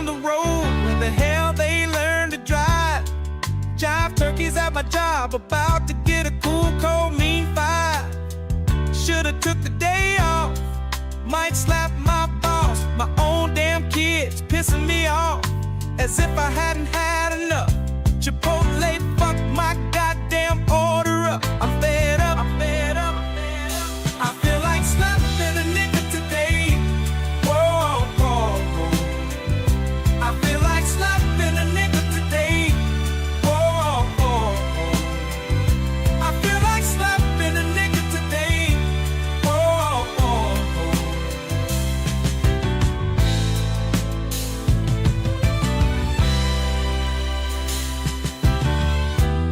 on the road where the hell they learn to drive. Jive turkeys at my job, about to get a cool, cold, mean five. Should've took the day off, might slap my boss. My own damn kids pissing me off, as if I hadn't had enough. Chipotle fuck my goddamn order up. I'm fed up, I'm fed up, I'm fed up. I feel like slapping a nigga today. Whoa, whoa, whoa. I feel like slapping a nigga today. Whoa, whoa, whoa. I feel like slapping a nigga today. Whoa, whoa, whoa.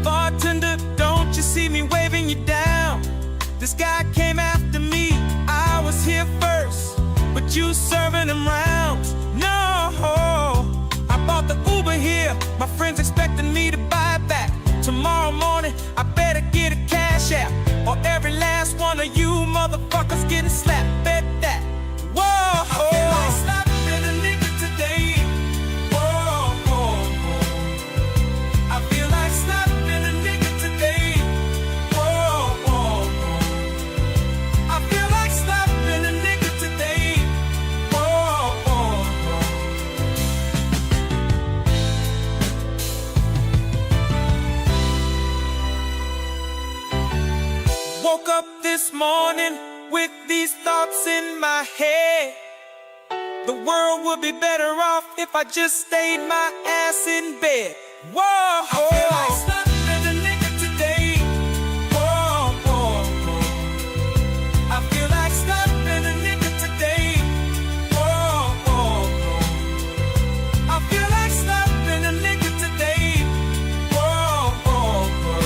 Bartender, don't you see me waving you down? This guy came after me, I was here first, but you serving him rounds. No, I bought the Uber here, my friends expecting me to buy it back. Tomorrow morning, I better get a cash app, or every last one of you motherfuckers getting slapped. Bet that. Whoa, I feel like slapping a nigga today. Whoa, whoa, whoa. I feel like slapping a nigga today. Whoa, whoa, whoa. I feel like slapping a nigga today. Whoa, whoa, whoa. Woke up this morning with these thoughts in my head. The world would be better off if I just stayed my ass in bed. Whoa, I feel like slapping a nigga today. Whoa, whoa, whoa. I feel like slapping a nigga today. Whoa, whoa, whoa. I feel like slapping a nigga today. Whoa, whoa, whoa.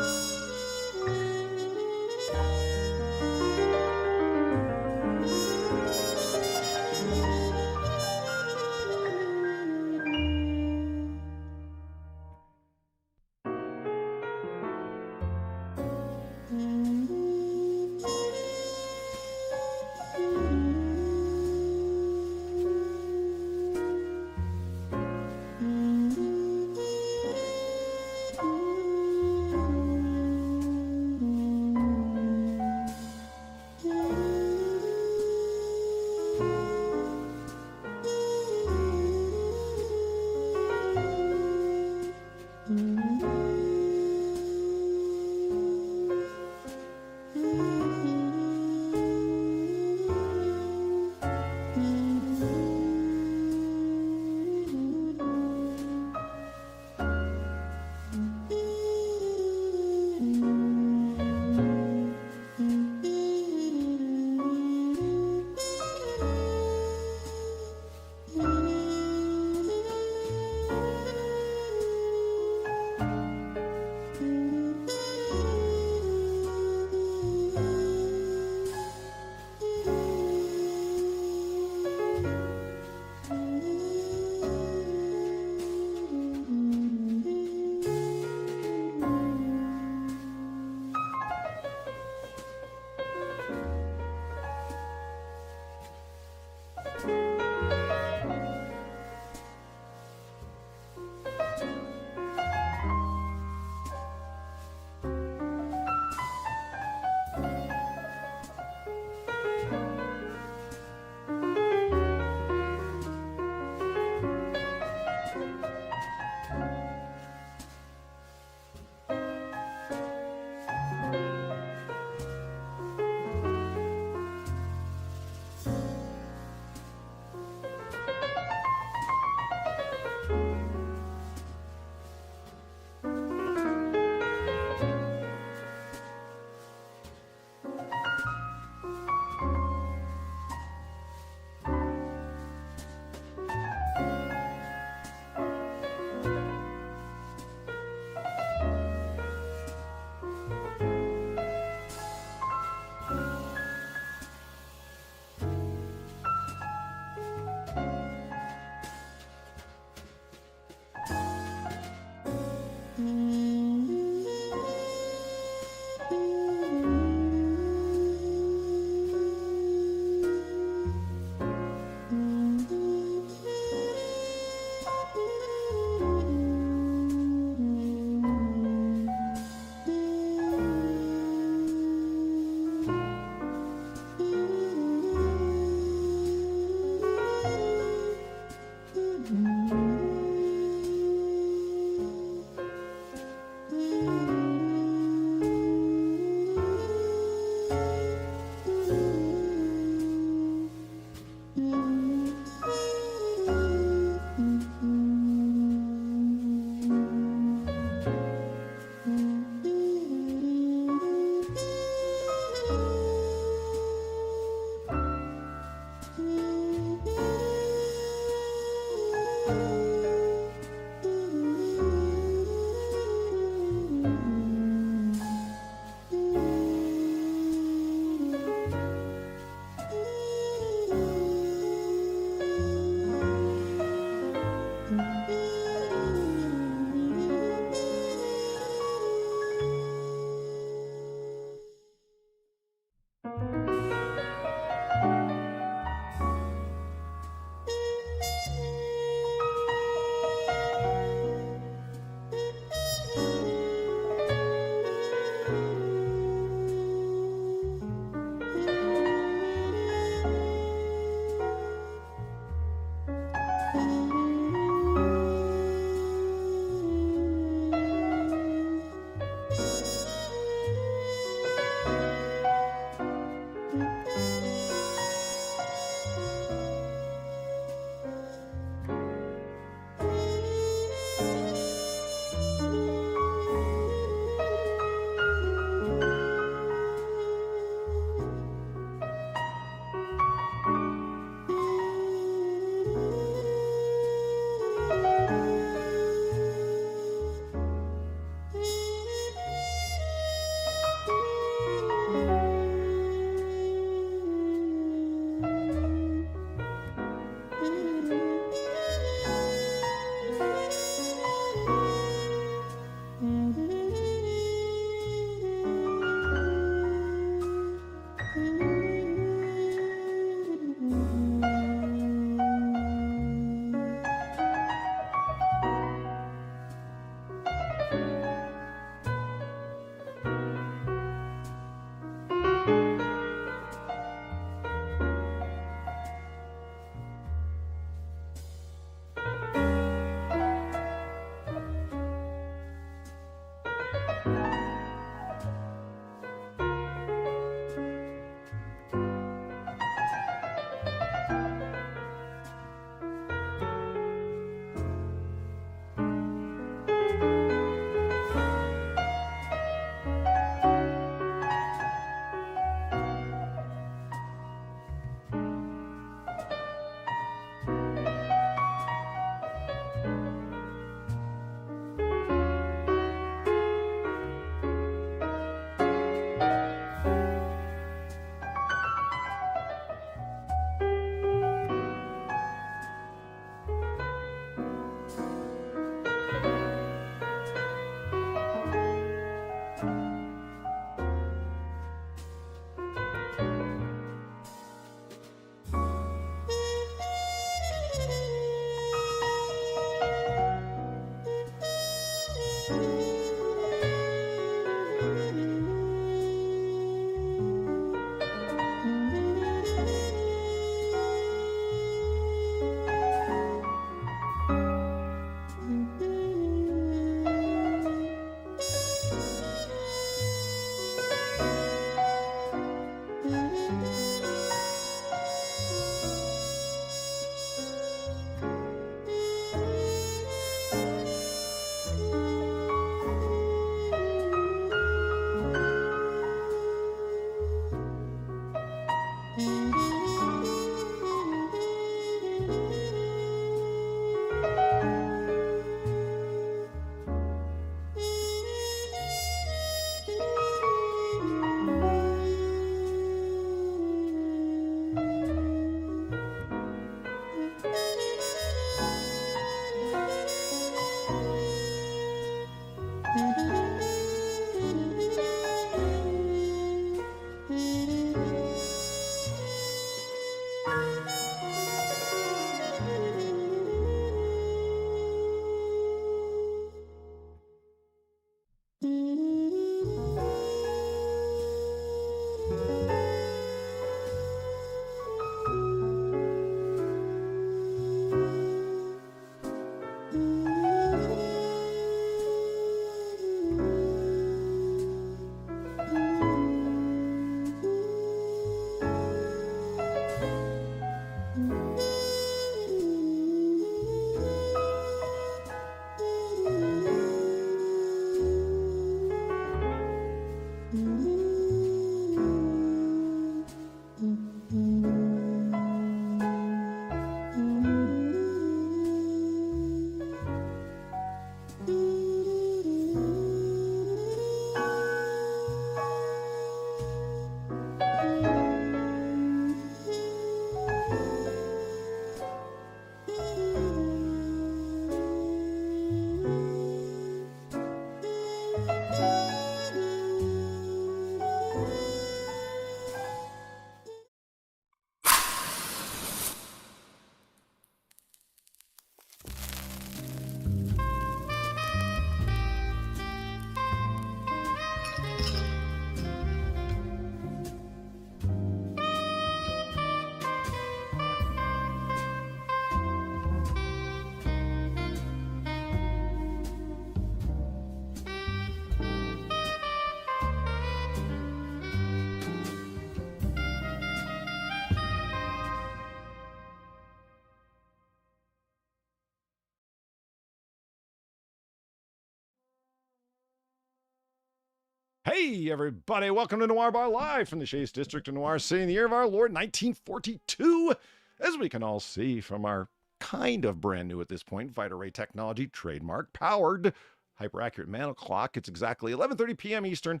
Hey, everybody, welcome to Noir Bar Live from the Chase District of Noir City in the year of our Lord, 1942. As we can all see from our kind of brand new at this point, Vita Ray technology, trademark, powered, hyper-accurate mantle clock. It's exactly 11:30 p.m. Eastern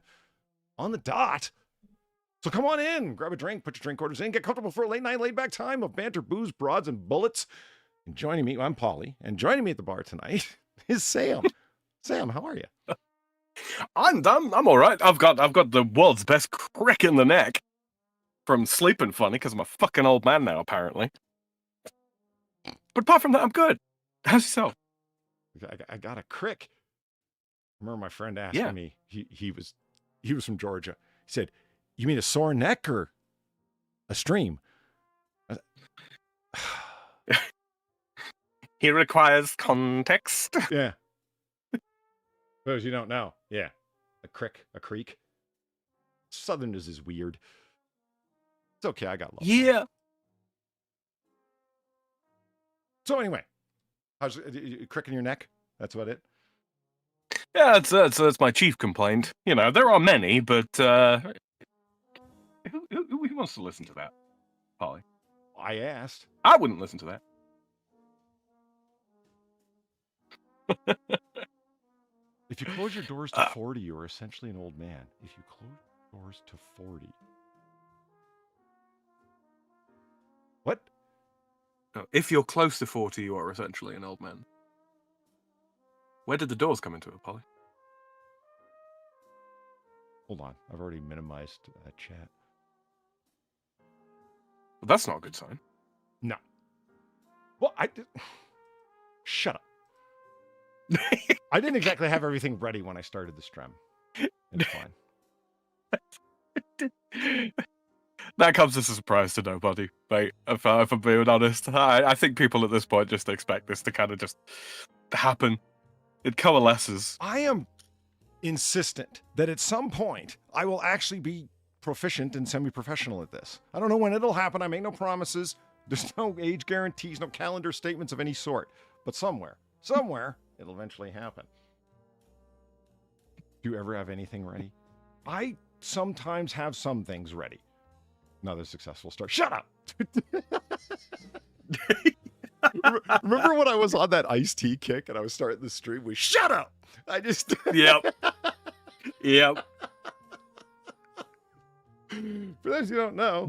on the dot. So come on in, grab a drink, put your drink orders in, get comfortable for a late night, laid back time of banter, booze, broads, and bullets. And joining me, I'm Paulie, and joining me at the bar tonight is Sam. Sam, how are you? I'm all right. I've got the world's best crick in the neck from sleeping funny because I'm a fucking old man now, apparently. But apart from that, I'm good. How's yourself? I got a crick. I remember my friend asking me. He was from Georgia. He said, "You mean a sore neck or a stream?" He requires context. Yeah. Those you don't know. Yeah. A creek. Southerners is weird. It's okay. I got love. Yeah. So anyway, how's crick in your neck? That's about it. Yeah, that's my chief complaint. You know, there are many, but who wants to listen to that, Polly? I asked. I wouldn't listen to that. If you close your doors to 40, you are essentially an old man. If you close your doors to 40. What? If you're close to 40, you are essentially an old man. Where did the doors come into it, Polly? Hold on. I've already minimized chat. Well, that's not a good sign. No. Well, shut up. I didn't exactly have everything ready when I started the stream. It's fine. That comes as a surprise to nobody, mate. If I'm being honest, I think people at this point just expect this to kind of just happen. It coalesces. I am insistent that at some point I will actually be proficient and semi-professional at this. I don't know when it'll happen. I make no promises. There's no age guarantees, no calendar statements of any sort. But somewhere, it'll eventually happen. Do you ever have anything ready? I sometimes have some things ready. Another successful start. Shut up! Remember when I was on that iced tea kick and I was starting the stream with shut up? I just... Yep. For those who don't know,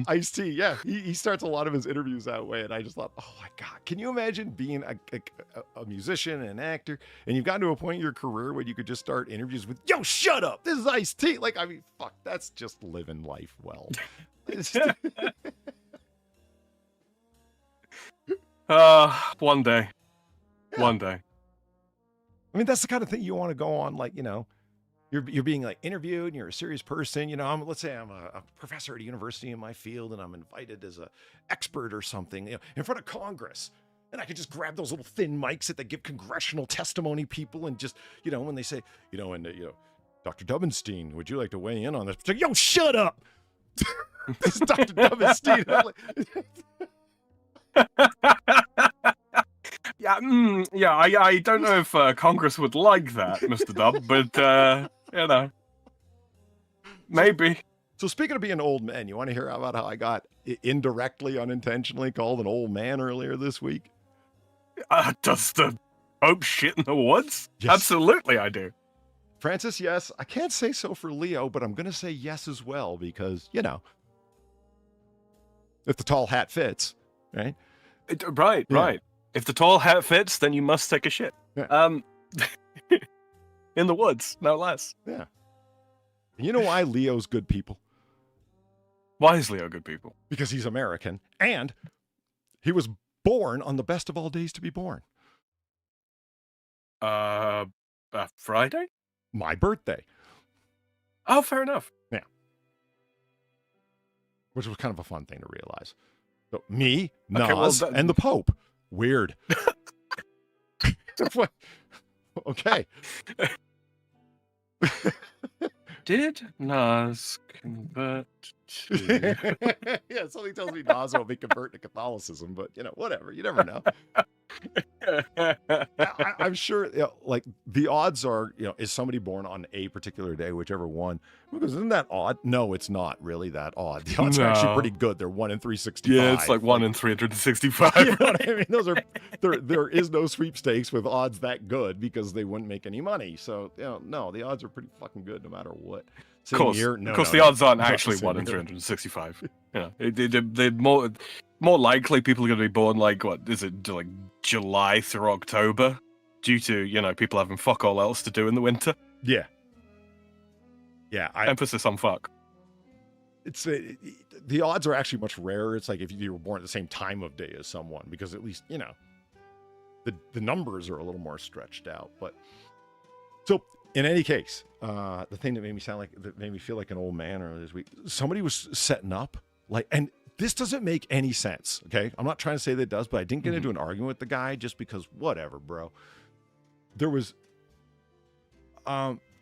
Ice T, yeah, he starts a lot of his interviews that way, and I just thought, oh my god, can you imagine being a musician and an actor, and you've gotten to a point in your career where you could just start interviews with, yo, shut up, this is Ice T. Like, I mean, fuck, that's just living life well. One day. Yeah. One day. I mean, that's the kind of thing you want to go on, like, you know, you're being like interviewed and you're a serious person, you know, let's say I'm a professor at a university in my field and I'm invited as an expert or something, you know, in front of Congress. And I could just grab those little thin mics that they give congressional testimony people and just, you know, when they say, you know, Dr. Dubenstein, would you like to weigh in on this? Yo, shut up. This is Dr. Dubenstein. I don't know if Congress would like that, Mr. Dub, but, you know, maybe. So speaking of being old men, you want to hear about how I got indirectly, unintentionally called an old man earlier this week? Does the Pope shit in the woods? Yes. Absolutely, I do. Francis, yes. I can't say so for Leo, but I'm going to say yes as well because, you know, if the tall hat fits, right? Right. If the tall hat fits, then you must take a shit. Yeah. In the woods, no less. Yeah. You know why Leo's good people? Why is Leo good people? Because he's American, and he was born on the best of all days to be born. Friday? My birthday. Oh, fair enough. Yeah. Which was kind of a fun thing to realize. So me, Nas, and the Pope. Weird. Okay. Did Nas convert to... Yeah, something tells me Nas will be convert to Catholicism, but, you know, whatever. You never know. I'm sure, you know, like the odds are, you know, is somebody born on a particular day, whichever one? Because isn't that odd? No, it's not really that odd. The odds are actually pretty good. They're 1 in 365. Yeah, it's like 1 in 365. You know what I mean? Those are there is no sweepstakes with odds that good because they wouldn't make any money. So, you know, no, the odds are pretty fucking good no matter what. Of course, the odds aren't actually 1 in 365. You know, they're more likely people are going to be born like, what is it, like July through October, due to, you know, people having fuck all else to do in the winter. Yeah. Emphasis on fuck. It's the odds are actually much rarer. It's like if you were born at the same time of day as someone, because at least, you know, the numbers are a little more stretched out. But so in any case, the thing that made me feel like an old man earlier this week, somebody was setting up like, and this doesn't make any sense. Okay. I'm not trying to say that it does, but I didn't get into an argument with the guy just because whatever, bro. There was,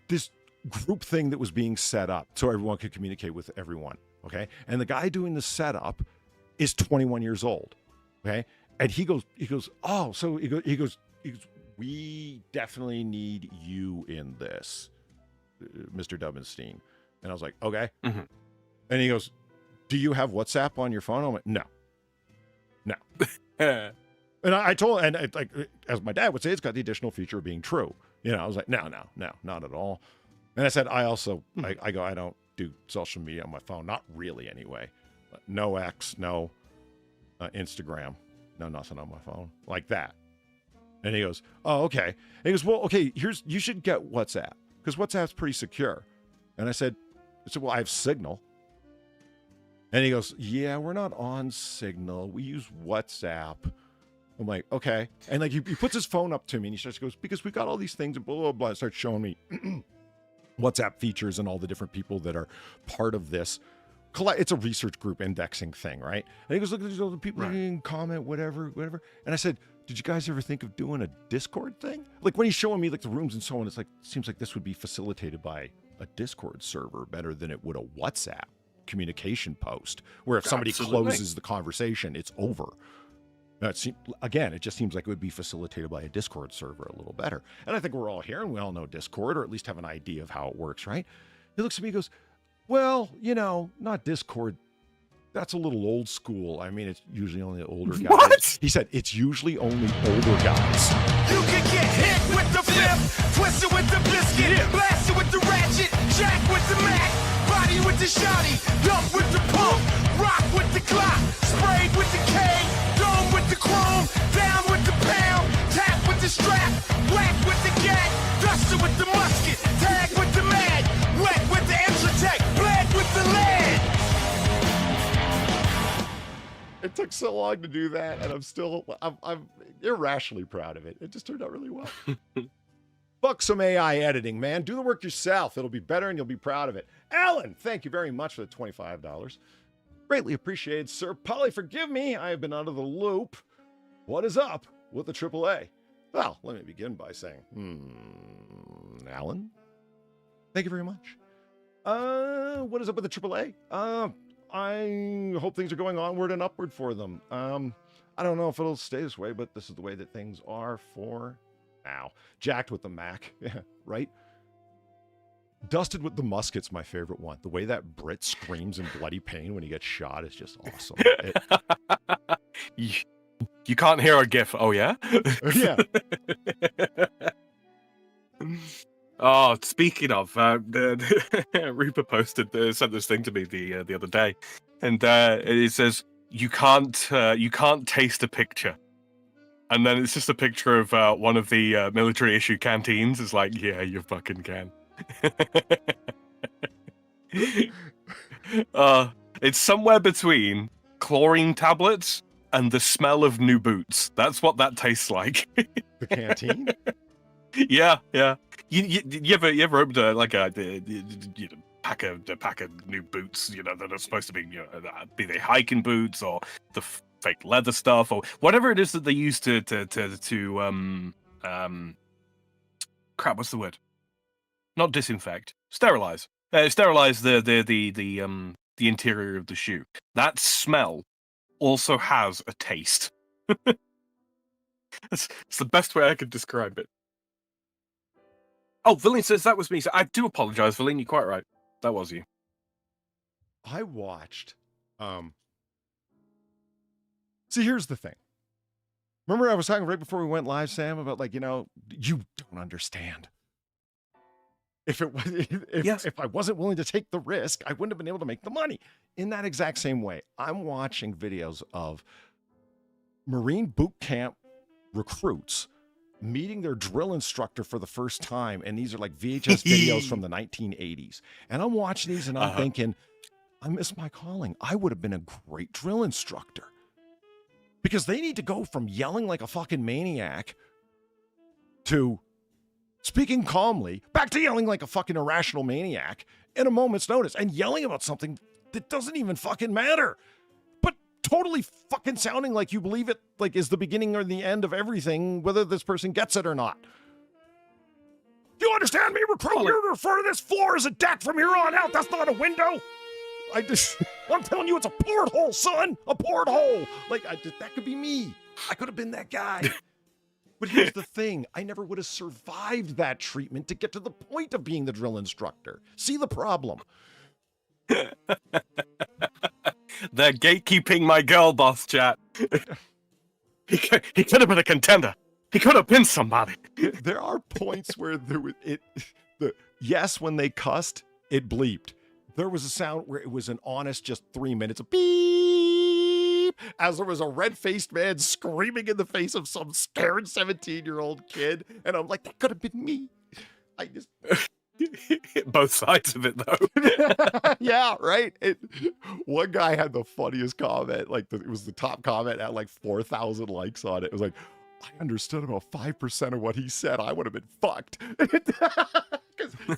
this group thing that was being set up so everyone could communicate with everyone. Okay. And the guy doing the setup is 21 years old. Okay. And he goes, oh, so he goes, we definitely need you in this, Mr. Dubbenstein. And I was like, okay. And he goes, do you have WhatsApp on your phone? I'm like, no. And I told, and like, as my dad would say, it's got the additional feature of being true. You know, I was like, no, not at all. And I said, I also, I don't do social media on my phone. Not really anyway. No X, no Instagram, no nothing on my phone like that. And he goes, oh, okay. And he goes, well, okay, you should get WhatsApp because WhatsApp's pretty secure. And I said, well, I have Signal. And he goes, yeah, we're not on Signal. We use WhatsApp. I'm like, okay. And like he puts his phone up to me and he starts goes, because we got all these things and blah, blah, blah. Starts showing me WhatsApp features and all the different people that are part of this. It's a research group indexing thing, right? And he goes, look at these other people who can comment, whatever. And I said, did you guys ever think of doing a Discord thing? Like when he's showing me like the rooms and so on, it's like, seems like this would be facilitated by a Discord server better than it would a WhatsApp communication post, where if somebody closes the conversation, it's over. Again, it just seems like it would be facilitated by a Discord server a little better. And I think we're all here and we all know Discord, or at least have an idea of how it works, right? He looks at me and goes, well, you know, not Discord. That's a little old school. I mean, it's usually only older guys. What? He said, it's usually only older guys. You can get hit with the flip, twisted with the biscuit, blasted with the ratchet, jack with the Mac, body with the shotty, dump with the pump, rock with the clock, sprayed with the K, dome with the chrome, down with the pound, tap with the strap, whack with the gat, duster with the musket, tag with the mag, wet with the Intratec, bled with the lead. It took so long to do that, and I'm irrationally proud of it. It just turned out really well. Fuck some AI editing, man. Do the work yourself. It'll be better, and you'll be proud of it. Alan, thank you very much for the $25. Greatly appreciated, sir. Polly, forgive me. I have been out of the loop. What is up with the AAA? Well, let me begin by saying, Alan, thank you very much. What is up with the AAA? I hope things are going onward and upward for them. I don't know if it'll stay this way, but this is the way that things are for now. Jacked with the Mac, yeah, right? Dusted with the musket's my favorite one. The way that Brit screams in bloody pain when he gets shot is just awesome. You can't hear a GIF. Oh, yeah? Yeah. Oh, speaking of, Reaper sent this thing to me the other day, and it says you can't taste a picture, and then it's just a picture of one of the military issue canteens. It's like, yeah, you fucking can. It's somewhere between chlorine tablets and the smell of new boots. That's what that tastes like. The canteen. Yeah. You ever opened a pack of new boots? You know that are supposed to be, you know, be they hiking boots or the fake leather stuff or whatever it is that they use to crap. What's the word? Not disinfect. Sterilize. Sterilize the interior of the shoe. That smell also has a taste. It's the best way I could describe it. Oh, Villeen says that was me. So I do apologize, Villeen. You're quite right. That was you. I watched. See, here's the thing. Remember, I was talking right before we went live, Sam, about like, you don't understand. If it was, if I wasn't willing to take the risk, I wouldn't have been able to make the money. In that exact same way, I'm watching videos of Marine boot camp recruits meeting their drill instructor for the first time, and these are like VHS videos from the 1980s. And I'm watching these, and I'm thinking, I miss my calling. I would have been a great drill instructor. Because they need to go from yelling like a fucking maniac to speaking calmly, back to yelling like a fucking irrational maniac in a moment's notice, and yelling about something that doesn't even fucking matter. But totally fucking sounding like you believe it like is the beginning or the end of everything, whether this person gets it or not. Do you understand me, recruit? You're referring to this floor as a deck from here on out. That's not a window. I'm telling you, it's a porthole, son. A porthole. Like, that could be me. I could have been that guy. But here's the thing. I never would have survived that treatment to get to the point of being the drill instructor. See the problem? They're gatekeeping my girl boss, chat. He could have been a contender. He could have been somebody. There are points where yes, when they cussed, it bleeped. There was a sound where it was an honest just 3 minutes of beep as there was a red-faced man screaming in the face of some scared 17-year-old kid. And I'm like, that could have been me. I just... Both sides of it, though. Yeah, right? One guy had the funniest comment. Like, it was the top comment at like 4,000 likes on it. It was like, I understood about 5% of what he said. I would have been fucked.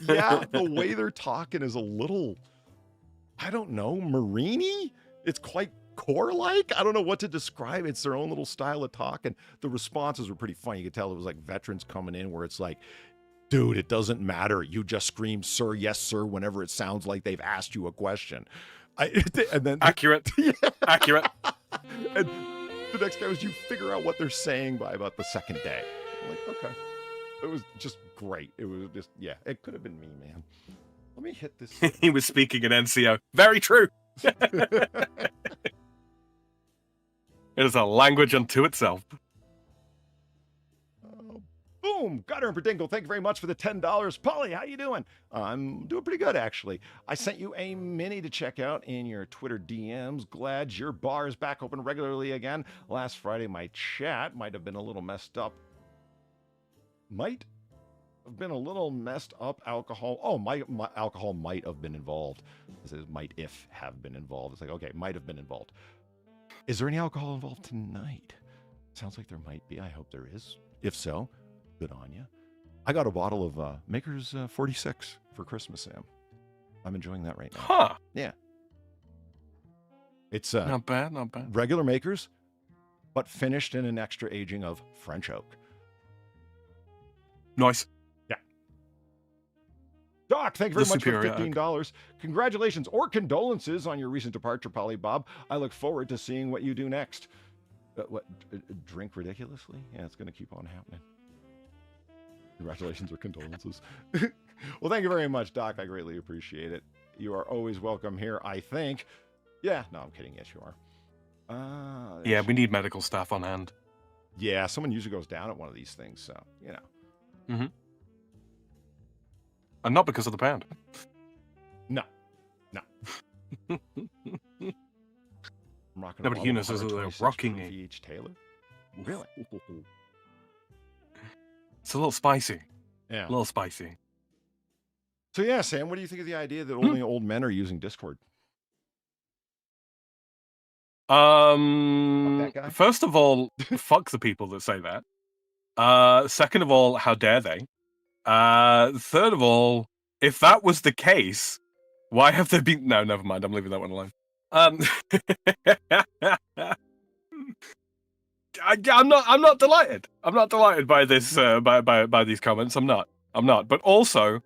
Yeah, the way they're talking is a little, I don't know, Marine-y? It's quite core-like? I don't know what to describe. It's their own little style of talk, and the responses were pretty funny. You could tell it was like veterans coming in where it's like, dude, it doesn't matter. You just scream, sir, yes, sir, whenever it sounds like they've asked you a question. And then Accurate. Yeah. Accurate. And the next guy was, you figure out what they're saying by about the second day. I'm like, okay. It was just great. It was just, yeah, it could have been me, man. Let me hit this. He was speaking in NCO. Very true. It is a language unto itself. Boom! Gutter and Berdingle, thank you very much for the $10. Polly, how you doing? I'm doing pretty good, actually. I sent you a mini to check out in your Twitter DMs. Glad your bar is back open regularly again. Last Friday, my chat might have been a little messed up. Alcohol. Oh, my alcohol might have been involved. It says might if have been involved. It's like, okay, might have been involved. Is there any alcohol involved tonight? Sounds like there might be. I hope there is. If so, good on you. I got a bottle of Maker's 46 for Christmas, Sam. I'm enjoying that right now. Huh. Yeah. It's not bad, not bad. Regular Makers, but finished in an extra aging of French oak. Nice. Yeah. Doc, thank you very much for $15. Congratulations or condolences on your recent departure, Polly Bob. I look forward to seeing what you do next. Drink ridiculously? Yeah, it's going to keep on happening. Congratulations or condolences. Well, thank you very much, Doc. I greatly appreciate it. You are always welcome here, I think. Yeah, no, I'm kidding. Yes, you are. Yeah, we need medical staff on hand. Yeah, someone usually goes down at one of these things, so, you know. Mm-hmm. And not because of the pound. No. Nobody here knows they're rocking it. VH Taylor? Really? It's a little spicy. Yeah. A little spicy. So yeah, Sam, what do you think of the idea that only old men are using Discord? First of all, fuck the people that say that. Second of all, how dare they? Third of all, if that was the case, why have there been... No, never mind. I'm leaving that one alone. I'm not delighted. I'm not delighted by this by these comments. I'm not. But also,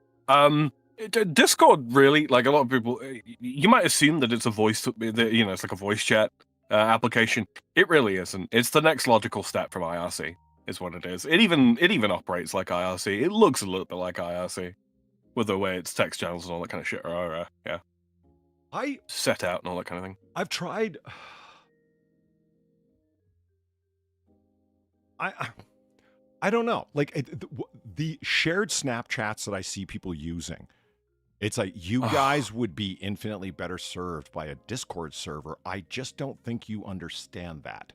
Discord really, like a lot of people, you might assume that it's a voice, it's like a voice chat application. It really isn't. It's the next logical step from IRC. is what it is. It even operates like IRC. It looks a little bit like IRC with the way its text channels and all that kind of shit are set out and all that kind of thing. I've tried. I don't know. Like the shared Snapchats that I see people using, it's like you guys would be infinitely better served by a Discord server. I just don't think you understand that.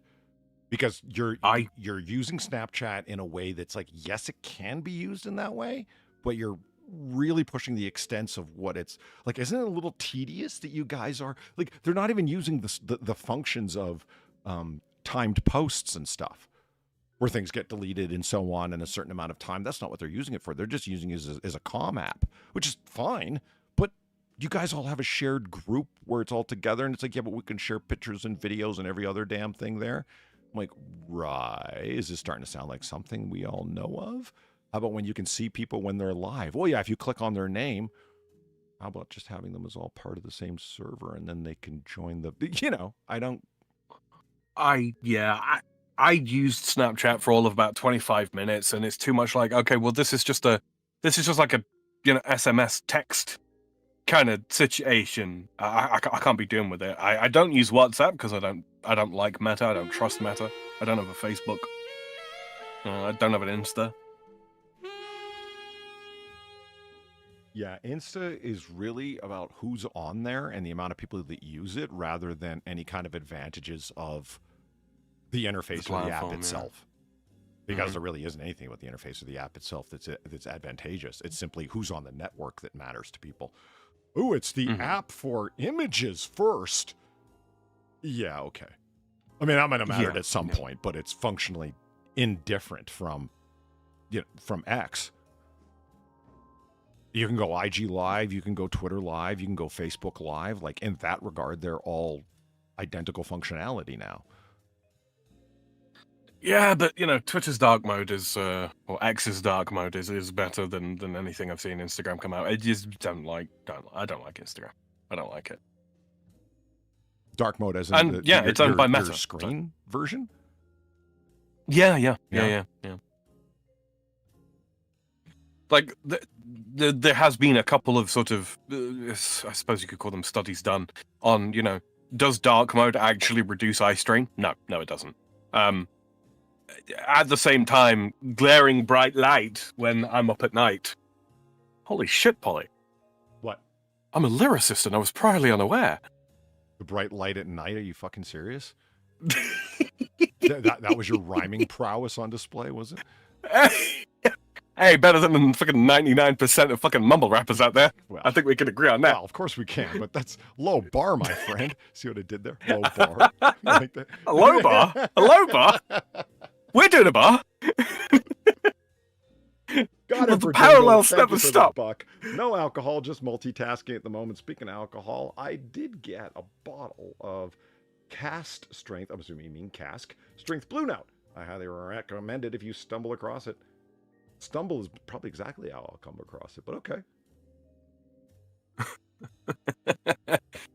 Because you're using Snapchat in a way that's like, yes, it can be used in that way, but you're really pushing the extents of what it's like. Isn't it a little tedious that you guys are like, they're not even using the functions of timed posts and stuff where things get deleted and so on in a certain amount of time. That's not what they're using it for. They're just using it as a comm app, which is fine. But you guys all have a shared group where it's all together, and it's like, yeah, but we can share pictures and videos and every other damn thing there. I'm like, right, is this starting to sound like something we all know of? How about when you can see people when they're live? Well, yeah, if you click on their name, how about just having them as all part of the same server, and then they can join the, I used Snapchat for all of about 25 minutes, and it's too much like, okay, well, this is just like a SMS text kind of situation. I can't be doing with it. I don't use WhatsApp because I don't like Meta. I don't trust Meta. I don't have a Facebook. I don't have an Insta. Yeah, Insta is really about who's on there and the amount of people that use it, rather than any kind of advantages of the interface or the app itself. Because there really isn't anything about the interface of the app itself that's advantageous. It's simply who's on the network that matters to people. Ooh, it's the app for images first. Yeah, okay. I mean, that might have mattered at some point, but it's functionally indifferent from X. You can go IG Live, you can go Twitter Live, you can go Facebook Live. Like, in that regard, they're all identical functionality now. Yeah, but Twitter's dark mode is, or X's dark mode is better than anything I've seen Instagram come out. I just I don't like Instagram. I don't like it. Dark mode as in it's owned by Meta. Your screen version? Yeah. Like there has been a couple of sort of, I suppose you could call them studies done on, does dark mode actually reduce eye strain? No, it doesn't. At the same time, glaring bright light when I'm up at night. Holy shit, Polly. What? I'm a lyricist and I was priorly unaware. The bright light at night? Are you fucking serious? that was your rhyming prowess on display, was it? Hey, better than fucking 99% of fucking mumble rappers out there. Well, I think we can agree on that. Well, of course we can, but that's low bar, my friend. See what I did there? Low bar. Like that. A low bar? A low bar? We're doing a bar. Got the parallels never stop. Buck. No alcohol, just multitasking at the moment. Speaking of alcohol, I did get a bottle of cast strength. I'm assuming you mean cask strength Blue Note. I highly recommend it if you stumble across it. Stumble is probably exactly how I'll come across it, but okay.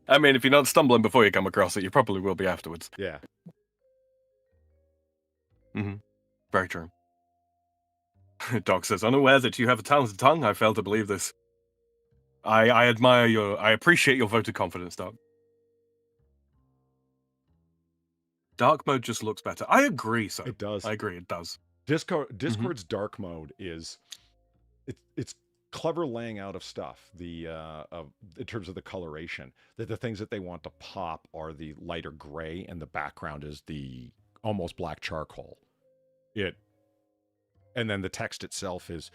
I mean, if you're not stumbling before you come across it, you probably will be afterwards. Yeah. Very true. Doc says, unaware that you have a talented tongue, I fail to believe this. I appreciate your vote of confidence, Doc. Dark mode just looks better. I agree, so. It does. I agree, it does. Discord's dark mode is it's clever laying out of stuff. In terms of the coloration, that the things that they want to pop are the lighter gray, and the background is the almost black charcoal. And then the text itself is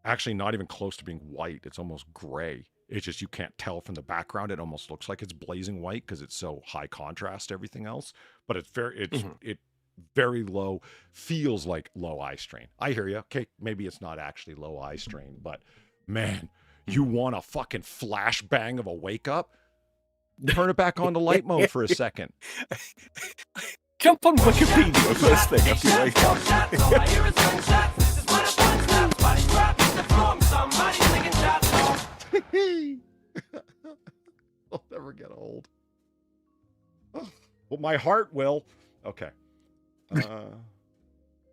actually not even close to being white. It's almost gray. It's just you can't tell from the background. It almost looks like it's blazing white because it's so high contrast to everything else. But it's very low, feels like low eye strain. I hear you. Okay, maybe it's not actually low eye strain, but man, you want a fucking flashbang of a wake up? Turn it back on to light mode for a second. Jump on Wikipedia first thing after you wake up. I'll never get old. Well, my heart will. Okay.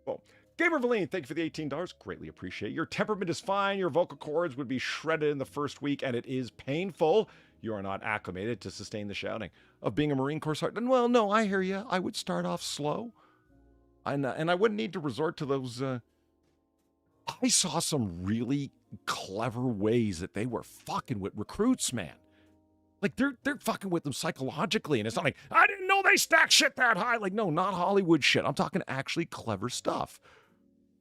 Well, Gamer Valine, thank you for the $18. Greatly appreciate. Your temperament is fine. Your vocal cords would be shredded in the first week, and it is painful. You are not acclimated to sustain the shouting of being a Marine Corps sergeant. Well, no, I hear you. I would start off slow, and I wouldn't need to resort to those. I saw some really clever ways that they were fucking with recruits, man. Like they're fucking with them psychologically, and it's not like I didn't know they stack shit that high. Like, no, not Hollywood shit. I'm talking actually clever stuff.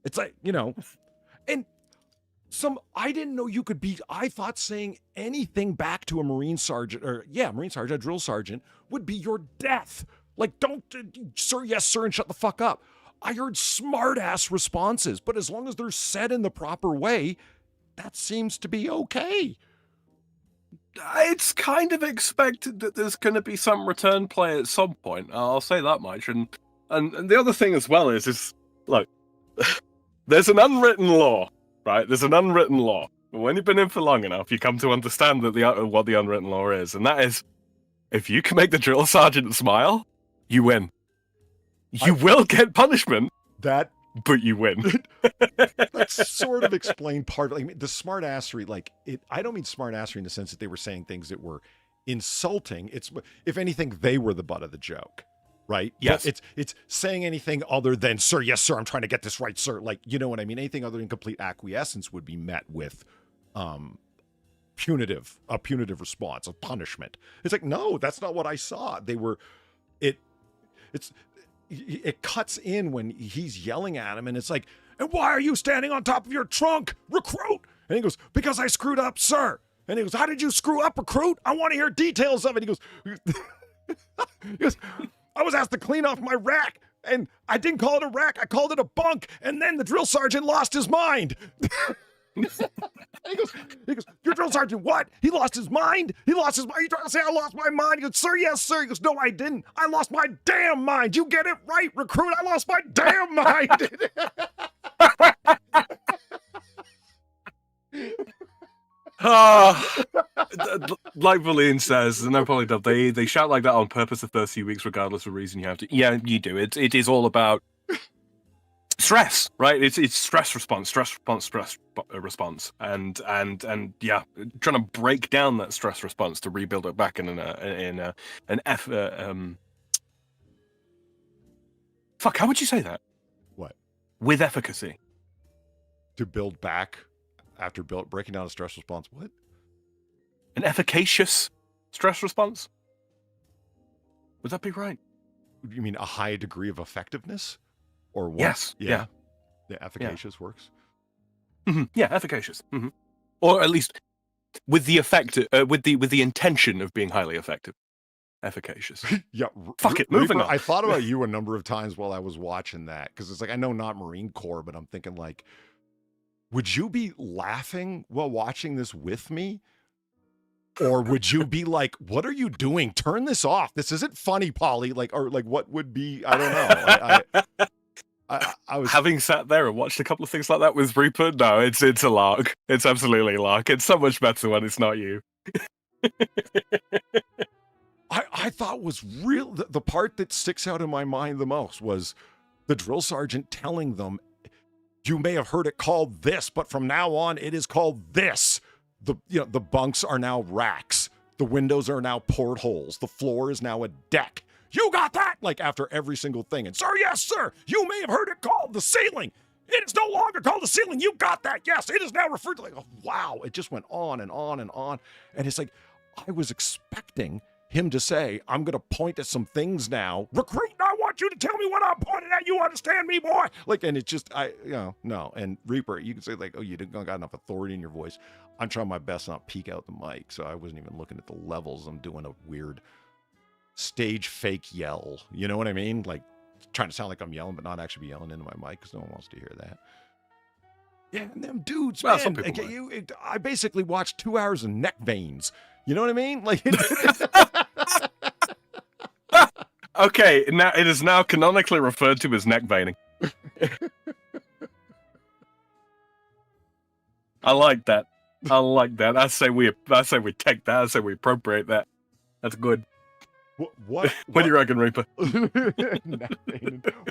It's like, you know, and I didn't know you could be, I thought saying anything back to a Marine sergeant, a drill sergeant, would be your death. Like, don't, sir, yes, sir, and shut the fuck up. I heard smart ass responses, but as long as they're said in the proper way, that seems to be okay. It's kind of expected that there's going to be some return play at some point. I'll say that much. And the other thing as well is look, there's an unwritten law, right? There's an unwritten law. When you've been in for long enough, you come to understand that what the unwritten law is, and that is, if you can make the drill sergeant smile, you win. You will get punishment, but you win. That's sort of explained part of it. Like, the smart assery, like I don't mean smart assery in the sense that they were saying things that were insulting. It's, if anything, they were the butt of the joke, right? Yes. But it's saying anything other than, sir, yes, sir, I'm trying to get this right, sir. Like, you know what I mean? Anything other than complete acquiescence would be met with a punitive response, a punishment. It's like, no, that's not what I saw. It cuts in when he's yelling at him, and it's like, and why are you standing on top of your trunk, recruit? And he goes, because I screwed up, sir. And he goes, how did you screw up, recruit? I want to hear details of it. He goes, I was asked to clean off my rack, and I didn't call it a rack, I called it a bunk, and then the drill sergeant lost his mind. And he goes, your drill sergeant, what? He lost his mind? He lost his mind? Are you trying to say I lost my mind? He goes, sir, yes, sir. He goes, no, I didn't. I lost my damn mind. You get it right, recruit. I lost my damn mind. Like Valine says, no probably dub. They shout like that on purpose the first few weeks, regardless of reason you have to. Yeah, you do. It is all about stress, right? It's stress response, and yeah, trying to break down that stress response to rebuild it back fuck, how would you say that? What? With efficacy. To build back after breaking down a stress response. What? An efficacious stress response? Would that be right? You mean a high degree of effectiveness? Or what? Yes. Yeah. Efficacious works. Mm-hmm. Yeah, efficacious. Mm-hmm. Or at least with the effect, with the intention of being highly effective. Efficacious. Yeah. Fuck it. Moving Reaper, on. I thought about you a number of times while I was watching that, because it's like, I know not Marine Corps, but I'm thinking like, would you be laughing while watching this with me? Or would you be like, what are you doing? Turn this off. This isn't funny, Polly. Like, or like, what would be, I don't know. I was having sat there and watched a couple of things like that with Reaper. No, it's a lark. It's absolutely a lark. It's so much better when it's not you. I thought was real. The part that sticks out in my mind the most was the drill sergeant telling them, you may have heard it called this, but from now on it is called this. The bunks are now racks. The windows are now portholes. The floor is now a deck. You got that? Like, after every single thing. And, sir, yes, sir, you may have heard it called the ceiling. It is no longer called the ceiling. You got that? Yes, it is now referred to like, oh, wow. It just went on and on and on. And it's like, I was expecting him to say, I'm going to point at some things now. Recruit, I want you to tell me what I'm pointing at. You understand me, boy? Like, and it's just, no. And Reaper, you can say like, oh, you didn't got enough authority in your voice. I'm trying my best not peek out the mic. So I wasn't even looking at the levels. I'm doing a weird stage fake yell. You know what I mean? Like, trying to sound like I'm yelling, but not actually be yelling into my mic because no one wants to hear that. Yeah, and them dudes, well, man. Some people I basically watched 2 hours of neck veins. You know what I mean? Like, okay, now it is now canonically referred to as neck veining. I like that. I say we take that. I say we appropriate that. That's good. What What do you reckon, Reaper?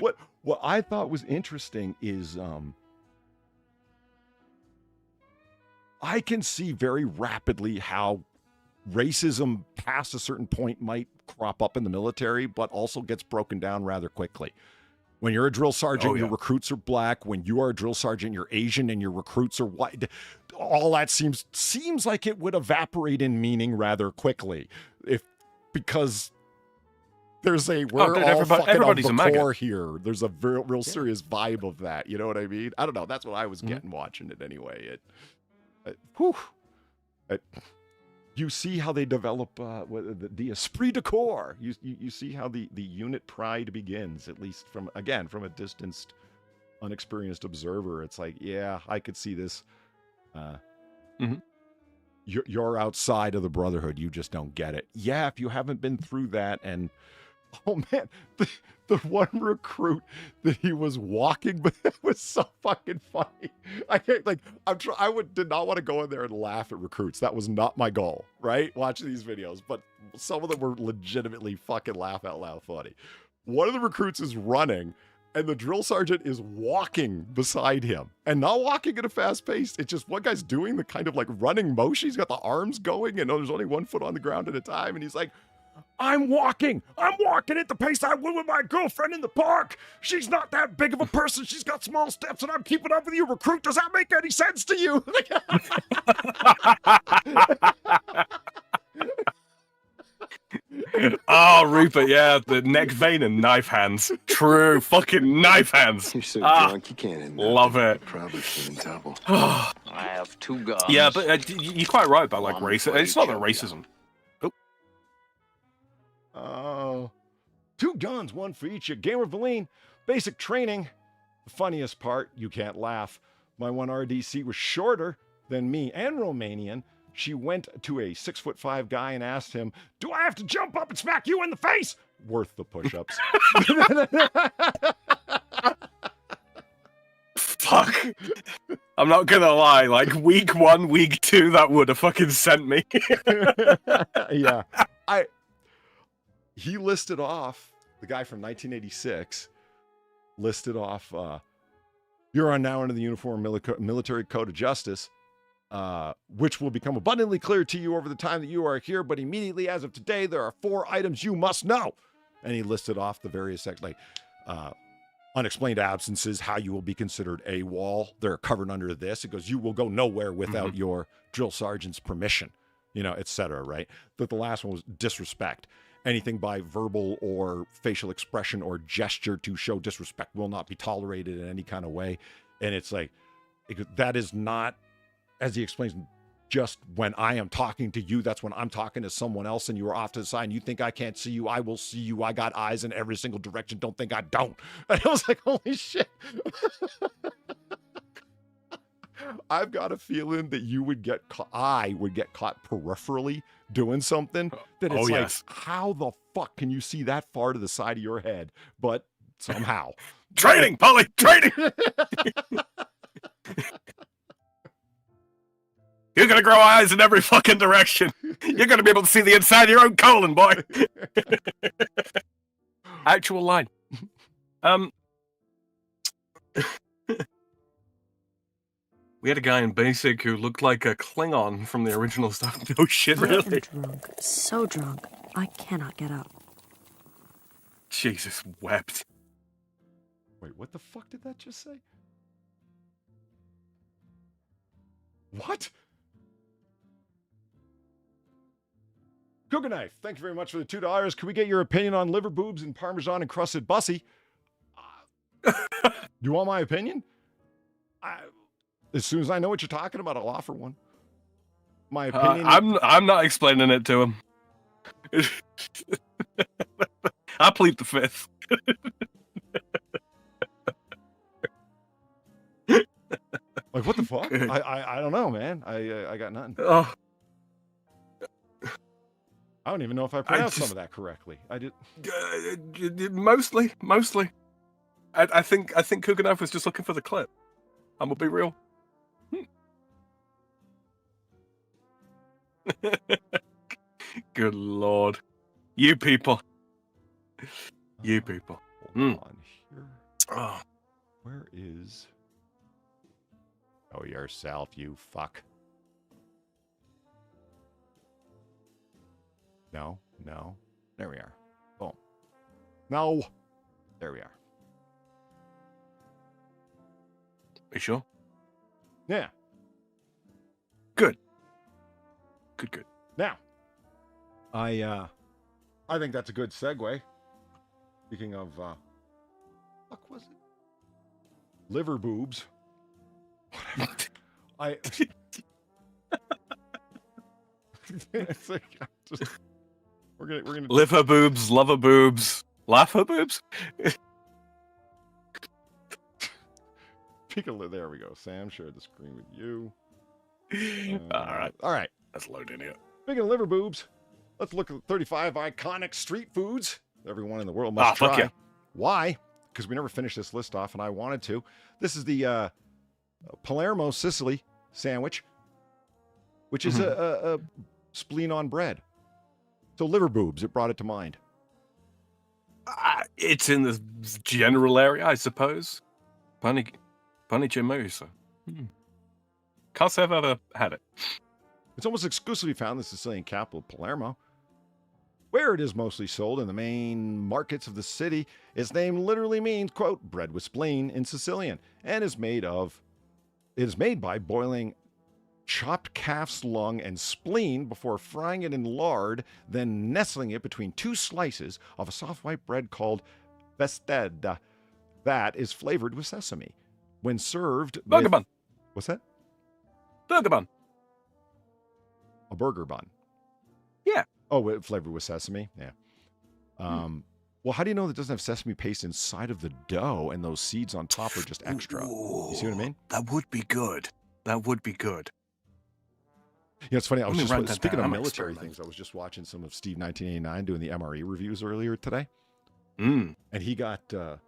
what I thought was interesting is I can see very rapidly how racism past a certain point might crop up in the military, but also gets broken down rather quickly. When you're a drill sergeant, your recruits are black. When you are a drill sergeant, you're Asian and your recruits are white. All that seems like it would evaporate in meaning rather quickly, because there's we're all fucking of the core here. There's a real serious vibe of that. You know what I mean? I don't know. That's what I was getting watching it anyway. You see how they develop the esprit de corps. You see how the unit pride begins, at least from a distanced, unexperienced observer. It's like, yeah, I could see this. You're outside of the Brotherhood. You just don't get it. Yeah, if you haven't been through that, and oh man, the one recruit that he was walking, but it was so fucking funny. I can't did not want to go in there and laugh at recruits. That was not my goal, right? Watching these videos, but some of them were legitimately fucking laugh out loud funny. One of the recruits is running, and the drill sergeant is walking beside him, and not walking at a fast pace. It's just one guy's doing the kind of like running motion. He's got the arms going, and there's only 1 foot on the ground at a time, and he's like, I'm walking at the pace I would with my girlfriend in the park. She's not that big of a person. She's got small steps, and I'm keeping up with you, recruit. Does that make any sense to you? Oh, Rupert, yeah, the neck vein and knife hands. True, fucking knife hands. You're so drunk you can't admit love it. Probably feeling double. I have 2 guns. Yeah, but you're quite right about like racism. It's not the racism. Oh, 2 guns, 1 for each. Gamer Valine, basic training. The funniest part, you can't laugh. My one RDC was shorter than me and Romanian. She went to a 6'5" guy and asked him, "Do I have to jump up and smack you in the face?" Worth the push-ups. Fuck. I'm not gonna lie, like week 1, week 2, that would have fucking sent me. Yeah. He listed off, the guy from 1986 listed off, you're on now under the Uniform Military Code of Justice, which will become abundantly clear to you over the time that you are here, but immediately as of today, there are 4 items you must know. And he listed off the various sections, like unexplained absences, how you will be considered AWOL. They're covered under this. It goes, you will go nowhere without your drill sergeant's permission, et cetera, right? But the last one was disrespect. Anything by verbal or facial expression or gesture to show disrespect will not be tolerated in any kind of way. And it's like, that is not, as he explains, just when I am talking to you. That's when I'm talking to someone else and you are off to the side and you think I can't see you. I will see you. I got eyes in every single direction. Don't think I don't. And I was like, holy shit. I've got a feeling that I would get caught peripherally doing something that it's like, how the fuck can you see that far to the side of your head? But somehow. Training, Polly, training! You're gonna grow eyes in every fucking direction. You're gonna be able to see the inside of your own colon, boy. Actual line. We had a guy in basic who looked like a Klingon from the original stuff. No shit, really. I'm drunk. So drunk. I cannot get up. Jesus wept. Wait, what the fuck did that just say? What? Cougar Knife, thank you very much for the $2. Can we get your opinion on liver boobs and Parmesan encrusted bussy? You want my opinion? As soon as I know what you're talking about, I'll offer one. My opinion. I'm not explaining it to him. I plead the fifth. Like, what the fuck? I don't know, man. I got nothing. Oh. I don't even know if I pronounced some of that correctly. I did. Mostly. I think Kuganov was just looking for the clip. I'm gonna be real. Good lord. You people. You people. Hold on here. Oh. Where is... Oh, yourself, you fuck. No. There we are. Boom. No. There we are. You sure? Yeah. Good. Good. Now, I think that's a good segue. Speaking of, fuck was it? Liver boobs. Whatever. It's like, we're gonna Liver boobs, lover boobs, laugher boobs. There we go. Sam shared the screen with you. All right. Let's load in here. Speaking of liver boobs, let's look at 35 iconic street foods everyone in the world must try. Fuck yeah. Why? Because we never finished this list off, and I wanted to. This is the Palermo Sicily sandwich, which is a spleen on bread. So liver boobs, it brought it to mind. It's in the general area, I suppose. Pani Gemosa. Can't say I've ever had it. It's almost exclusively found in the Sicilian capital, Palermo, where it is mostly sold in the main markets of the city. Its name literally means, quote, bread with spleen in Sicilian, and is made by boiling chopped calf's lung and spleen before frying it in lard, then nestling it between two slices of a soft white bread called besteda that is flavored with sesame. When served Burger bun. What's that? Burger bun. A burger bun. Yeah. Oh, flavored with sesame? Yeah. Well, how do you know that it doesn't have sesame paste inside of the dough and those seeds on top are just extra? Ooh, you see what I mean? That would be good. That would be good. Yeah, it's funny. I was Let me write just that speaking down. of I'm military experimenting. things. I was just watching some of Steve 1989 doing the MRE reviews earlier today, Mm. and he got a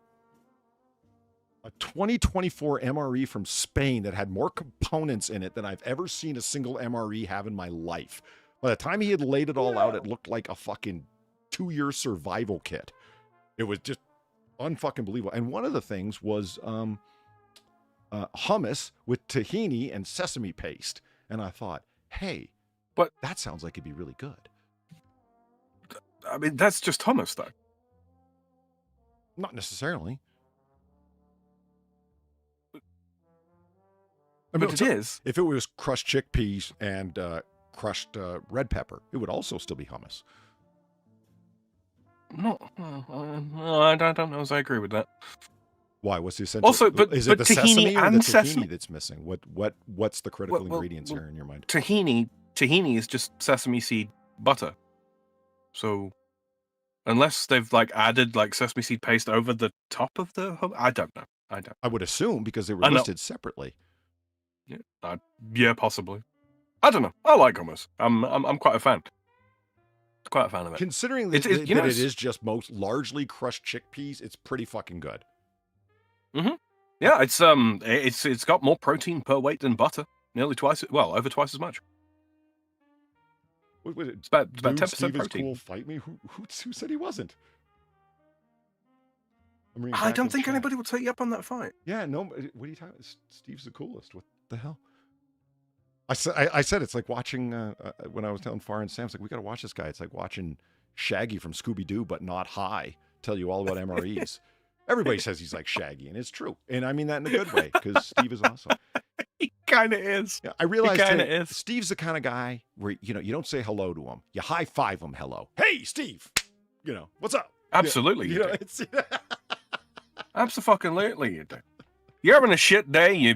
2024 MRE from Spain that had more components in it than I've ever seen a single MRE have in my life. By the time he had laid it all out, it looked like a fucking 2-year survival kit. It was just unfucking believable. And one of the things was hummus with tahini and sesame paste. And I thought, hey, But- that sounds like it'd be really good. I mean, that's just hummus, though. Not necessarily. But it is. If it was crushed chickpeas and crushed red pepper, it would also still be hummus. No, I don't know as I agree with that. Why? What's the essential? Also, but is it the tahini sesame or and the tahini sesame- that's missing? What's the critical Well, ingredients here in your mind? Tahini is just sesame seed butter. So, unless they've added sesame seed paste over the top of the I don't know. I would assume because they were I know. listed separately. Yeah, possibly. I don't know. I like hummus. I'm quite a fan. Quite a fan of it. Considering that, It's- you know, it it's- is just most largely crushed chickpeas, it's pretty fucking good. Yeah, it's got more protein per weight than butter. Nearly twice. Well, over twice as much. What was it? It's about Dude, 10% Steve is protein. cool. Fight me. Who said he wasn't? I'm reading I back don't in think chat. anybody will take you up on that fight. Yeah, no. What are you talking? Steve's the coolest. What the hell? I said it's like watching when I was telling Far and Sam, it's like we got to watch this guy. It's like watching Shaggy from Scooby Doo, but not high. Tell you all about MREs. Everybody says he's like Shaggy, and it's true. And I mean that in a good way because Steve is awesome. He kind of is. Yeah, I realized kinda hey, is. Steve's the kind of guy where you don't say hello to him. You high five him. Hello, hey Steve. What's up? Absolutely, You you know, do. it's Absolutely, you do. You're having a shit day. You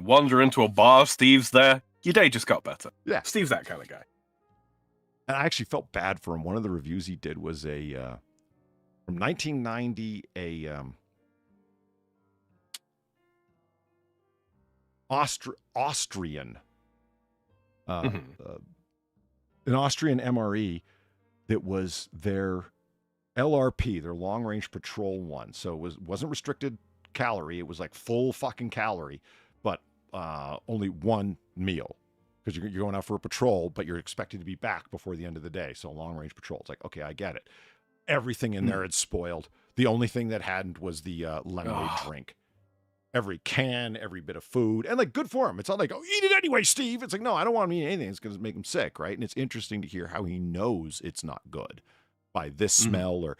wander into a bar. Steve's there. Your day just got better. Yeah. Steve's that kind of guy. And I actually felt bad for him. One of the reviews he did was from 1990, Austrian, an Austrian MRE that was their LRP, their long range patrol one. So it wasn't restricted calorie. It was like full fucking calorie, but only one meal. because you're going out for a patrol, but you're expected to be back before the end of the day. So long-range patrol. It's like, okay, I get it. Everything in there had spoiled. The only thing that hadn't was the lemonade drink. Every can, every bit of food, and like good for him. It's not like, oh, eat it anyway, Steve. It's like, no, I don't want him eating anything. It's going to make him sick, right? And it's interesting to hear how he knows it's not good by this smell. Or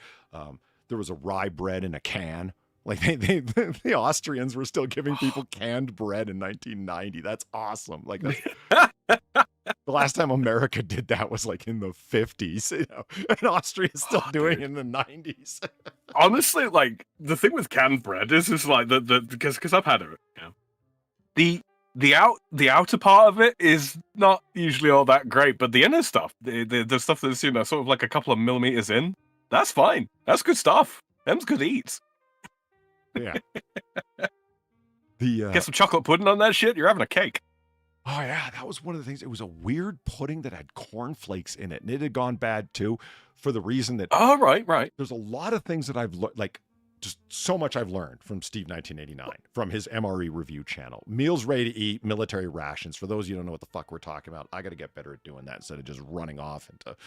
there was a rye bread in a can. Like the Austrians were still giving people canned bread in 1990. That's awesome. Like that's, the last time America did that was like in the 50s, you know, and Austria is still doing it in the 90s. Honestly, like the thing with canned bread is like because I've had it. You know, the outer part of it is not usually all that great, but the inner stuff, the stuff that's, you know, sort of like a couple of millimeters in, that's fine. That's good stuff. Them's good eats. Yeah. Get some chocolate pudding on that shit, you're having a cake. Oh, yeah, that was one of the things. It was a weird pudding that had cornflakes in it, and it had gone bad, too, for the reason that... Oh, right. There's a lot of things that I've learned, like, just so much I've learned from Steve 1989, from his MRE review channel. Meals ready to eat, military rations. For those of you who don't know what the fuck we're talking about, I got to get better at doing that instead of just running off into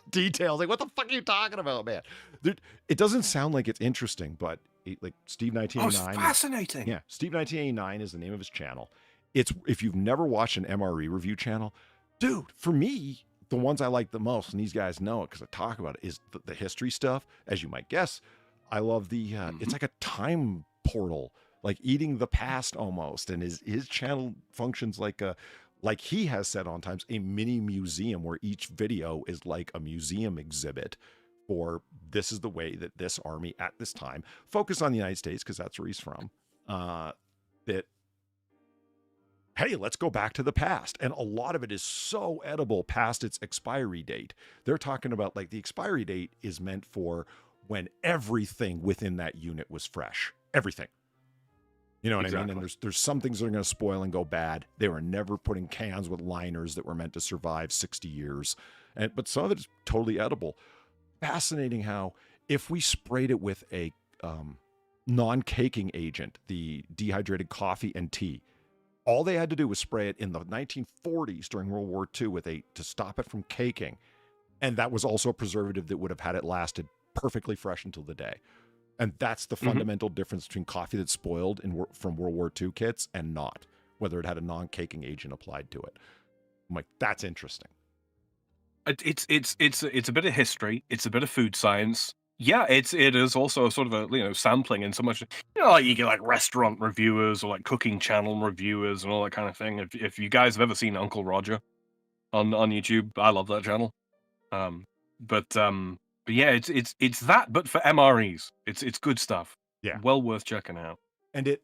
details. Like, what the fuck are you talking about, man? It doesn't sound like it's interesting, but like Steve 1989... Oh, it's fascinating. Yeah, Steve 1989 is the name of his channel. It's, if you've never watched an MRE review channel, dude, for me, the ones I like the most, and these guys know it because I talk about it, is the history stuff. As you might guess, I love the, it's like a time portal, like eating the past almost. And his channel functions like he has said on times, a mini museum where each video is like a museum exhibit for this is the way that this army at this time, focus on the United States because that's where he's from, that, hey, let's go back to the past. And a lot of it is so edible past its expiry date. They're talking about like the expiry date is meant for when everything within that unit was fresh. Everything. You know what I mean? And there's some things that are going to spoil and go bad. They were never putting cans with liners that were meant to survive 60 years. But some of it is totally edible. Fascinating how if we sprayed it with a non-caking agent, the dehydrated coffee and tea, all they had to do was spray it in the 1940s during World War II to stop it from caking. And that was also a preservative that would have had it lasted perfectly fresh until the day. And that's the fundamental difference between coffee that's spoiled from World War II kits and not, whether it had a non-caking agent applied to it. I'm like, that's interesting. It's a bit of history. It's a bit of food science. Yeah, it is also sort of a sampling in so much, like you get like restaurant reviewers or like cooking channel reviewers and all that kind of thing. If you guys have ever seen Uncle Roger on YouTube, I love that channel. But yeah, it's that, but for MREs, it's good stuff. Yeah, well worth checking out. And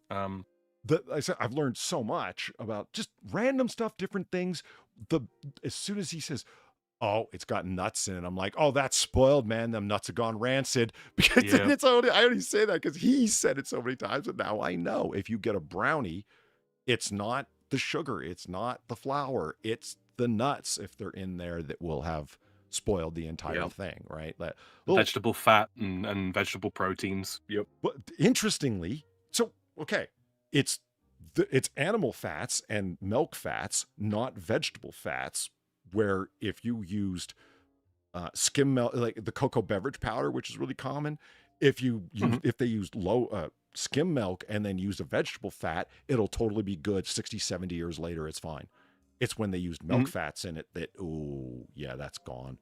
I said I've learned so much about just random stuff, different things. As soon as he says, oh, it's got nuts in it, I'm like, oh, that's spoiled, man. Them nuts have gone rancid. Because I only say that because he said it so many times, and now I know if you get a brownie, it's not the sugar, it's not the flour, it's the nuts if they're in there that will have spoiled the entire thing, right? Vegetable fat and vegetable proteins. Yep. But interestingly, so okay, it's animal fats and milk fats, not vegetable fats. Where if you used skim milk, like the cocoa beverage powder, which is really common, if they used low skim milk and then used a vegetable fat, it'll totally be good. 60, 70 years later, it's fine. It's when they used milk fats in it that, oh yeah, that's gone.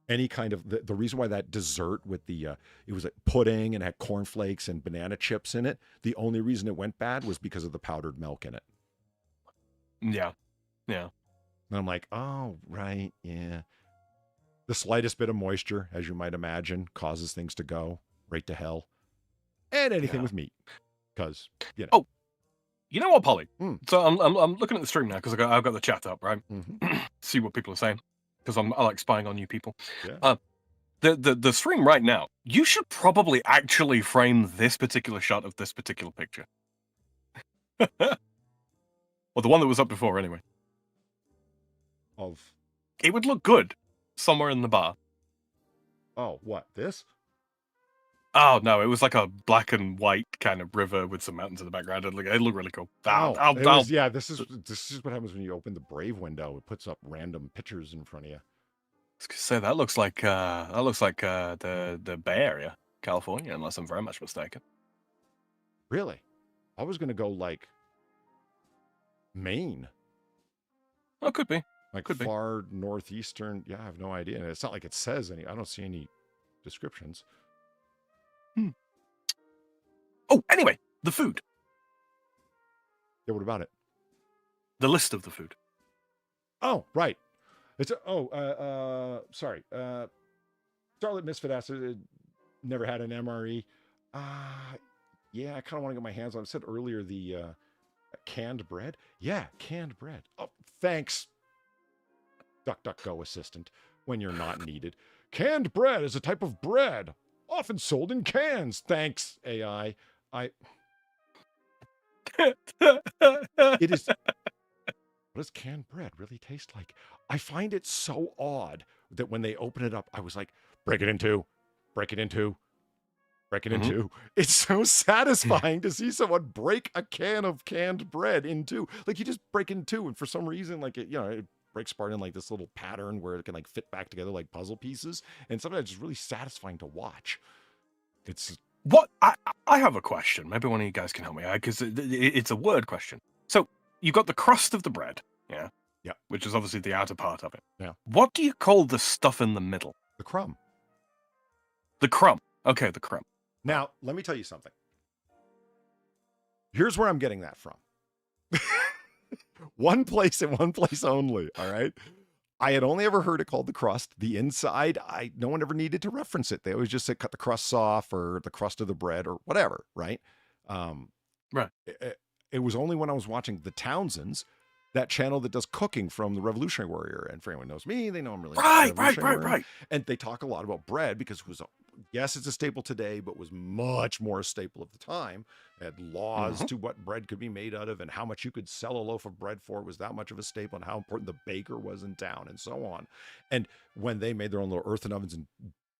Any kind of the reason why that dessert with the it was like pudding and had cornflakes and banana chips in it, the only reason it went bad was because of the powdered milk in it. Yeah. And I'm like, oh, right, yeah. The slightest bit of moisture, as you might imagine, causes things to go right to hell. And anything with meat, because, Oh, you know what, Polly? So I'm looking at the stream now because I've got the chat up, right? See what people are saying, because I like spying on you people. Yeah. The stream right now, you should probably actually frame this particular shot of this particular picture. Well, the one that was up before, anyway. It would look good somewhere in the bar. Oh, what, this? Oh no, it was like a black and white kind of river with some mountains in the background. It looked really cool. Yeah, this is what happens when you open the Brave window. It puts up random pictures in front of you. So that looks like the Bay Area, California, unless I'm very much mistaken. Really? I was gonna go like Maine. Oh, could be. Like far northeastern. Yeah, I have no idea. And it's not like it says any. I don't see any descriptions. Oh, anyway, the food. Yeah, what about it? The list of the food. Oh, right. It's sorry. Starlit Misfit asked, never had an MRE. Yeah, I kind of want to get my hands on. I said earlier the canned bread. Yeah, canned bread. Oh, thanks. DuckDuckGo assistant when you're not needed. Canned bread is a type of bread often sold in cans. Thanks, AI. It is. What does canned bread really taste like? I find it so odd that when they open it up, I was like, break it in two, break it in two, break it in two. It's so satisfying to see someone break a can of canned bread in two. Like you just break it in two, and for some reason, like it breaks apart in like this little pattern where it can like fit back together like puzzle pieces. And sometimes it's just really satisfying to watch. It's what I have a question. Maybe one of you guys can help me out because it's a word question. So you got the crust of the bread, yeah, which is obviously the outer part of it. Yeah. What do you call the stuff in the middle? The crumb. The crumb. Okay, the crumb. Now let me tell you something. Here's where I'm getting that from. One place and one place only. All right. I had only ever heard it called the crust. The inside, no one ever needed to reference it. They always just said cut the crusts off or the crust of the bread or whatever, right? Right. It was only when I was watching the Townsends, that channel that does cooking from the Revolutionary Warrior. And for anyone who knows me, they know I'm really right. And they talk a lot about bread because it was, yes, it's a staple today, but was much more a staple at the time. It had laws to what bread could be made out of and how much you could sell a loaf of bread for. It was that much of a staple and how important the baker was in town and so on. And when they made their own little earthen ovens and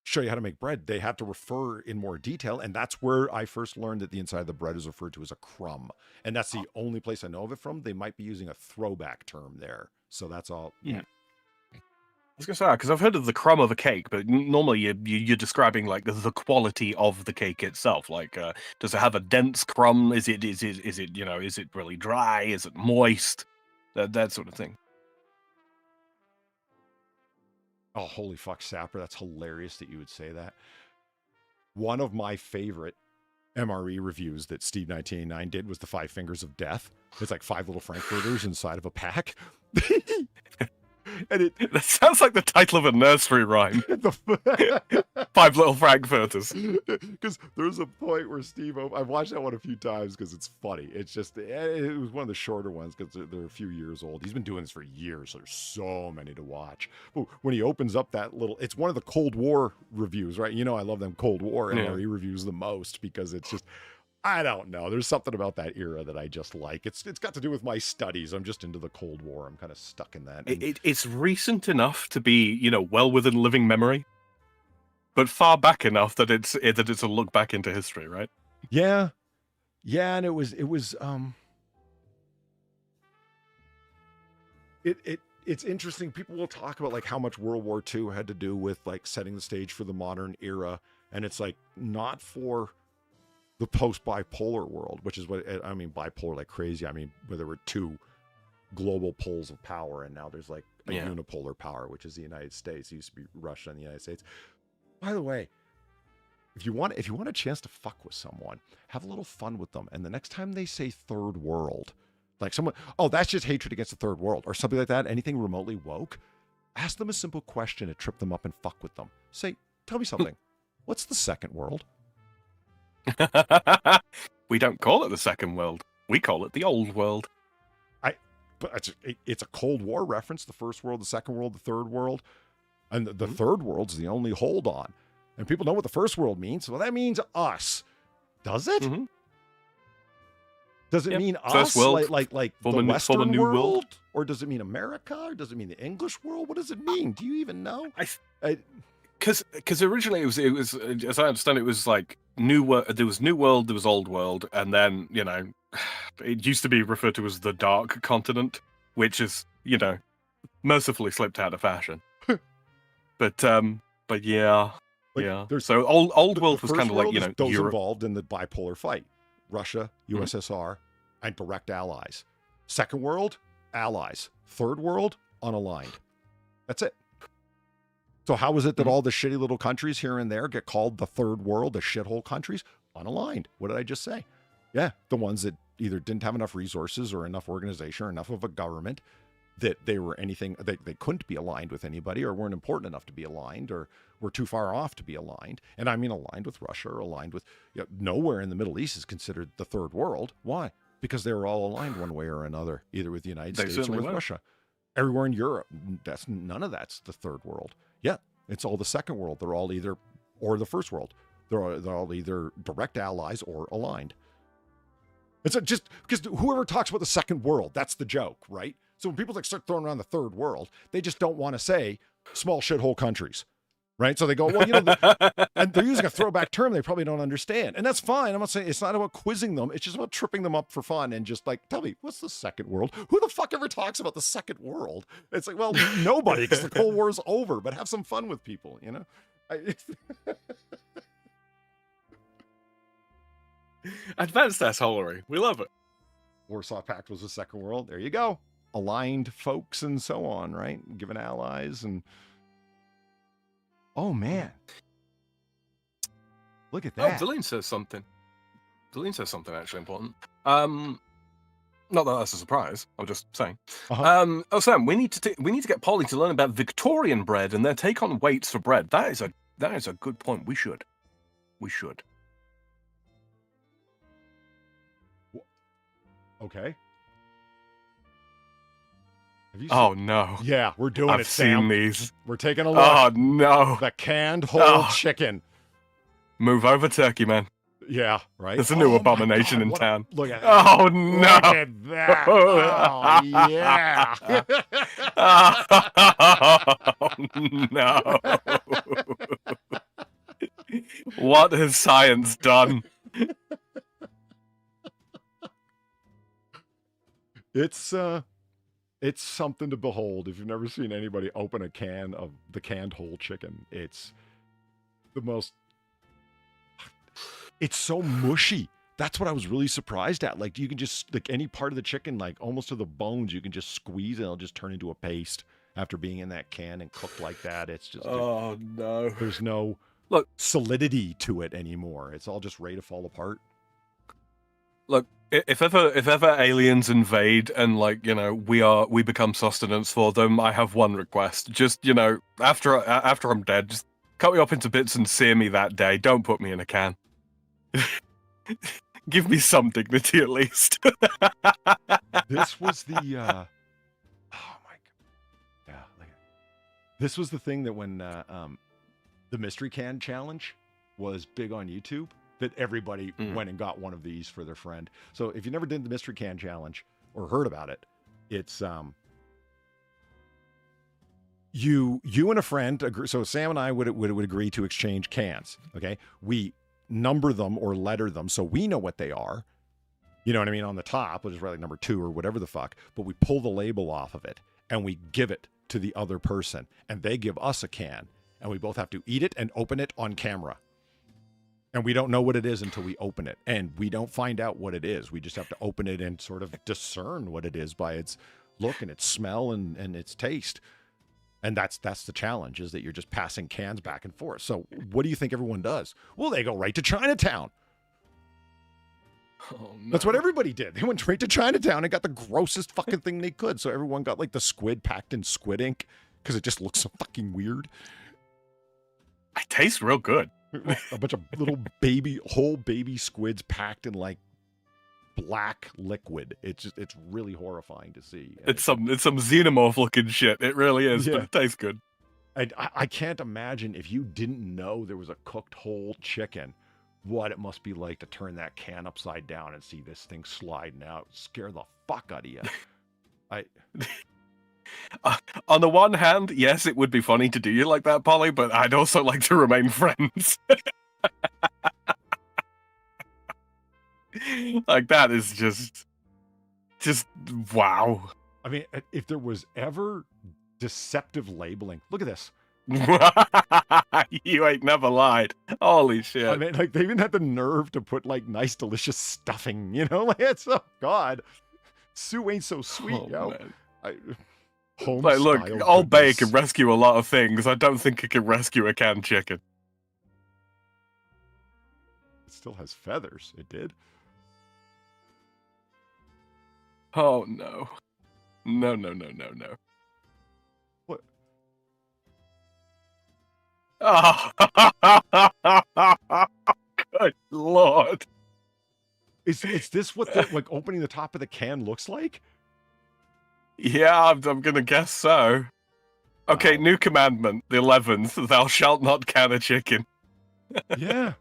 show you how to make bread, they had to refer in more detail. And that's where I first learned that the inside of the bread is referred to as a crumb. And that's the only place I know of it from. They might be using a throwback term there. So that's all. Yeah. I was going to say, because I've heard of the crumb of a cake, but normally you're describing like the quality of the cake itself. Like, does it have a dense crumb? Is it is it really dry? Is it moist? That sort of thing. Oh, holy fuck, Sapper. That's hilarious that you would say that. One of my favorite MRE reviews that Steve 1989 did was the 5 Fingers of Death. It's like 5 little Frankfurters inside of a pack. And that sounds like the title of a nursery rhyme. 5 little Frankfurters. Because there's a point where Steve, I've watched that one a few times because it's funny. It's just, it was one of the shorter ones because they're a few years old. He's been doing this for years, so there's so many to watch. But when he opens up that little, it's one of the Cold War reviews, right? You know, I love them Cold War MRE reviews the most because it's just, I don't know. There's something about that era that I just like. It's got to do with my studies. I'm just into the Cold War. I'm kind of stuck in that. It's recent enough to be, well within living memory, but far back enough that it's a look back into history, right? Yeah, and it was it's interesting. People will talk about like how much World War II had to do with like setting the stage for the modern era, and it's like not for the post-bipolar world, which is what I mean, bipolar like crazy. I mean, where there were 2 global poles of power, and now there's like a unipolar power, which is the United States. It used to be Russia and the United States. By the way, if you want a chance to fuck with someone, have a little fun with them. And the next time they say third world, like someone, oh, that's just hatred against the third world or something like that, anything remotely woke, ask them a simple question to trip them up and fuck with them. Say, tell me something. What's the second world? We don't call it the second world. We call it the old world. But it's a Cold War reference. The first world, the second world, the third world. And the third world's the only hold on. And people know what the first world means. Well, that means us. Does it? Mm-hmm. Does it mean first us? World, like the Western new world? Or does it mean America? Or does it mean the English world? What does it mean? Do you even know? because originally it was as I understand it was like New World. There was New World, there was Old World, and then it used to be referred to as the Dark Continent, which is mercifully slipped out of fashion. but yeah, yeah. So old world was kind of like those Europe. involved in the bipolar fight: Russia, USSR, and direct allies. Second world, allies. Third world, unaligned. That's it. So how is it that all the shitty little countries here and there get called the third world, the shithole countries? Unaligned. What did I just say? Yeah, the ones that either didn't have enough resources or enough organization or enough of a government that they were anything, they couldn't be aligned with anybody or weren't important enough to be aligned or were too far off to be aligned. And I mean aligned with Russia or aligned with, nowhere in the Middle East is considered the third world. Why? Because they were all aligned one way or another, either with the United States or with Russia. Everywhere in Europe, none of that's the third world. Yeah, it's all the second world. They're all either, or the first world. They're all either direct allies or aligned. It's just because whoever talks about the second world, that's the joke, right? So when people start throwing around the third world, they just don't want to say small shithole countries, right? So they go, well, and they're using a throwback term they probably don't understand. And that's fine. I'm not saying it's not about quizzing them. It's just about tripping them up for fun and just like, tell me, what's the second world? Who the fuck ever talks about the second world? It's like, well, nobody, because the Cold War is over, but have some fun with people, Advanced assholery. We love it. Warsaw Pact was the second world. There you go. Aligned folks and so on, right? Given allies and... Oh, man. Look at that. Oh, Deline says something. Deline says something actually important. Not that that's a surprise. I'm just saying. Oh, Sam, we need to get Polly to learn about Victorian bread and their take on weights for bread. That is a good point. We should. Okay. Have you Oh no. Yeah, we're doing I've it, Sam. seen these. We're taking a look. Oh no. The canned whole chicken. Move over, turkey man. Yeah, right. There's a new abomination in town. Look at that. Oh Look no. at that. Oh yeah. Oh no. What has science done? It's something to behold. If you've never seen anybody open a can of the canned whole chicken, it's the most... It's so mushy. That's what I was really surprised at. Like, you can just, like, any part of the chicken, like, almost to the bones, you can just squeeze and it'll just turn into a paste after being in that can and cooked like that. It's just... Oh, no. There's no solidity to it anymore. It's all just ready to fall apart. Look, if ever aliens invade and we become sustenance for them, I have one request. Just after I'm dead, just cut me up into bits and sear me that day. Don't put me in a can. Give me some dignity at least. This was the oh my god, yeah. This was the thing that when the mystery can challenge was big on YouTube. That everybody went and got one of these for their friend. So if you never did the mystery can challenge or heard about it, it's you and a friend agree. So Sam and I would agree to exchange cans. Okay, we number them or letter them so we know what they are. You know what I mean? On the top, which is really number 2 or whatever the fuck. But we pull the label off of it and we give it to the other person, and they give us a can, and we both have to eat it and open it on camera. And we don't know what it is until we open it. And we don't find out what it is. We just have to open it and sort of discern what it is by its look and its smell and its taste. And that's the challenge, is that you're just passing cans back and forth. So what do you think everyone does? Well, they go right to Chinatown. Oh, no. That's what everybody did. They went straight to Chinatown and got the grossest fucking thing they could. So everyone got like the squid packed in squid ink because it just looks so fucking weird. It tastes real good. A bunch of little whole baby squids packed in like black liquid. It's really horrifying to see. It's some xenomorph looking shit. It really is, but it tastes good. I can't imagine if you didn't know there was a cooked whole chicken, what it must be like to turn that can upside down and see this thing sliding out. Scare the fuck out of you. On the one hand, yes, it would be funny to do you like that, Polly, but I'd also like to remain friends. Like, that is just wow. I mean, if there was ever deceptive labeling, look at this. You ain't never lied. Holy shit. I mean, like, they even had the nerve to put, like, nice, delicious stuffing, you know? Like, it's, oh, God. Sue ain't so sweet, yo. Home like, look, style Old Bay goodness. can rescue a lot of things. I don't think it can rescue a canned chicken. It still has feathers. It did. Oh, no. No, no, no, no, no. What? Oh, good lord. Is this what the, like, opening the top of the can looks like? Yeah, I'm gonna guess so. Okay, Wow. new commandment, the 11th. Thou shalt not can a chicken. Yeah.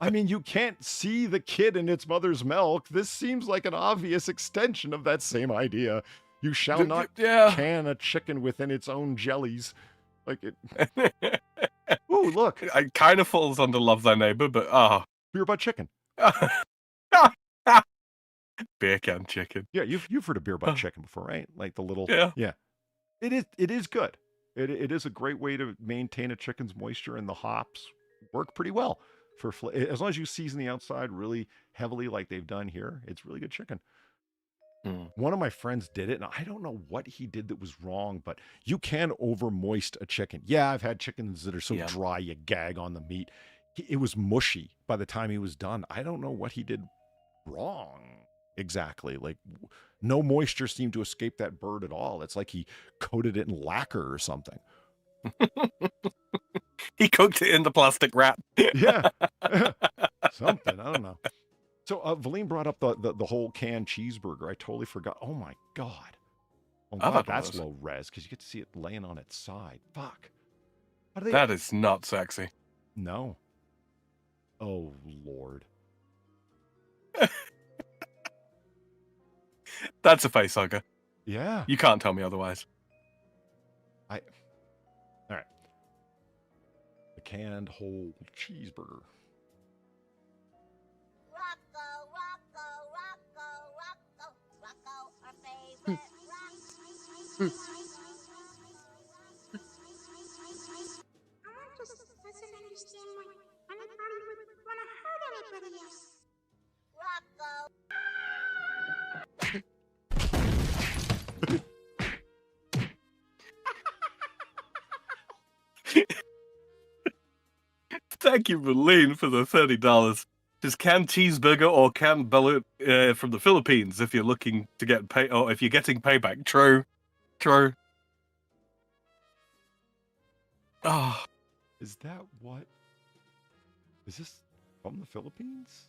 I mean, you can't see the kid in its mother's milk. This seems like an obvious extension of that same idea. You shall not Yeah. can a chicken within its own jellies. Like it. Ooh, look. It kind of falls under love thy neighbor, but Beer butt chicken. beer can chicken. Yeah, you've heard of beer butt chicken before, right? Like the little. Yeah. It is good. It is a great way to maintain a chicken's moisture, and the hops work pretty well for as long as you season the outside really heavily like they've done here. It's really good chicken. One of my friends did it, and I don't know what he did that was wrong, but you can over moist a chicken. Yeah, I've had chickens that are so dry you gag on the meat. It was mushy by the time he was done. I don't know what he did wrong exactly. Like, no moisture seemed to escape that bird at all. It's like he coated it in lacquer or something. He cooked it in the plastic wrap. Yeah. Something. I don't know. So Valine brought up the whole canned cheeseburger. I totally forgot. Oh my God. I'm glad that's low res because you get to see it laying on its side. Fuck. How do they... That is not sexy. No. Oh, Lord. That's a face hugger. Yeah. You can't tell me otherwise. All right. The canned whole cheeseburger. Thank you, Valine, for the $30. Just canned cheeseburger or canned balut from the Philippines if you're looking to get pay, or if you're getting payback. True. Oh, Is that what? Is this from the Philippines?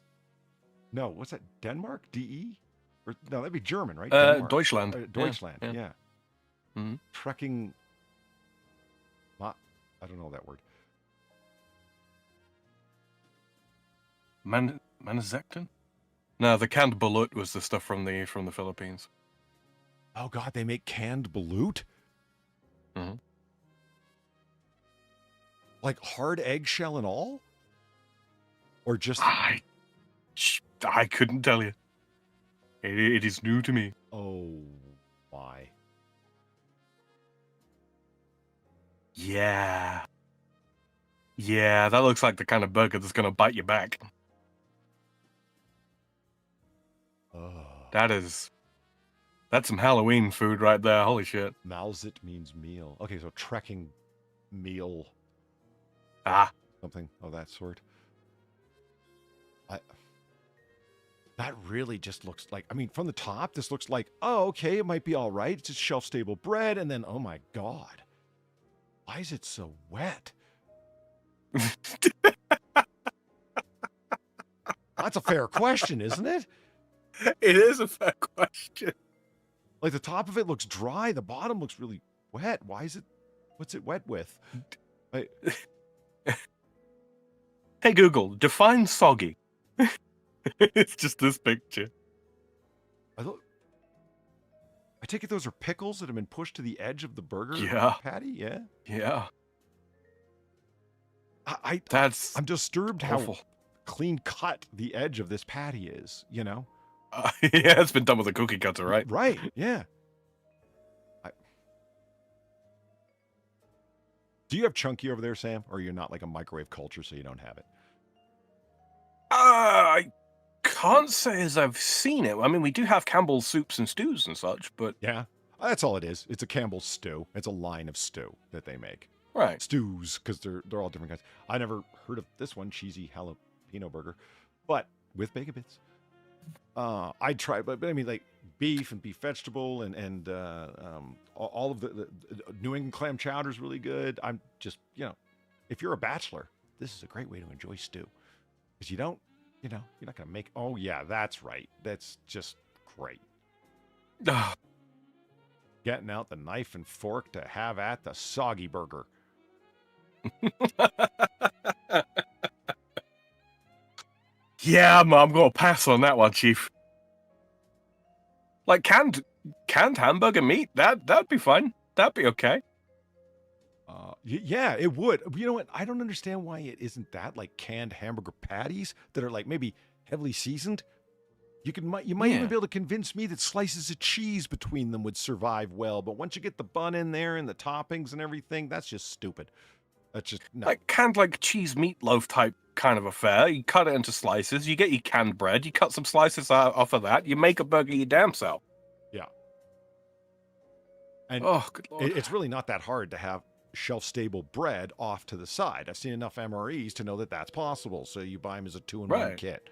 No, what's that? Denmark? DE? Or no, that'd be German, right? Denmark. Deutschland. Deutschland, yeah. Mm-hmm. Trekking. I don't know that word. Manizectin? No, the canned balut was the stuff from the Philippines. Oh God, they make canned balut? Mm-hmm. Like hard eggshell and all? Or just... I couldn't tell you. It is new to me. Oh, my. Yeah. Yeah, that looks like the kind of burger that's going to bite you back. That's some Halloween food right there. Holy shit. Malzit means meal. Okay, so trekking meal. Something of that sort. That really just looks like, I mean, from the top, this looks like, oh, okay, it might be all right. It's just shelf-stable bread. And then, oh my God. Why is it so wet? That's a fair question, isn't it? It is a fair question. Like the top of it looks dry. The bottom looks really wet. Why is it? What's it wet with? Hey, Google, define soggy. It's just this picture. I take it those are pickles that have been pushed to the edge of the burger patty? Yeah. Yeah. I'm disturbed awful. how clean cut the edge of this patty is, you know? Yeah, it's been done with a cookie cutter, right? Right, yeah. Do you have chunky over there, Sam? Or you're not like a microwave culture, so you don't have it? I can't say as I've seen it. I mean, we do have Campbell's soups and stews and such, but... Yeah, that's all it is. It's a Campbell's stew. It's a line of stew that they make. Right. Stews, because they're all different kinds. I never heard of this one, cheesy jalapeno burger, but with bacon bits. I try, but I mean, like beef and beef vegetable and all of the New England clam chowder is really good. I'm just, you know, if you're a bachelor, this is a great way to enjoy stew, because you don't, you know, you're not gonna make. Oh yeah, that's right. That's just great. Getting out the knife and fork to have at the soggy burger. Yeah, I'm gonna pass on that one, Chief. Like canned hamburger meat, that'd be fine. That'd be okay. Yeah, it would. You know what? I don't understand why it isn't that, like canned hamburger patties that are like maybe heavily seasoned. You might even be able to convince me that slices of cheese between them would survive well, but once you get the bun in there and the toppings and everything, that's just stupid. That's just no. Like canned like cheese meatloaf type kind of affair. You cut it into slices, you get your canned bread, you cut some slices off of that, you make a burger your damn self. Yeah. And oh, good Lord. It's really not that hard to have shelf-stable bread off to the side. I've seen enough MREs to know that that's possible. So you buy them as a 2-in-1 kit.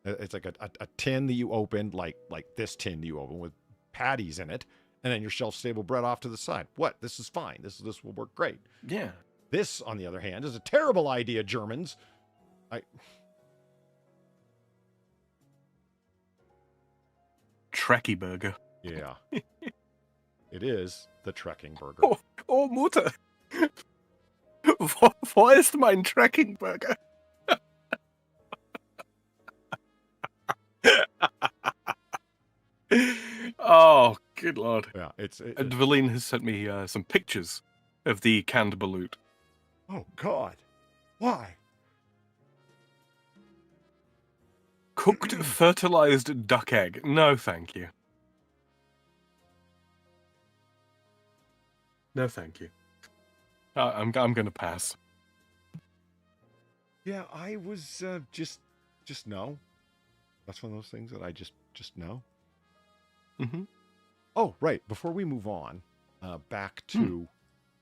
It's like a tin that you open, like this tin that you open with patties in it, and then your shelf-stable bread off to the side. What? This is fine. This will work great. Yeah. This, on the other hand, is a terrible idea, Germans. Trekkie burger. Yeah. It is the trekking burger. Oh, Mutter. Wo ist mein Trekking burger? Oh, good Lord. Yeah, and Valine has sent me some pictures of the canned balut. Oh, God. Why? Cooked fertilized duck egg. No, thank you. No, thank you. I'm going to pass. Yeah, I was just no. That's one of those things that I just know. Mm-hmm. Oh, right. Before we move on, back to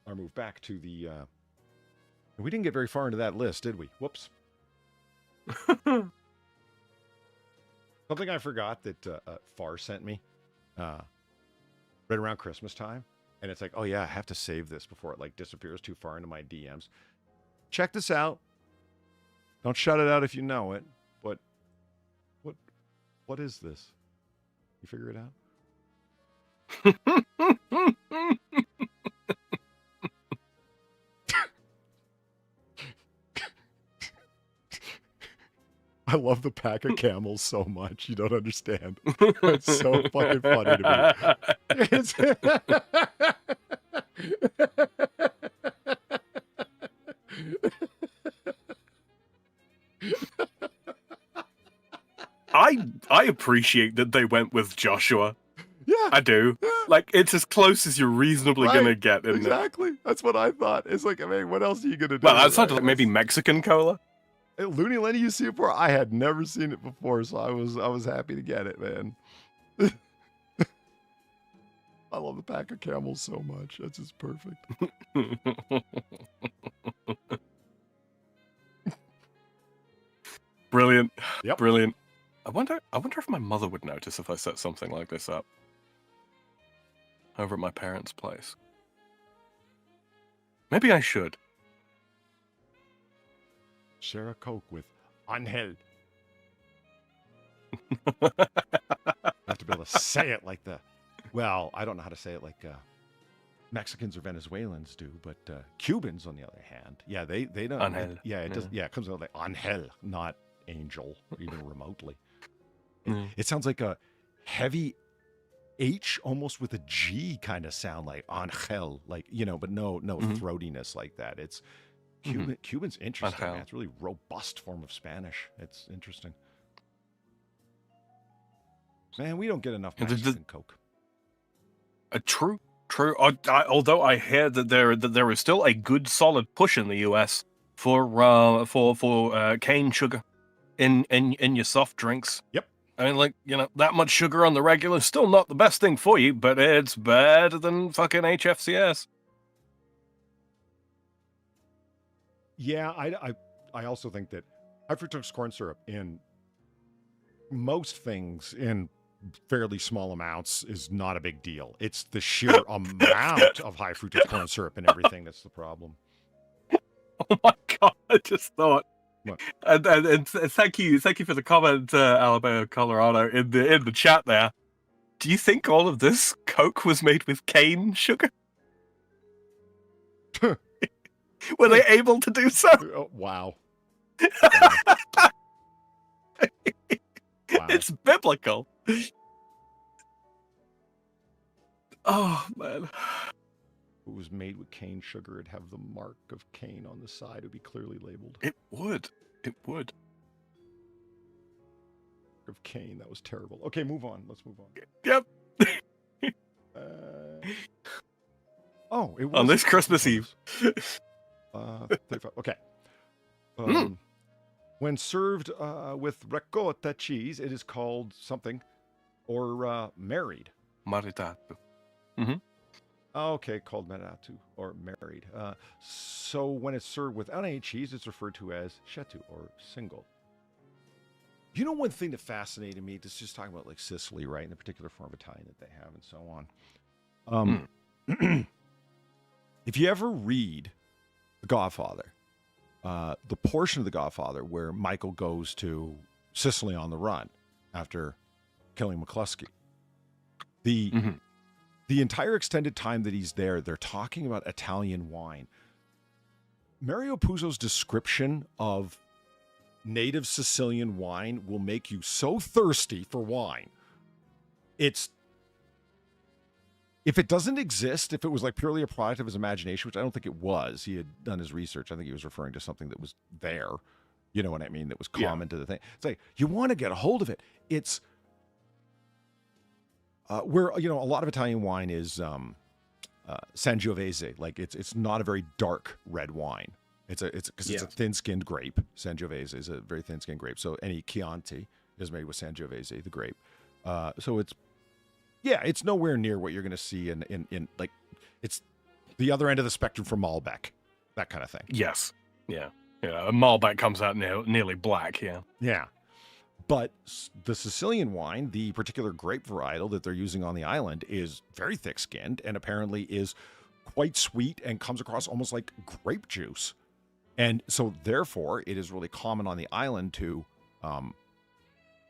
the. We didn't get very far into that list, did we? Whoops. Something I forgot that Far sent me, right around Christmas time, and it's like, oh yeah, I have to save this before it like disappears too far into my DMs. Check this out. Don't shut it out if you know it. But what is this? You figure it out? I love the pack of camels so much. You don't understand. It's so fucking funny to me. I appreciate that they went with Joshua. Yeah. I do. Yeah. Like, it's as close as you're reasonably going to get. Exactly. That's what I thought. It's like, I mean, what else are you going to do? Well, outside of like maybe Mexican cola. Hey, Looney Lenny, you see it before? I had never seen it before, so I was happy to get it, man. I love the pack of camels so much. That's just perfect. Brilliant. Yep. Brilliant. I wonder if my mother would notice if I set something like this up over at my parents' place. Maybe I should. Share a Coke with Angel. I have to be able to say it like the... Well, I don't know how to say it like Mexicans or Venezuelans do, but Cubans, on the other hand, yeah, they don't... Angel. Yeah, it does. Yeah, it comes out like Angel, not angel, even remotely. Mm. It sounds like a heavy H almost with a G kind of sound, like Angel, like, you know, but no throatiness like that. It's Cuban's interesting, man. It's a really robust form of Spanish. It's interesting. Man, we don't get enough Mexican Coke. True. Although I hear that there is still a good solid push in the US for cane sugar in your soft drinks. Yep. I mean, like, you know, that much sugar on the regular is still not the best thing for you, but it's better than fucking HFCS. Yeah, I also think that high fructose corn syrup in most things in fairly small amounts is not a big deal. It's the sheer amount of high fructose corn syrup and everything that's the problem. Oh my god! I just thought. What? And thank you for the comment, Alba, Colorado, in the chat there. Do you think all of this Coke was made with cane sugar? Were they able to do so? Oh, wow. It's biblical. Oh man. If it was made with cane sugar, it'd have the mark of cane on the side. It'd be clearly labeled. It would. Of cane, that was terrible. Okay, move on. Let's move on. Yep. Oh, it was on this Christmas Eve. 35. Okay. When served with ricotta cheese, it is called something, or married. Maritato. Okay, called maritato or married. So when it's served without any cheese, it's referred to as chetu or single. You know, one thing that fascinated me, this is just talking about like Sicily, right? And the particular form of Italian that they have and so on. If you ever read The Godfather, the portion of The Godfather where Michael goes to Sicily on the run after killing McCluskey, the entire extended time that he's there, they're talking about Italian wine. Mario Puzo's description of native Sicilian wine will make you so thirsty for wine. If it doesn't exist, if it was like purely a product of his imagination, which I don't think it was, he had done his research. I think he was referring to something that was there. You know what I mean? That was common to the thing. It's like, you want to get a hold of it. It's where, you know, a lot of Italian wine is Sangiovese. Like it's not a very dark red wine. It's a thin-skinned grape. Sangiovese is a very thin-skinned grape. So any Chianti is made with Sangiovese, the grape. So it's nowhere near what you're going to see in like, it's the other end of the spectrum from Malbec, that kind of thing. Yes. Yeah. A Malbec comes out nearly black. Yeah. Yeah. But the Sicilian wine, the particular grape varietal that they're using on the island, is very thick-skinned and apparently is quite sweet and comes across almost like grape juice. And so therefore it is really common on the island to, and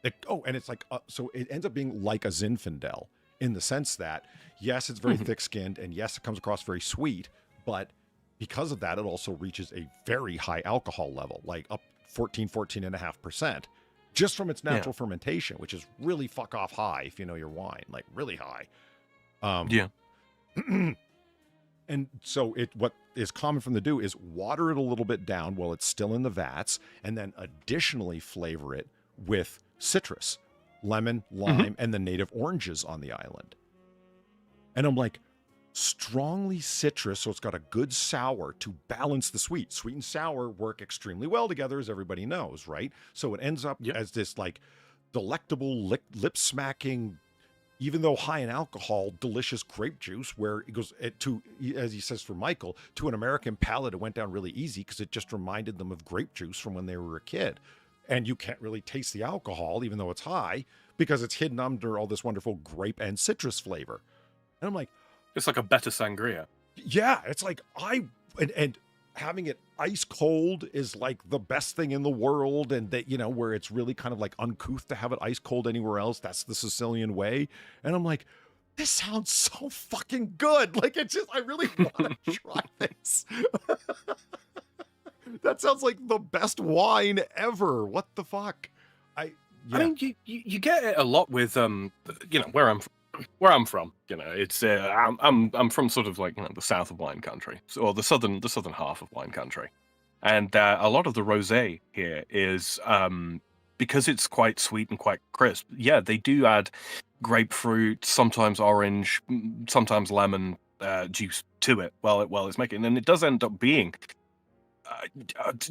it's like, so it ends up being like a Zinfandel in the sense that, yes, it's very thick-skinned and yes, it comes across very sweet, but because of that, it also reaches a very high alcohol level, like up 14.5%. Just from its natural fermentation, which is really fuck off high if you know your wine, like really high. And so what is common for them to do is water it a little bit down while it's still in the vats, and then additionally flavor it with citrus, lemon, lime, and the native oranges on the island. And I'm like, strongly citrus, so it's got a good sour to balance the sweet. Sweet and sour work extremely well together, as everybody knows, right? So it ends up as this like delectable, lip-smacking, even though high in alcohol, delicious grape juice, where it goes to, as he says for Michael, to an American palate, it went down really easy because it just reminded them of grape juice from when they were a kid. And you can't really taste the alcohol, even though it's high, because it's hidden under all this wonderful grape and citrus flavor. And I'm like, it's like a better sangria. Yeah, it's like and having it ice cold is like the best thing in the world, and that, you know, where it's really kind of like uncouth to have it ice cold anywhere else. That's the Sicilian way. And I'm like, this sounds so fucking good. Like, it's just, I really want to try this. That sounds like the best wine ever. What the fuck? I mean, you get it a lot with you know, where I'm where I'm from, it's I'm from sort of like the south of wine country, or the southern half of wine country, and a lot of the rosé here is because it's quite sweet and quite crisp. Yeah, they do add grapefruit, sometimes orange, sometimes lemon juice to it while it's making, and it does end up being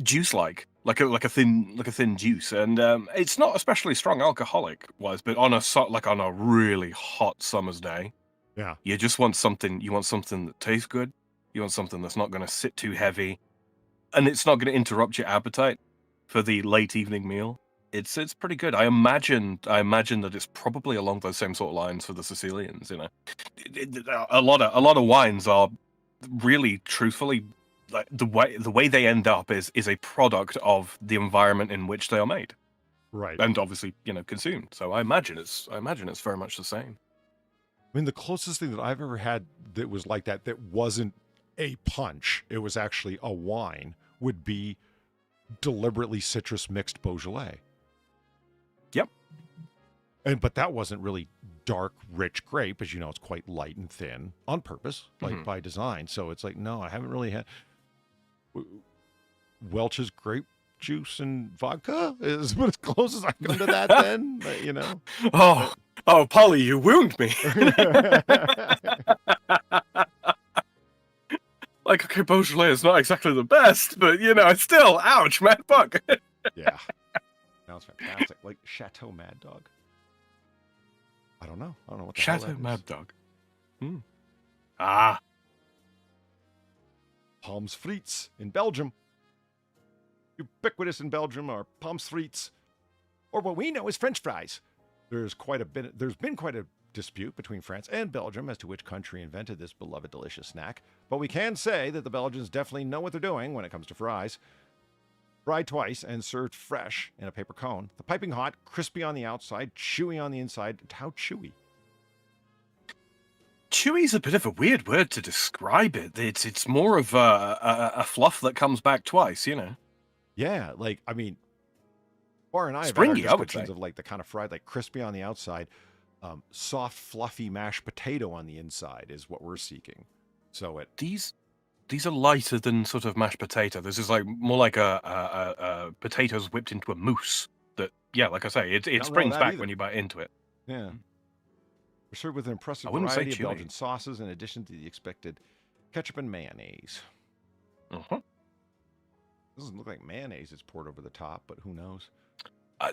juice like a thin juice, and it's not especially strong alcoholic wise, but on a really hot summer's day, Yeah. you just want something. You want something that tastes good. You want something that's not going to sit too heavy, and it's not going to interrupt your appetite for the late evening meal. It's pretty good. I imagine that it's probably along those same sort of lines for the Sicilians. A lot of wines are really, truthfully, like the way they end up is a product of the environment in which they are made, Right. and obviously consumed. So I imagine it's very much the same. I mean, the closest thing that I've ever had that was like that wasn't a punch, it was actually a wine, would be deliberately citrus mixed Beaujolais. Yep. But that wasn't really dark, rich grape, as you know, it's quite light and thin on purpose, like by design. So it's like, no, I haven't really had Welch's grape juice and vodka is about as close as I come to that then, but, Oh, Polly, you wound me. Like, okay, Beaujolais is not exactly the best, but it's still, ouch, man, fuck. Yeah. Sounds fantastic. Like Chateau Mad Dog. I don't know what the hell Chateau that Mad is. Dog. Ah. Palms frites in Belgium. Ubiquitous in Belgium are palms frites, or what we know as French fries. There's been quite a dispute between France and Belgium as to which country invented this beloved delicious snack, but we can say that the Belgians definitely know what they're doing when it comes to fries. Fried twice and served fresh in a paper cone. The piping hot, crispy on the outside, chewy on the inside. How chewy? Chewy's a bit of a weird word to describe it. It's more of a fluff that comes back twice, Yeah, like, I mean, Bar and I have Springy, had our I would descriptions say. of like the kind of fried, like crispy on the outside, soft, fluffy mashed potato on the inside is what we're seeking. So These are lighter than sort of mashed potato. This is like more like a potatoes whipped into a mousse. That, yeah, like I say, it know springs that back either. when you bite into it. yeah. We're served with an impressive I wouldn't say variety of chewy. Belgian sauces in addition to the expected ketchup and mayonnaise. Uh-huh. Doesn't look like mayonnaise is poured over the top, but who knows?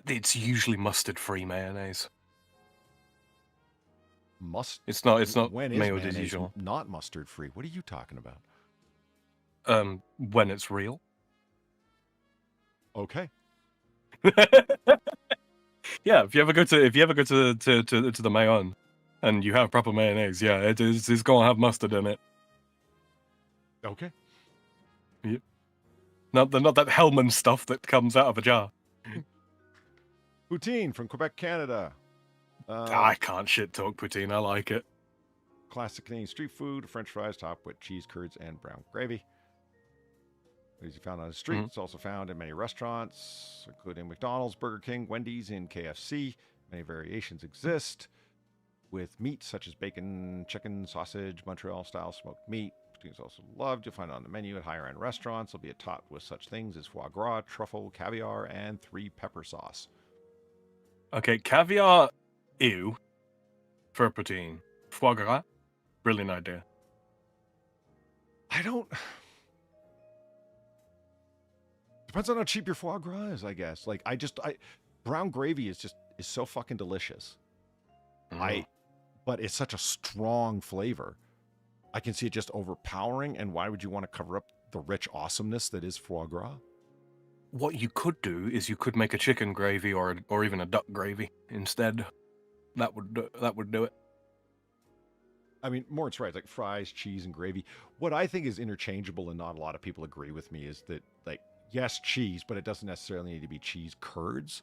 It's usually mustard-free mayonnaise. It's not When is mayo as mayonnaise usual. not mustard free? What are you talking about? When it's real. Okay. Yeah, if you ever go to the Mayon and you have proper mayonnaise, yeah, it's gonna have mustard in it. Okay. Yep. Not that Hellman stuff that comes out of a jar. Poutine from Quebec, Canada. I can't shit talk poutine. I like it. Classic Canadian street food, French fries topped with cheese curds and brown gravy. Easily found on the street. It's also found in many restaurants, including McDonald's, Burger King, Wendy's, and KFC. Many variations exist with meat such as bacon, chicken, sausage, Montreal-style smoked meat. Poutine is also loved. You'll find it on the menu at higher-end restaurants. It'll be topped with such things as foie gras, truffle, caviar, and 3 pepper sauce. Okay, caviar, ew, for a poutine. Foie gras, brilliant idea. I don't... Depends on how cheap your foie gras is, I guess. Like, brown gravy is so fucking delicious. But it's such a strong flavor. I can see it just overpowering, and why would you want to cover up the rich awesomeness that is foie gras? What you could do is you could make a chicken gravy or even a duck gravy instead. That would do it. I mean, Mort's right, like fries, cheese, and gravy. What I think is interchangeable and not a lot of people agree with me is that, like, yes, cheese, but it doesn't necessarily need to be cheese curds.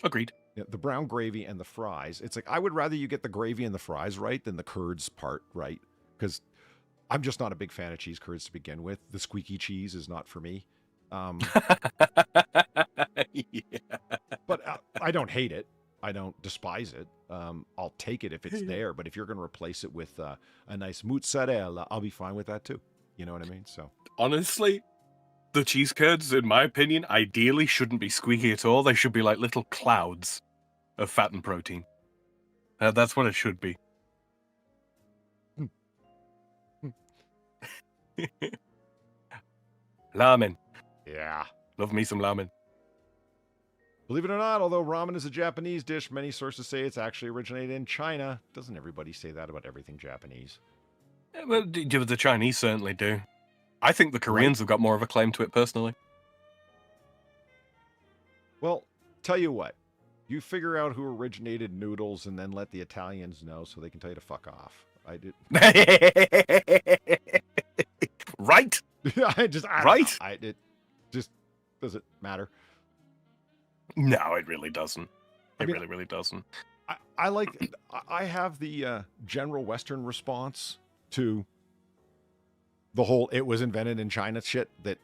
Agreed. The brown gravy and the fries. It's like, I would rather you get the gravy and the fries right than the curds part right. Because I'm just not a big fan of cheese curds to begin with. The squeaky cheese is not for me. Yeah. But I don't hate it. I don't despise it. I'll take it if it's there. But if you're going to replace it with a nice mozzarella, I'll be fine with that too. You know what I mean? So Honestly, the cheese curds, in my opinion, ideally shouldn't be squeaky at all. They should be like little clouds of fat and protein. That's what it should be. Ramen. yeah. Love me some ramen. Believe it or not, although ramen is a Japanese dish, many sources say it's actually originated in China. Doesn't everybody say that about everything Japanese? Well, the Chinese certainly do. I think the Koreans have got more of a claim to it, personally. Well, tell you what. You figure out who originated noodles and then let the Italians know so they can tell you to fuck off. I did. Right? I don't Right? know. It just doesn't matter. No, it really doesn't. I mean, really doesn't. I have the general Western response to the whole "it was invented in China" shit that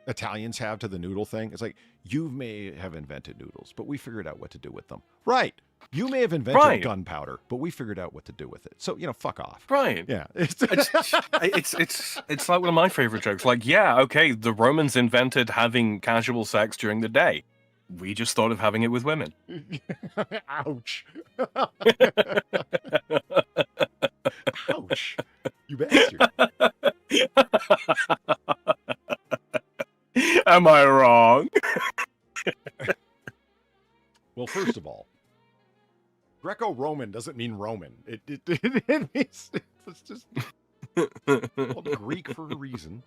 Italians have to the noodle thing. It's like, you may have invented noodles, but we figured out what to do with them. Right. You may have invented gunpowder, but we figured out what to do with it. So, fuck off. Right. Yeah. It's like one of my favorite jokes. Like, yeah, okay, the Romans invented having casual sex during the day. We just thought of having it with women. Ouch. Ouch. You bastard. Am I wrong? Well, first of all, Greco-Roman doesn't mean Roman. It means, it's just called Greek for a reason.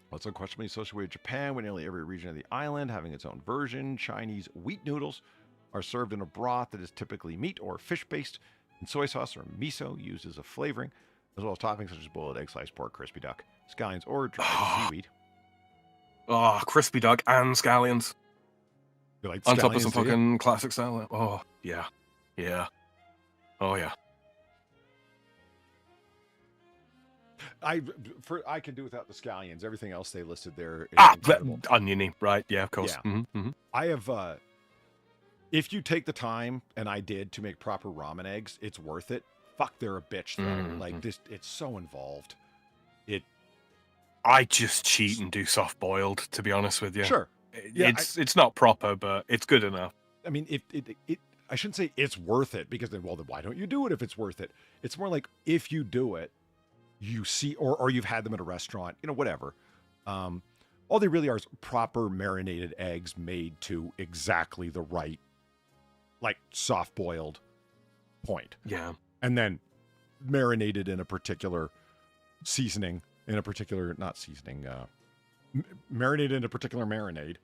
Also questionably associated with Japan, with nearly every region of the island having its own version. Chinese wheat noodles are served in a broth that is typically meat or fish-based, and soy sauce or miso used as a flavoring, as well as toppings such as boiled egg, sliced pork, crispy duck, scallions, or dried seaweed. Oh, crispy duck and scallions. You like On top of scallions, some do you? fucking classic salad. Oh, yeah. Yeah. Oh, yeah. I can do without the scallions. Everything else they listed there is incredible. Oniony, right? Yeah, of course. Yeah. Mm-hmm. I have, if you take the time, and I did, to make proper ramen eggs, it's worth it. Fuck, they're a bitch, though. Mm-hmm. Like, it's so involved. I just cheat and do soft boiled, to be honest with you. Sure. Yeah, it's not proper, but it's good enough. I mean, I shouldn't say it's worth it, because then why don't you do it if it's worth it? It's more like, if you do it, you see, or you've had them at a restaurant, whatever. All they really are is proper marinated eggs made to exactly the right, like, soft boiled point. Yeah. And then marinated in a particular seasoning, marinated in a particular marinade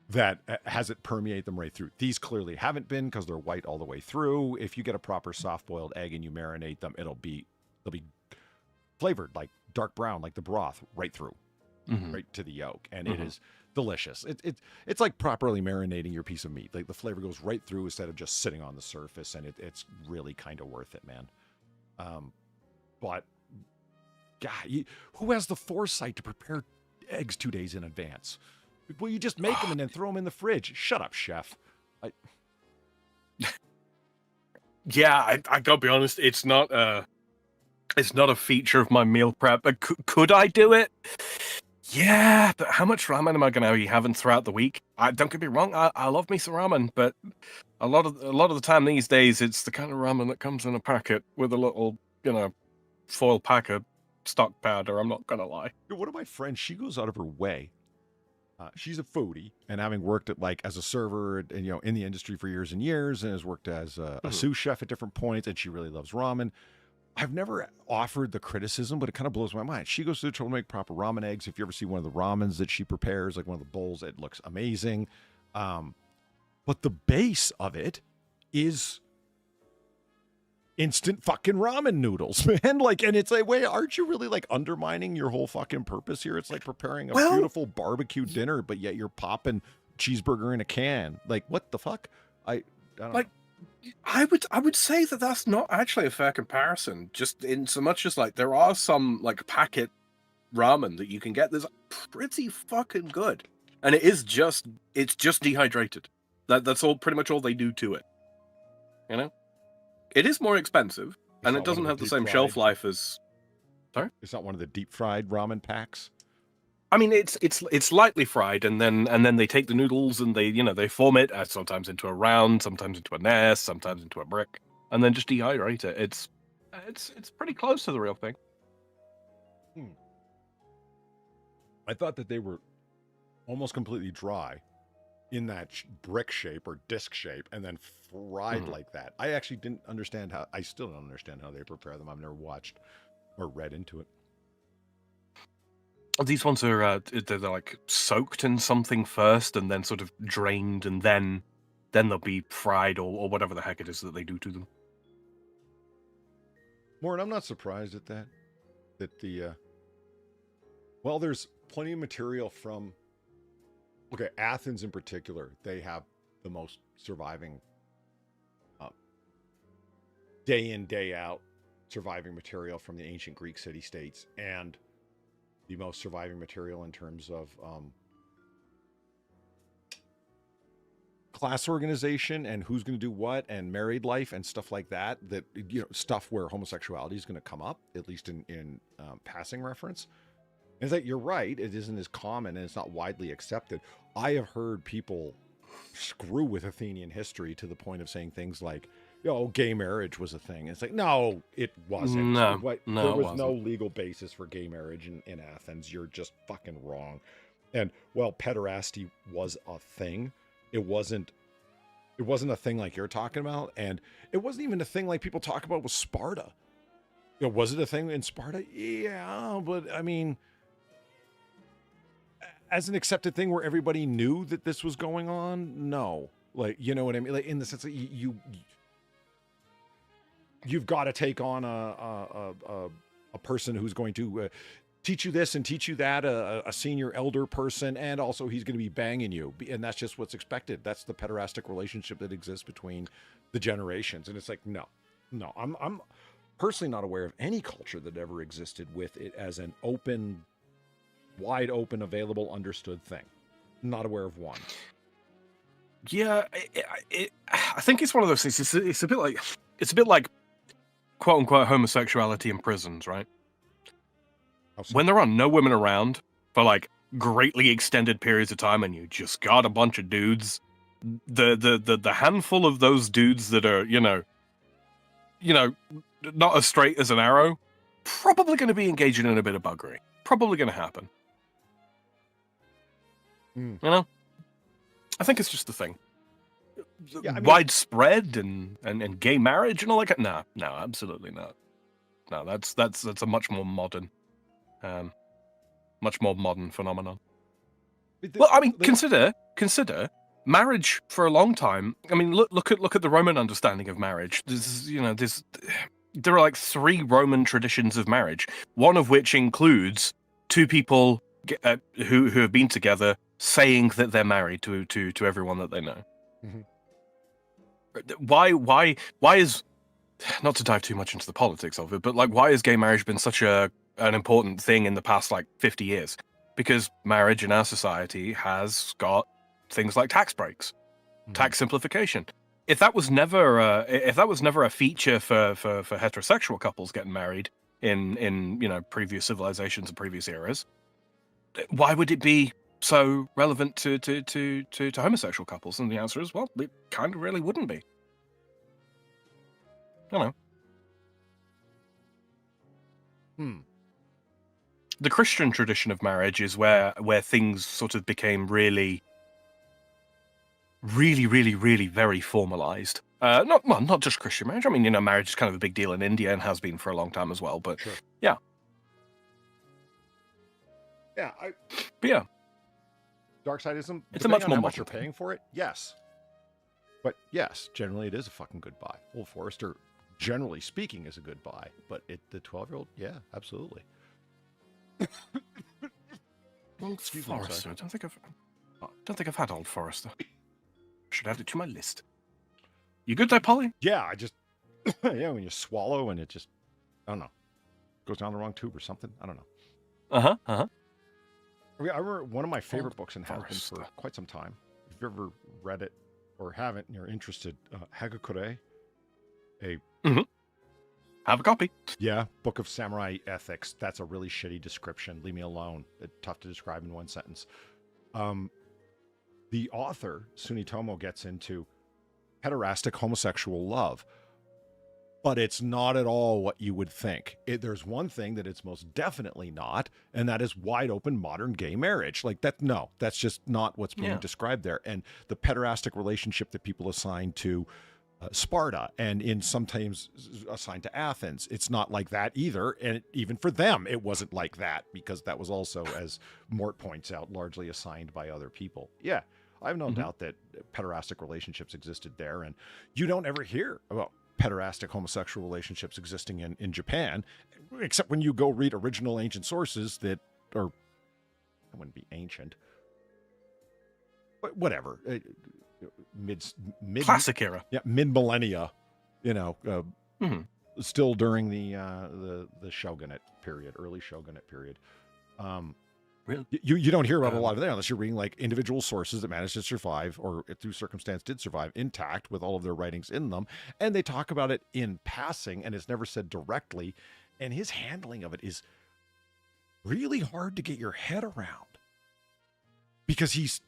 that has it permeate them right through. These clearly haven't been, because they're white all the way through. If you get a proper soft boiled egg and you marinate them, they'll be flavored like dark brown, like the broth, right through, right to the yolk, and it is delicious. It's like properly marinating your piece of meat. Like, the flavor goes right through instead of just sitting on the surface, and it's really kind of worth it, man. But God, who has the foresight to prepare eggs 2 days in advance? Well, you just make them and then throw them in the fridge. Shut up, chef. Yeah, I gotta be honest. It's not a feature of my meal prep. Could I do it? Yeah, but how much ramen am I going to be having throughout the week? Don't get me wrong, I love me some ramen, but a lot of the time these days, it's the kind of ramen that comes in a packet with a little, foil pack of stock powder. I'm not gonna lie. One of my friends, she goes out of her way. She's a foodie, and having worked at, like, as a server, and in the industry for years and years, and has worked as a sous chef at different points, and she really loves ramen. I've never offered the criticism, but it kind of blows my mind. She goes through the trouble to make proper ramen eggs. If you ever see one of the ramens that she prepares, like one of the bowls, it looks amazing. But the base of it is instant fucking ramen noodles, man. Like, and it's like, wait, aren't you really, like, undermining your whole fucking purpose here? It's like preparing a beautiful barbecue dinner, but yet you're popping cheeseburger in a can. Like, what the fuck? I don't know. I would say that that's not actually a fair comparison. Just in so much as, like, there are some, like, packet ramen that you can get that's pretty fucking good, and it's just dehydrated. That's all pretty much all they do to it. You know, it is more expensive, and it doesn't have the same shelf life as. Sorry, it's not one of the deep fried ramen packs. I mean, it's lightly fried, and then they take the noodles and they form it sometimes into a round, sometimes into a nest, sometimes into a brick, and then just dehydrate it. It's pretty close to the real thing. I thought that they were almost completely dry in that brick shape or disc shape, and then fried like that. I actually didn't understand how. I still don't understand how they prepare them. I've never watched or read into it. These ones are they're like soaked in something first, and then sort of drained, and then they'll be fried or whatever the heck it is that they do to them. Maureen, I'm not surprised at that. That the well, there's plenty of material from. Okay, Athens in particular, they have the most surviving day in, day out surviving material from the ancient Greek city-states, and the most surviving material in terms of class organization and who's going to do what and married life and stuff like that, stuff where homosexuality is going to come up, at least in passing reference. And it's like, you're right, it isn't as common and it's not widely accepted. I have heard people screw with Athenian history to the point of saying things like, gay marriage was a thing. It's like, no, it wasn't. No, there was no legal basis for gay marriage in Athens. You're just fucking wrong. And, well, pederasty was a thing. It wasn't a thing like you're talking about. And it wasn't even a thing like people talk about with Sparta. Was it a thing in Sparta? Yeah, but, I mean, as an accepted thing where everybody knew that this was going on, no. Like, you know what I mean? Like, in the sense that you've got to take on a person who's going to teach you this and teach you that, a senior elder person, and also he's going to be banging you, and that's just what's expected. That's the pederastic relationship that exists between the generations, and it's like, no. I'm personally not aware of any culture that ever existed with it as an open, wide open, available, understood thing. Not aware of one. Yeah, I think it's one of those things. It's a bit like quote unquote homosexuality in prisons, right? When there are no women around for like greatly extended periods of time, and you just got a bunch of dudes, the handful of those dudes that are not as straight as an arrow, probably going to be engaging in a bit of buggery. Probably going to happen. I think it's just the thing. Yeah, I mean, widespread and gay marriage and all that. No, absolutely not. No, that's a much more modern phenomenon. Well, I mean, consider marriage for a long time. I mean, look at the Roman understanding of marriage. There are like 3 Roman traditions of marriage. One of which includes 2 people who have been together saying that they're married to everyone that they know. Mm-hmm. Why is, not to dive too much into the politics of it, but like, why has gay marriage been such an important thing in the past like 50 years? Because marriage in our society has got things like tax breaks, tax simplification. If that was never a feature for heterosexual couples getting married in previous civilizations and previous eras, why would it be so relevant to homosexual couples? And the answer is, well, it kind of really wouldn't be. I don't know. The Christian tradition of marriage is where things sort of became really very formalized. Not just Christian marriage. I mean, marriage is kind of a big deal in India and has been for a long time as well. But sure. Yeah. Darksidism. It's a much more how much you're paying for it. Yes, but yes, generally it is a fucking good buy. Old Forester, generally speaking, is a good buy. But the 12-year-old, yeah, absolutely. Old Forester. I don't think I've had Old Forester. Should add it to my list. You good there, Polly? Yeah, I just when you swallow and it just, I don't know, goes down the wrong tube or something. I don't know. I remember one of my favorite books and has been for quite some time. If you've ever read it, or haven't and you're interested, Hagakure, a Have a copy. Book of Samurai Ethics. That's a really shitty description. Leave me alone. It's tough to describe in one sentence. The author, Sunitomo, gets into pederastic homosexual love, but it's not at all what you would think. There's one thing that it's most definitely not, and that is wide open modern gay marriage. Like that, no, that's just not what's being described there. And the pederastic relationship that people assign to Sparta and in sometimes assigned to Athens, it's not like that either. And even for them, it wasn't like that, because that was also, as Mort points out, largely assigned by other people. Yeah, I have no doubt that pederastic relationships existed there, and you don't ever hear about pederastic homosexual relationships existing in Japan, except when you go read original ancient sources that are, I wouldn't be ancient, but whatever, mid classic era, mid millennia, still during the shogunate period, early shogunate period. Really? You don't hear about a lot of that unless you're reading like individual sources that managed to survive, or through circumstance did survive intact with all of their writings in them. And they talk about it in passing, and it's never said directly. And his handling of it is really hard to get your head around, because he's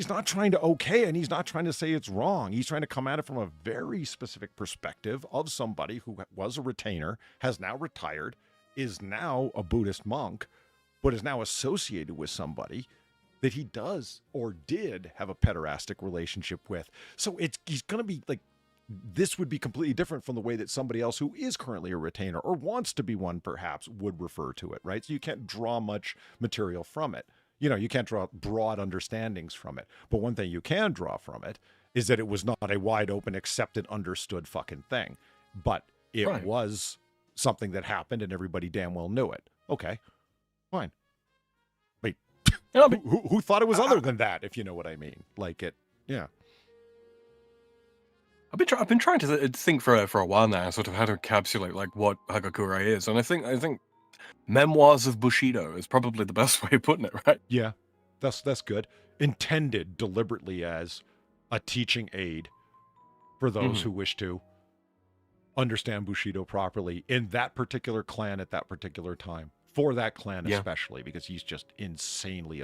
not trying to okay, and he's not trying to say it's wrong. He's trying to come at it from a very specific perspective of somebody who was a retainer, has now retired, is now a Buddhist monk, but is now associated with somebody that he does or did have a pederastic relationship with. So he's going to be like, this would be completely different from the way that somebody else who is currently a retainer or wants to be one perhaps would refer to it, right? So you can't draw much material from it. You can't draw broad understandings from it. But one thing you can draw from it is that it was not a wide open, accepted, understood fucking thing. But it was something that happened and everybody damn well knew it. Okay, fine. Wait, who thought it was other than that, if you know what I mean? Like it, yeah. I've been trying to think for a while now, sort of how to encapsulate like what Hagakure is, and I think Memoirs of Bushido is probably the best way of putting it, right? Yeah, that's good. Intended deliberately as a teaching aid for those who wish to understand Bushido properly in that particular clan at that particular time, for that clan especially, because he's just insanely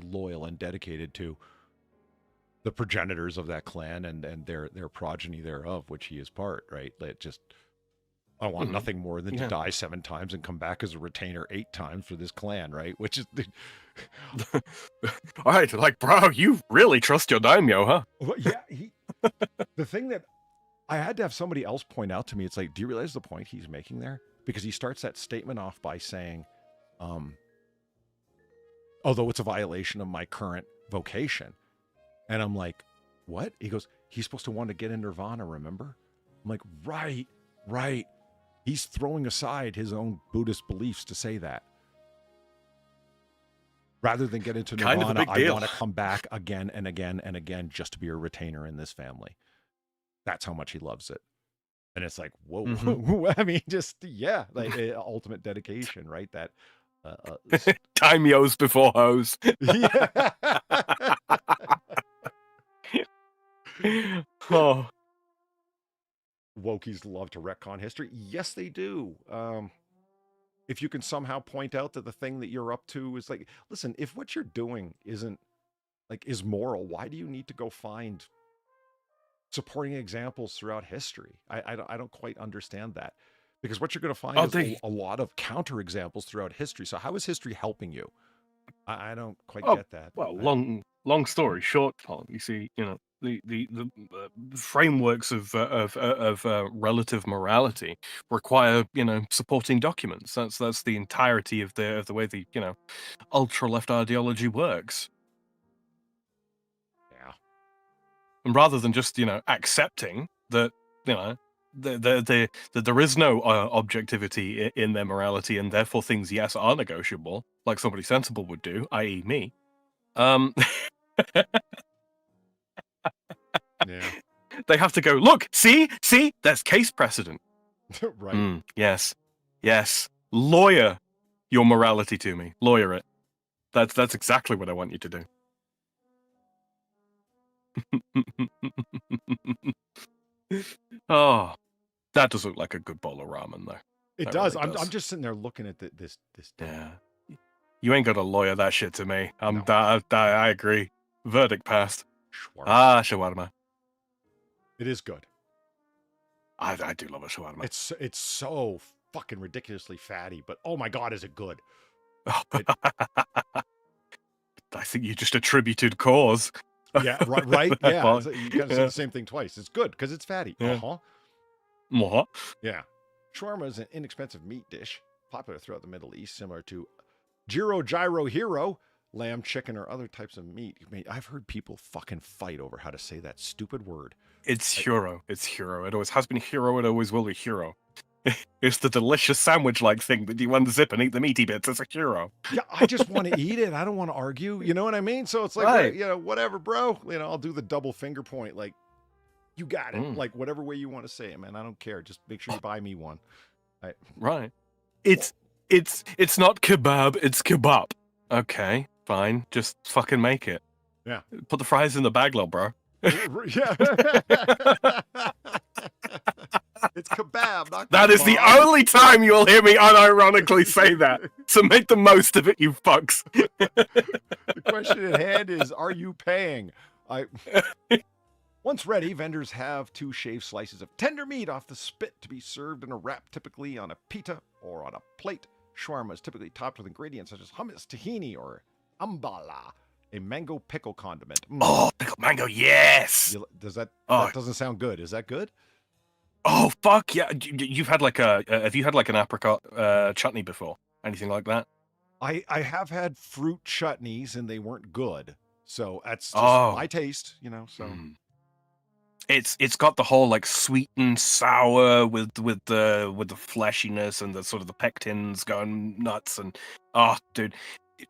loyal and dedicated to the progenitors of that clan and their progeny thereof, which he is part, right? I want nothing more than to die 7 times and come back as a retainer 8 times for this clan, right? Which is all right, like, bro, you really trust your daimyo, huh? Well, yeah, the thing that I had to have somebody else point out to me, it's like, do you realize the point he's making there? Because he starts that statement off by saying, although it's a violation of my current vocation. And I'm like, what? He goes, he's supposed to want to get in nirvana, remember? I'm like, right. He's throwing aside his own Buddhist beliefs to say that. Rather than get into nirvana, I want to come back again and again and again just to be a retainer in this family. That's how much he loves it. And it's like, whoa. I mean, just, like ultimate dedication, right? That daimyos before hoes. Yeah. Oh. Wokies love to retcon history. Yes, they do. If you can somehow point out that the thing that you're up to is like, listen, if what you're doing is moral, why do you need to go find supporting examples throughout history? I don't quite understand that, because what you're going to find is a lot of counter examples throughout history. So how is history helping you? I don't quite get that. Well, long story short, Paul, you see, the frameworks of relative morality require, supporting documents. That's the entirety of the way the ultra left ideology works. Yeah. And rather than just accepting that that there is no objectivity in their morality, and therefore things are negotiable, like somebody sensible would do, i.e. me. Yeah. They have to go, look, see, there's case precedent. Right. Yes. Lawyer your morality to me. Lawyer it. That's exactly what I want you to do. Oh, that does look like a good bowl of ramen, though. It That does. really I'm does. just sitting there looking at this dish. Yeah. You ain't got to lawyer that shit to me. No. I agree. Verdict passed. Shawarma. Ah, shawarma. It is good. I do love a shawarma. It's so fucking ridiculously fatty, but oh my god, is it good? I think you just attributed cause. Yeah, right. Yeah, Well, you gotta say the same thing twice. It's good because it's fatty. Yeah. Uh-huh. What? Yeah. Shawarma is an inexpensive meat dish, popular throughout the Middle East, similar to gyro hero, lamb, chicken, or other types of meat. I mean, I've heard people fucking fight over how to say that stupid word. It's hero. It's hero. It always has been hero. It always will be hero. It's the delicious sandwich-like thing that you unzip and eat the meaty bits. It's a hero. Yeah, I just want to eat it. I don't want to argue. You know what I mean? So it's like, Right. you know, whatever, bro. You know, I'll do the double finger point. Like, you got it. Mm. Like, whatever way you want to say it, man. I don't care. Just make sure you buy me one. Right. It's not kebab. It's kebab. Okay, fine. Just fucking make it. Yeah. Put the fries in the bag, little bro. Yeah. It's kebab, not That is the kebab. only time you'll hear me unironically say that. So make the most of it, you fucks. The question at hand is, are you paying? Once ready, vendors have 2 shaved slices of tender meat off the spit to be served in a wrap, typically on a pita or on a plate. Shawarma is typically topped with ingredients such as hummus, tahini, or ambala, a mango pickle condiment. Oh, pickled mango, yes. That Oh. doesn't sound good. Is that good? Oh, fuck yeah. You've had like have you had like an apricot chutney before? Anything like that? I have had fruit chutneys and they weren't good. So that's just Oh. my taste, you know, so. Mm. It's got the whole like sweet and sour with the fleshiness and the sort of the pectins going nuts, and oh dude,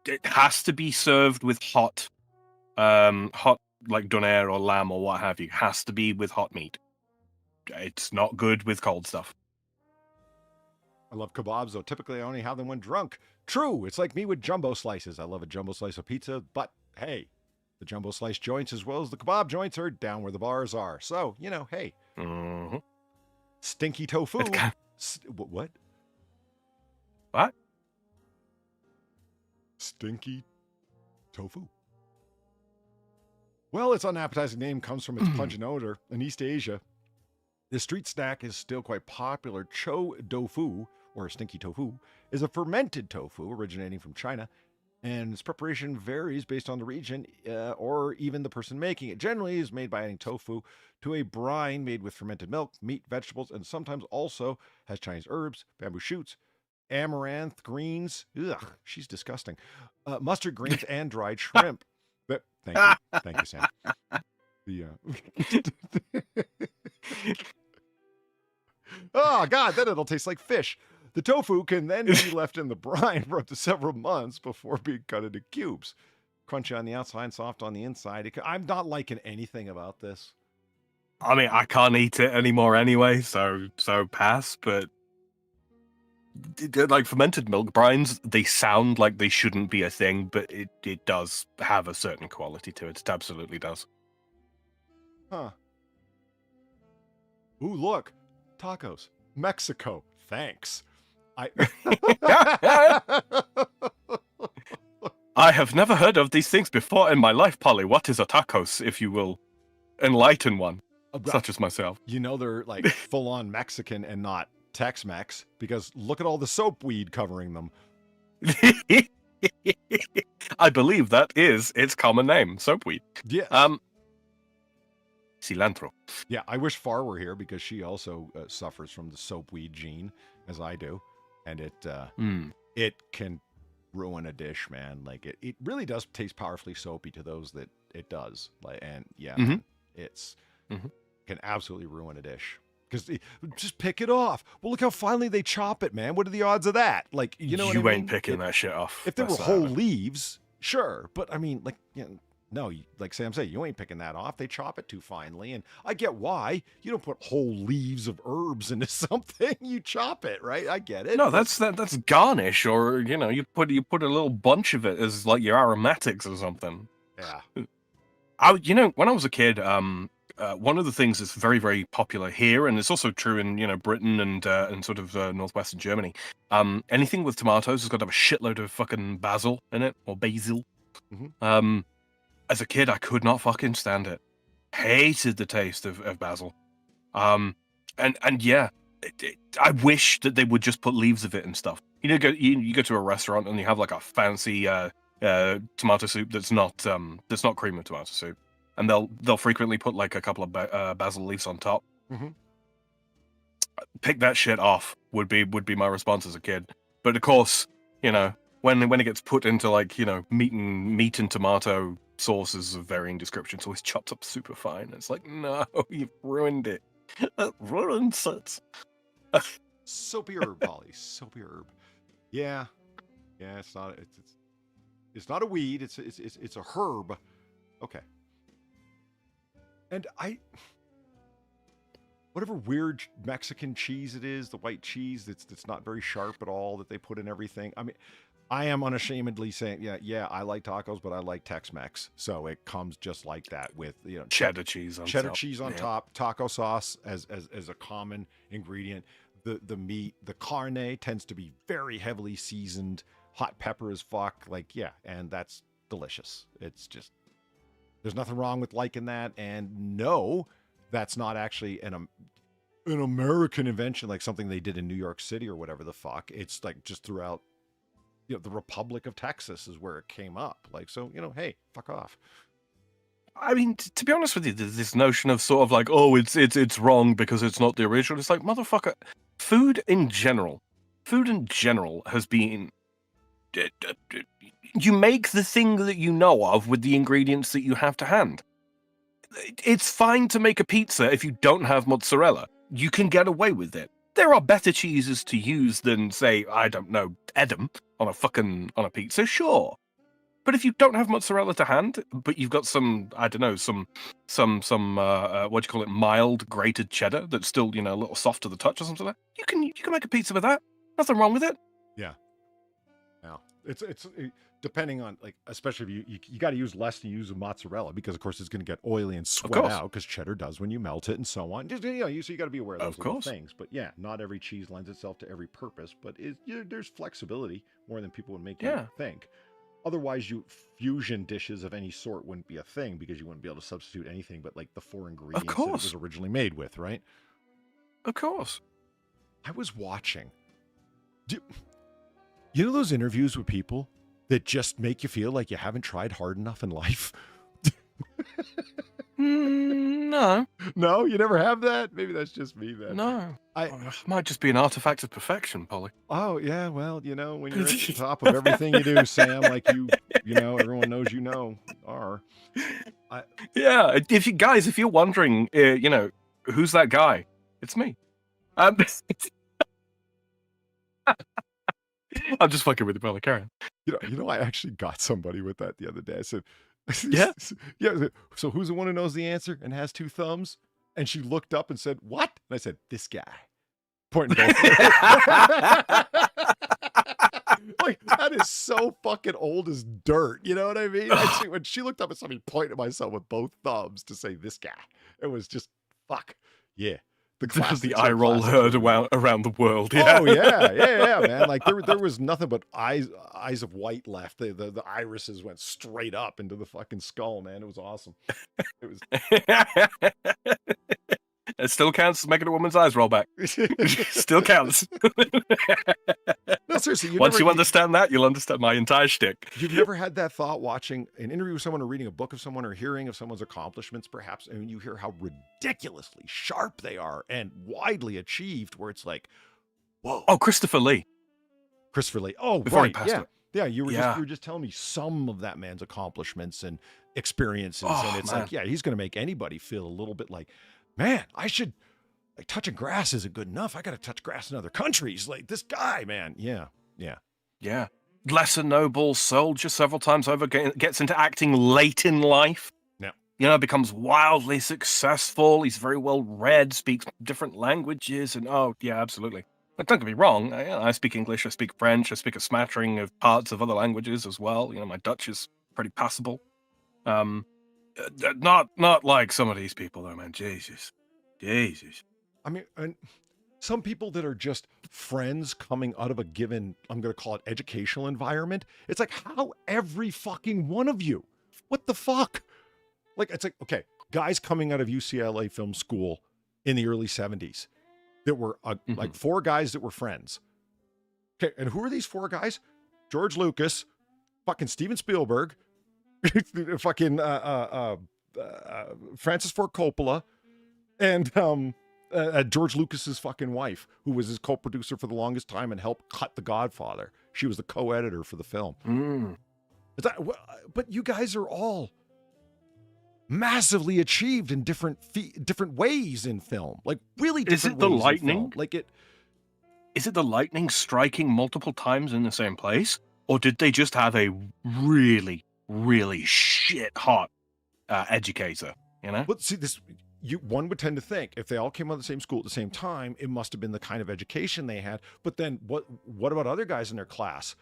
it has to be served with hot like doner or lamb or what have you. Has to be with hot meat. It's not good with cold stuff. I love kebabs, though. Typically, I only have them when drunk. True, it's like me with jumbo slices. I love a jumbo slice of pizza, but hey, the jumbo slice joints as well as the kebab joints are down where the bars are. So, you know, hey, Mm-hmm. stinky tofu. It's kind What? What? Stinky tofu. Well, its unappetizing name comes from its pungent odor. In East Asia, the street snack is still quite popular. Cho tofu, or stinky tofu, is a fermented tofu originating from China, and its preparation varies based on the region or even the person making it. Generally, is made by adding tofu to a brine made with fermented milk, meat, vegetables, and sometimes also has Chinese herbs, bamboo shoots, amaranth greens. Ugh, she's disgusting. Mustard greens and dried shrimp. But thank you, Sam. Oh God, then it'll taste like fish. The tofu can then be left in the brine for up to several months before being cut into cubes. Crunchy on the outside, soft on the inside. I'm not liking anything about this. I mean, I can't eat it anymore anyway, so pass. But like fermented milk brines, they sound like they shouldn't be a thing, but it does have a certain quality to it. It absolutely does. Huh. Ooh, look. Tacos. Mexico. Thanks. I have never heard of these things before in my life, Polly. What is a tacos, if you will enlighten one, such as myself? You know they're like full-on Mexican and not Tex-Mex, because look at all the soap weed covering them. I believe that is its common name, soapweed. Yeah. Cilantro. Yeah, I wish Far were here because she also suffers from the soapweed gene, as I do, and it can ruin a dish, man. Like it really does taste powerfully soapy to those that it does. Like, and yeah, Mhm. it's can absolutely ruin a dish. Because just pick it off. Well, look how finely they chop it, man. What are the odds of that? Like, you know, what I You mean? ain't picking that shit off. If there were That's whole leaves, sure. But I mean, like, you know, no, like Sam said, you ain't picking that off. They chop it too finely, and I get why. You don't put whole leaves of herbs into something. You chop it, right? I get it. No, that's garnish, or you know, you put a little bunch of it as like your aromatics or something. Yeah. When I was a kid, one of the things that's very, very popular here, and it's also true in Britain and sort of northwestern Germany. Anything with tomatoes has got to have a shitload of fucking basil in it, or basil. Mhm. As a kid, I could not fucking stand it. Hated the taste of basil. And yeah, I wish that they would just put leaves of it and stuff. You go to a restaurant and you have like a fancy tomato soup that's not cream of tomato soup, and they'll frequently put like a couple of basil leaves on top. Mhm. Pick that shit off would be my response as a kid. But of course, when it gets put into like meat and tomato sauces of varying descriptions, always chopped up super fine. It's like, no, you've ruined it. It ruins it. Soapy herb, Polly. Soapy herb. Yeah. It's not. It's not a weed. It's a herb. Okay. And whatever weird Mexican cheese it is, the white cheese that's not very sharp at all, that they put in everything. I mean, I am unashamedly saying, yeah, I like tacos, but I like Tex-Mex, so it comes just like that with cheddar cheese on top, taco sauce as a common ingredient. The meat, the carne tends to be very heavily seasoned, hot pepper as fuck, and that's delicious. It's just, there's nothing wrong with liking that, and no, that's not actually an American invention, like something they did in New York City or whatever the fuck. It's like just throughout the Republic of Texas is where it came up. Like, so, hey, fuck off. I mean, to be honest with you, there's this notion of sort of like, oh, it's wrong because it's not the original. It's like, motherfucker, food in general has been, you make the thing that you know of with the ingredients that you have to hand. It's fine to make a pizza if you don't have mozzarella. You can get away with it. There are better cheeses to use than, say, I don't know, Edam on a pizza, sure. But if you don't have mozzarella to hand, but you've got some, I don't know, some what do you call it, mild grated cheddar that's still, a little soft to the touch or something like that, you can make a pizza with that. Nothing wrong with it. Yeah. Now, it's depending on, like, especially if you got to use less to use a mozzarella, because of course it's going to get oily and sweat out, because cheddar does when you melt it and so on. Just, so you got to be aware of those little things. But yeah, not every cheese lends itself to every purpose, but there's flexibility more than people would make you think. Otherwise, fusion dishes of any sort wouldn't be a thing, because you wouldn't be able to substitute anything but like the four ingredients that it was originally made with, right? Of course. I was watching. You know those interviews with people that just make you feel like you haven't tried hard enough in life? No. No, you never have that? Maybe that's just me then. No. It might just be an artifact of perfection, Polly. Oh, yeah, well, when you're at the top of everything you do, Sam, like everyone knows are. Yeah, if you're wondering, who's that guy? It's me. I'm just fucking with you, Polly. Carry on. I actually got somebody with that the other day. I said, yeah. So who's the one who knows the answer and has two thumbs? And she looked up and said, what? And I said, this guy. Pointing both. Like, that is so fucking old as dirt. You know what I mean? When she looked up at somebody, pointed at myself with both thumbs to say, this guy. It was just, fuck. Yeah. The eye roll heard around the world. Yeah. Oh yeah, man. Like there was nothing but eyes of white left. The irises went straight up into the fucking skull, man. It was awesome. It was. It still counts as making a woman's eyes roll back. Still counts. No, seriously. Once you understand that, you'll understand my entire shtick. You've never had that thought watching an interview with someone, or reading a book of someone, or hearing of someone's accomplishments, perhaps, and you hear how ridiculously sharp they are and widely achieved, where it's like, whoa. Oh, Christopher Lee. Oh, before right. He passed away. Yeah, you were just telling me some of that man's accomplishments and experiences, and it's like, yeah, he's going to make anybody feel a little bit like, man, I should, like, touching grass isn't good enough. I got to touch grass in other countries. Like, this guy, man. Yeah. Lesser noble soldier several times over, gets into acting late in life. Yeah. Becomes wildly successful. He's very well read, speaks different languages, and absolutely. But don't get me wrong. I speak English, I speak French, I speak a smattering of parts of other languages as well. My Dutch is pretty passable. Not like some of these people, though, man. Jesus. I mean, and some people that are just friends coming out of a given, I'm going to call it educational environment. It's like, how every fucking one of you? What the fuck? Like, it's like, okay, guys coming out of UCLA Film School in the early 70s that were like 4 guys that were friends. Okay, and who are these 4 guys? George Lucas, fucking Steven Spielberg, fucking Francis Ford Coppola, and George Lucas's fucking wife, who was his co-producer for the longest time and helped cut The Godfather. She was the co-editor for the film. But you guys are all massively achieved in different ways in film, like really different. Is it the ways in lightning? film. Like it. Is it the lightning striking multiple times in the same place, or did they just have a really, really shit hot educator? You know. But see, one would tend to think if they all came out of the same school at the same time, it must have been the kind of education they had. But then what about other guys in their class?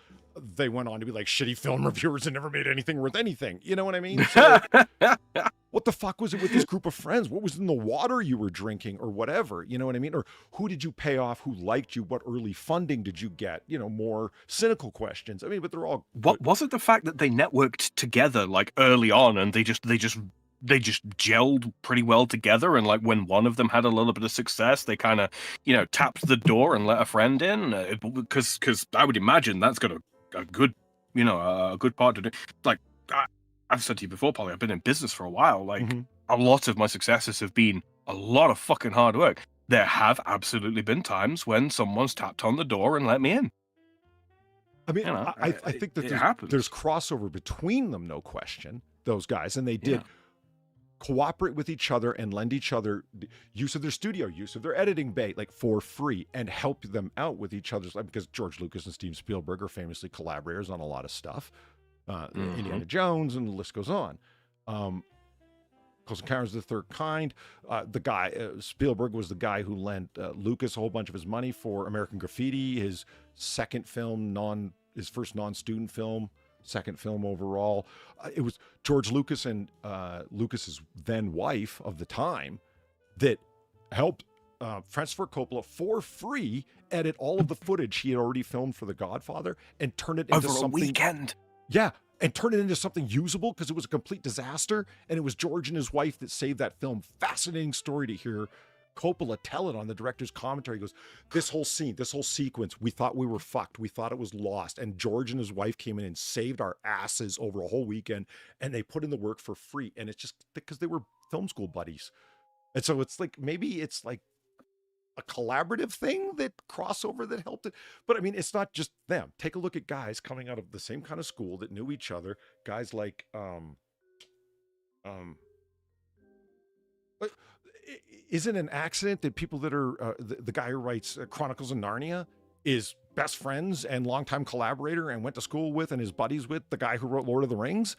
They went on to be like shitty film reviewers and never made anything worth anything. You know what I mean? So, what the fuck was it with this group of friends? What was in the water you were drinking or whatever? You know what I mean? Or who did you pay off? Who liked you? What early funding did you get? You know, more cynical questions. I mean, but they're all... What was it the fact that they networked together like early on and they just gelled pretty well together, and like when one of them had a little bit of success, they kind of, you know, tapped the door and let a friend in, because I would imagine that's got a good, you know, a good part to do. Like I've said to you before, Polly, I've been in business for a while. Like a lot of my successes have been a lot of fucking hard work. There have absolutely been times when someone's tapped on the door and let me in. I mean, you know, I think that there's crossover between them, no question, those guys, and they did cooperate with each other and lend each other use of their studio, use of their editing bay, like for free, and help them out with each other's, because George Lucas and Steven Spielberg are famously collaborators on a lot of stuff. Indiana Jones, and the list goes on. Close Encounters of the Third Kind. The guy, Spielberg was the guy who lent Lucas a whole bunch of his money for American Graffiti, his second film, his first non-student film, second film overall. It was George Lucas and Lucas's then wife of the time that helped Francis Ford Coppola for free edit all of the footage he had already filmed for The Godfather and turn it into something... Over a weekend. Yeah, and turn it into something usable, because it was a complete disaster, and it was George and his wife that saved that film. Fascinating story to hear Coppola tell it on the director's commentary. He goes, this whole scene, this whole sequence, we thought we were fucked. We thought it was lost. And George and his wife came in and saved our asses over a whole weekend, and they put in the work for free. And it's just because they were film school buddies. And so it's like, maybe it's like a collaborative thing, that crossover that helped it. But I mean, it's not just them. Take a look at guys coming out of the same kind of school that knew each other. Guys like, is it an accident that people that are the guy who writes Chronicles of Narnia is best friends and longtime collaborator and went to school with and is buddies with the guy who wrote Lord of the Rings?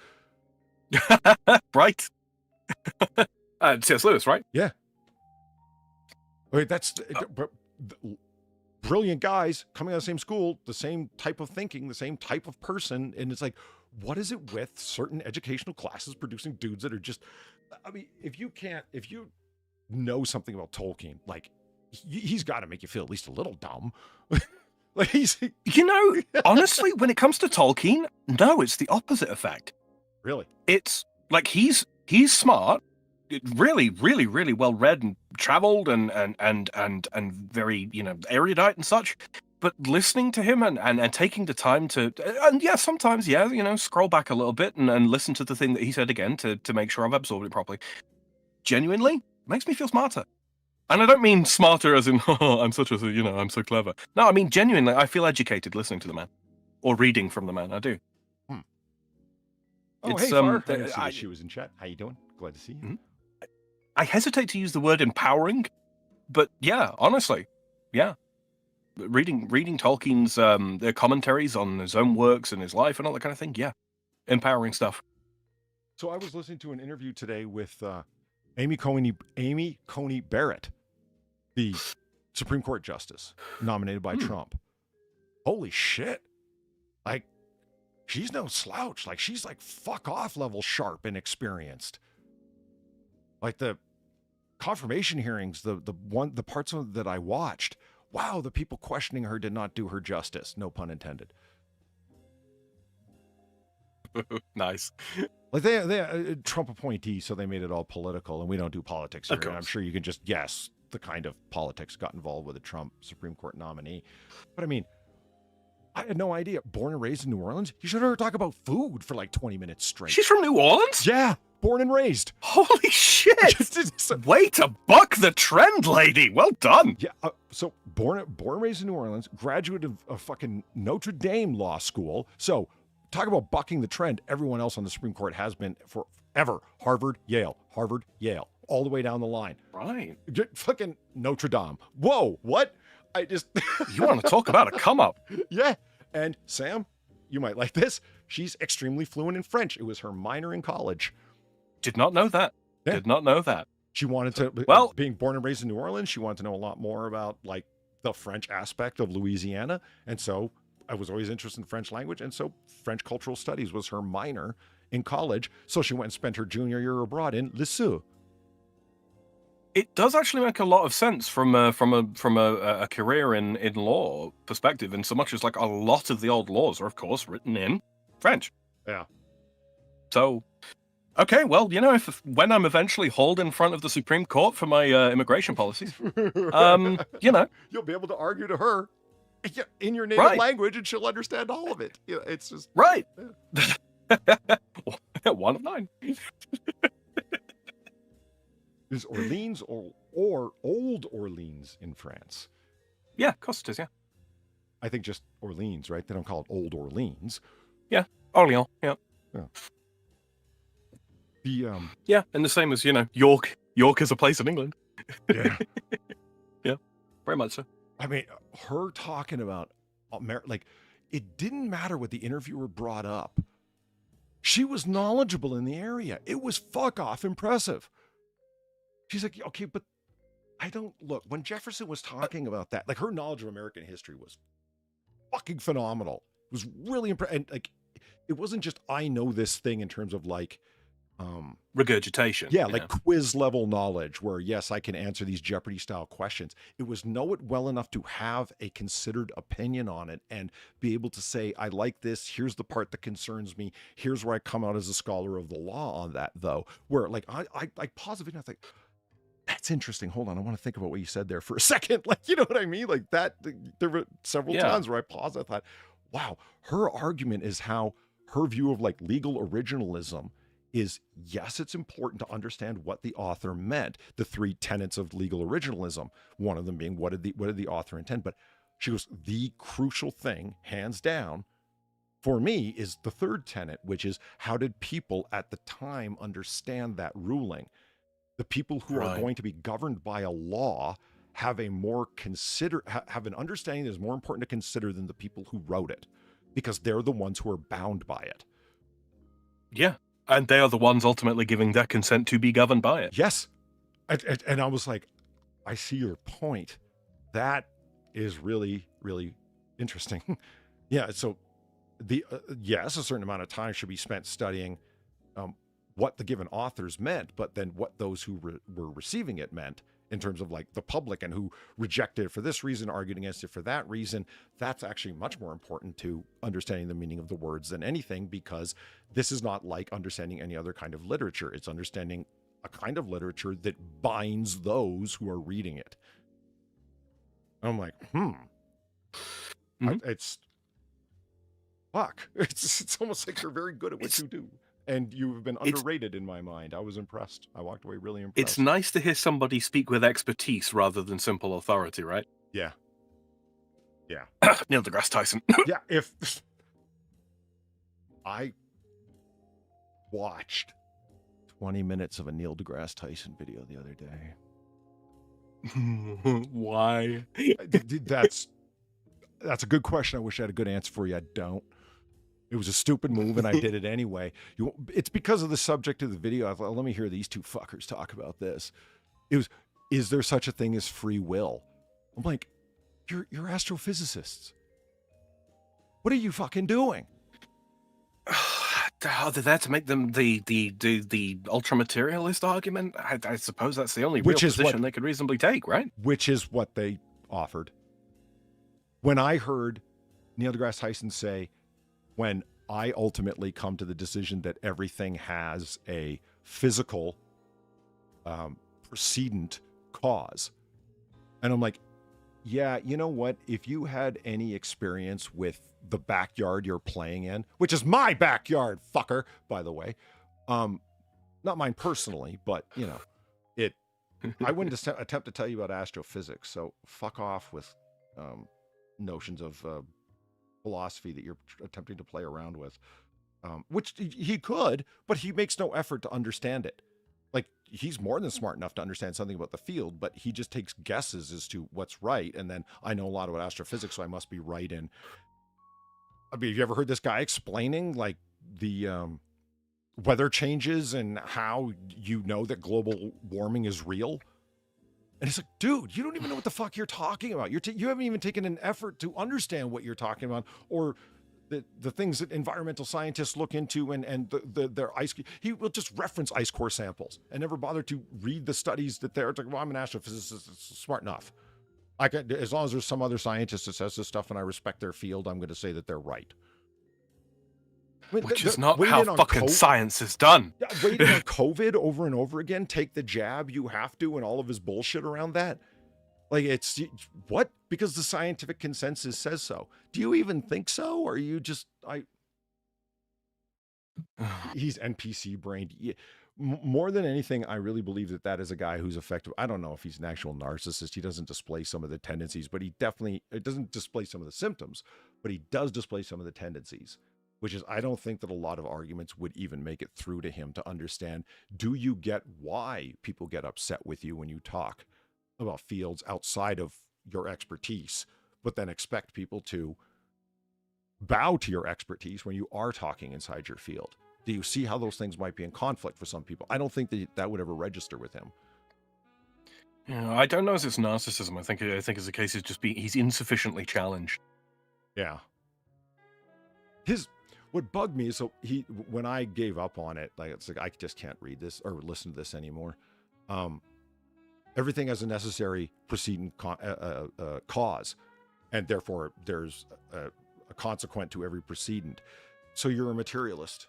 Right. C.S. Lewis, right? Yeah. Wait, that's brilliant guys coming out of the same school, the same type of thinking, the same type of person. And it's like, what is it with certain educational classes producing dudes that are just, I mean, if you know something about Tolkien, like he's got to make you feel at least a little dumb. Like you know, honestly, when it comes to Tolkien, no, it's the opposite effect. Really? It's like he's smart, really, really, really well read and traveled and very, you know, erudite and such. But listening to him and taking the time to, and yeah, sometimes, yeah, you know, scroll back a little bit and listen to the thing that he said again to make sure I've absorbed it properly. Genuinely makes me feel smarter. And I don't mean smarter as in, oh, I'm such a, you know, I'm so clever. No, I mean genuinely, I feel educated listening to the man or reading from the man. I do. Oh, hey, Far. She was in chat. How you doing? Glad to see you. Mm-hmm. I hesitate to use the word empowering, but yeah, honestly, yeah. Reading Tolkien's their commentaries on his own works and his life and all that kind of thing, yeah. Empowering stuff. So I was listening to an interview today with Amy Coney Barrett, the Supreme Court Justice nominated by Trump. Holy shit. Like, she's no slouch. Like, she's like fuck off level sharp and experienced. Like the confirmation hearings, the parts that I watched, wow, the people questioning her did not do her justice. No pun intended. Nice. Like they Trump appointees, so they made it all political, and we don't do politics here. And I'm sure you can just guess the kind of politics got involved with a Trump Supreme Court nominee. But I mean, I had no idea. Born and raised in New Orleans, you should hear her talk about food for like 20 minutes straight. She's from New Orleans? Yeah, born and raised. Holy shit! Way to buck the trend, lady. Well done. Yeah, so born and raised in New Orleans, graduate of fucking Notre Dame Law School. So talk about bucking the trend. Everyone else on the Supreme Court has been forever. Harvard, Yale, all the way down the line. Right. Fucking Notre Dame. Whoa, what? I just... You want to talk about a come up? Yeah. And Sam, you might like this. She's extremely fluent in French. It was her minor in college. Did not know that. Yeah. Did not know that. She wanted to... Well, being born and raised in New Orleans, she wanted to know a lot more about, like, the French aspect of Louisiana. And so I was always interested in French language. And so French cultural studies was her minor in college. So she went and spent her junior year abroad in Lisieux. It does actually make a lot of sense from a career in law perspective, in so much as like a lot of the old laws are, of course, written in French. Yeah. So, okay, well, when I'm eventually hauled in front of the Supreme Court for my immigration policies, you'll be able to argue to her in your native language, and she'll understand all of it. It's just right. Yeah. 1 of 9. Is Orleans or Old Orleans in France? Yeah, of course it is, yeah. I think just Orleans, right? They don't call it Old Orleans. Yeah, Orleans, yeah. Yeah. Yeah, and the same as, York. York is a place in England. Yeah. Yeah, very much so. I mean, her talking about, like, it didn't matter what the interviewer brought up. She was knowledgeable in the area. It was fuck off impressive. She's like, okay, but I don't look. When Jefferson was talking about that, like her knowledge of American history was fucking phenomenal. It was really impressive. And like, it wasn't just, I know this thing in terms of like, regurgitation. Yeah, like quiz level knowledge where, yes, I can answer these Jeopardy style questions. It was know it well enough to have a considered opinion on it and be able to say, I like this. Here's the part that concerns me. Here's where I come out as a scholar of the law on that, though, where like I pause the video and I think, that's interesting. Hold on. I want to think about what you said there for a second. Like, you know what I mean? Like that, there were several times where I paused. I thought, wow, her argument is how her view of like legal originalism is, yes, it's important to understand what the author meant. The 3 tenets of legal originalism, one of them being what did the author intend? But she goes, the crucial thing, hands down, for me is the 3rd tenet, which is how did people at the time understand that ruling? The people who are going to be governed by a law have a more have an understanding that is more important to consider than the people who wrote it, because they're the ones who are bound by it. Yeah. And they are the ones ultimately giving their consent to be governed by it. Yes. And I was like, I see your point. That is really, really interesting. Yeah. So yes, a certain amount of time should be spent studying what the given authors meant, but then what those who were receiving it meant in terms of like the public and who rejected it for this reason, argued against it for that reason. That's actually much more important to understanding the meaning of the words than anything, because this is not like understanding any other kind of literature. It's understanding a kind of literature that binds those who are reading it. I'm like, it's fuck. It's almost like you're very good at what you do. And you've been underrated in my mind. I was impressed. I walked away really impressed. It's nice to hear somebody speak with expertise rather than simple authority, right? Yeah. Yeah. Neil deGrasse Tyson. Yeah. If I watched 20 minutes of a Neil deGrasse Tyson video the other day. Why? That's a good question. I wish I had a good answer for you. I don't. It was a stupid move, and I did it anyway. It's because of the subject of the video. I thought, let me hear these two fuckers talk about this. It was, is there such a thing as free will? I'm like, you're astrophysicists. What are you fucking doing? they're there to make them the ultra materialist argument. I suppose that's the only real Which is position what- they could reasonably take, right? Which is what they offered. When I heard Neil deGrasse Tyson say, when I ultimately come to the decision that everything has a physical precedent cause, and I'm like, yeah, you know what? If you had any experience with the backyard you're playing in, which is my backyard, fucker, by the way, not mine personally, but you know, I wouldn't attempt to tell you about astrophysics, so fuck off with notions of philosophy that you're attempting to play around with, which he could, but he makes no effort to understand it. Like, he's more than smart enough to understand something about the field, but he just takes guesses as to what's right, and then I know a lot about astrophysics, so I must be right in. I mean, have you ever heard this guy explaining, like, the weather changes and how you know that global warming is real? And it's like, dude, you don't even know what the fuck you're talking about. You haven't even taken an effort to understand what you're talking about, or the things that environmental scientists look into, and their ice. He will just reference ice core samples and never bother to read the studies that they're. It's like, well, I'm an astrophysicist, it's smart enough. I can, as long as there's some other scientist that says this stuff and I respect their field, I'm going to say that they're right. I mean, Which is not how fucking science is done. Yeah, waiting on COVID over and over again, take the jab you have to, and all of his bullshit around that. Like, it's what? Because the scientific consensus says so. Do you even think so? Or are you just, he's NPC brained. More than anything, I really believe that is a guy who's effective. I don't know if he's an actual narcissist. He doesn't display some of the tendencies, but it doesn't display some of the symptoms, but he does display some of the tendencies, which is, I don't think that a lot of arguments would even make it through to him to understand, do you get why people get upset with you when you talk about fields outside of your expertise, but then expect people to bow to your expertise when you are talking inside your field? Do you see how those things might be in conflict for some people? I don't think that would ever register with him. Yeah, I don't know if it's narcissism. I think it's a case of just he's insufficiently challenged. Yeah. What bugged me is, so when I gave up on it, like, it's like, I just can't read this or listen to this anymore. Everything has a necessary precedent cause, and therefore there's a consequent to every precedent. So you're a materialist.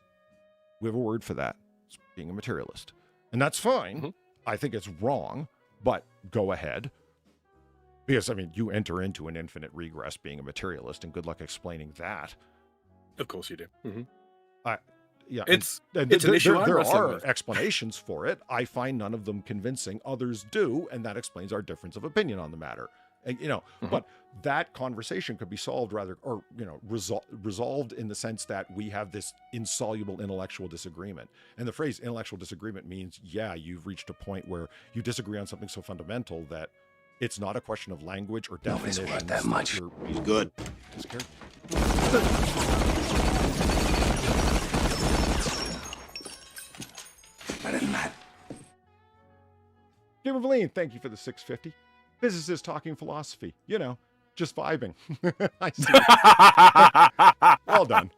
We have a word for that. It's being a materialist. And that's fine. Mm-hmm. I think it's wrong, but go ahead. Because, I mean, you enter into an infinite regress being a materialist, and good luck explaining that. Of course you do. Mm-hmm. Yeah, it's an issue. There are explanations for it. I find none of them convincing. Others do, and that explains our difference of opinion on the matter. And, mm-hmm. But that conversation could be solved resolved in the sense that we have this insoluble intellectual disagreement. And the phrase intellectual disagreement means, yeah, you've reached a point where you disagree on something so fundamental that it's not a question of language or definition. Nobody's worth that much. He's good. Better than that. Gamer Valine, thank you for the 650. Physicists talking philosophy. Just vibing. I see. Well done.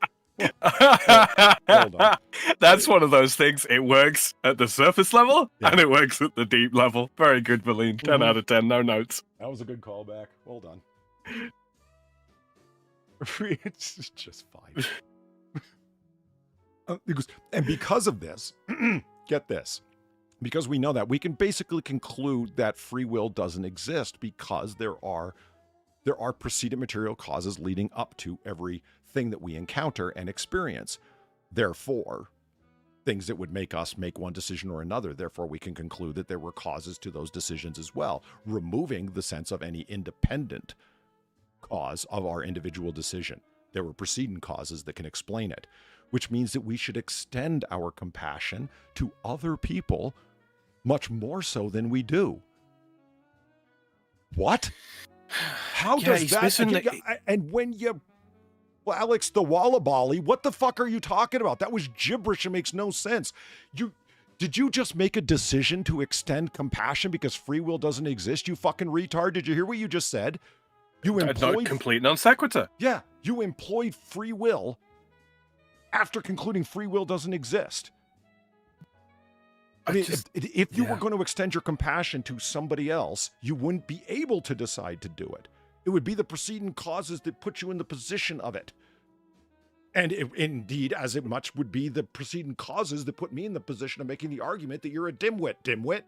Well done. That's one of those things. It works at the surface level, and it works at the deep level. Very good, Valine. 10 out of 10. No notes. That was a good callback. Well done. It's just fine. And because of this, get this, because we know that, we can basically conclude that free will doesn't exist because there are precedent material causes leading up to everything that we encounter and experience. Therefore, things that would make us make one decision or another. Therefore, we can conclude that there were causes to those decisions as well, removing the sense of any independent cause of our individual decision. There were precedent causes that can explain it, which means that we should extend our compassion to other people much more so than we do. What? How does that? And when you, well, Alex the Wallabali, what the fuck are you talking about? That was gibberish. It makes no sense. Did you just make a decision to extend compassion because free will doesn't exist? You fucking retard. Did you hear what you just said? You employed complete non sequitur. Yeah, you employed free will after concluding free will doesn't exist. I mean, if you were going to extend your compassion to somebody else, you wouldn't be able to decide to do it. It would be the preceding causes that put you in the position of it. And indeed, as it much would be the preceding causes that put me in the position of making the argument that you're a dimwit.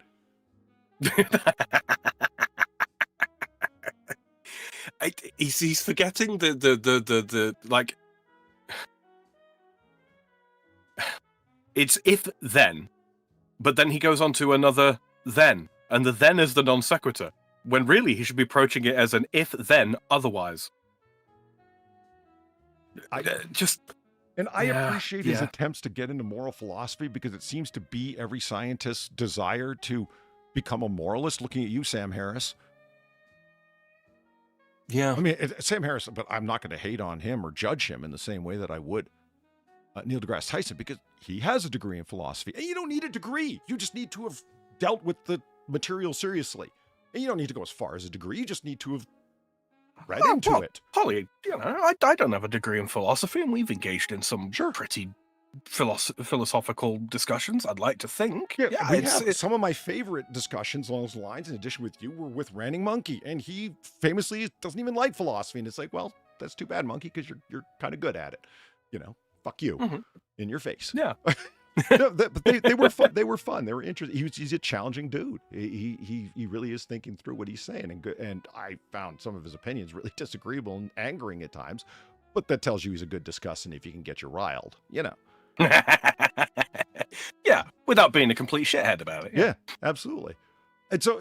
He's forgetting the like. It's if then, but then he goes on to another then, and the then is the non sequitur, when really he should be approaching it as an if then otherwise. I appreciate his attempts to get into moral philosophy, because it seems to be every scientist's desire to become a moralist. Looking at you, Sam Harris. Yeah. I mean, Sam Harris, but I'm not going to hate on him or judge him in the same way that I would Neil deGrasse Tyson, because he has a degree in philosophy. And you don't need a degree. You just need to have dealt with the material seriously. And you don't need to go as far as a degree. You just need to have read into it. Holly, I don't have a degree in philosophy, and we've engaged in some pretty philosophical discussions, I'd like to think. Some of my favorite discussions along those lines, in addition with you, were with Ranting Monkey, and he famously doesn't even like philosophy, and it's like, well, that's too bad, Monkey, because you're kind of good at it. Fuck you, in your face. Yeah. No, but they were fun. They were fun. They were interesting. He's a challenging dude. He really is thinking through what he's saying, and I found some of his opinions really disagreeable and angering at times, but that tells you he's a good discussant if you can get you riled, Yeah, without being a complete shithead about it. Yeah, absolutely. And so,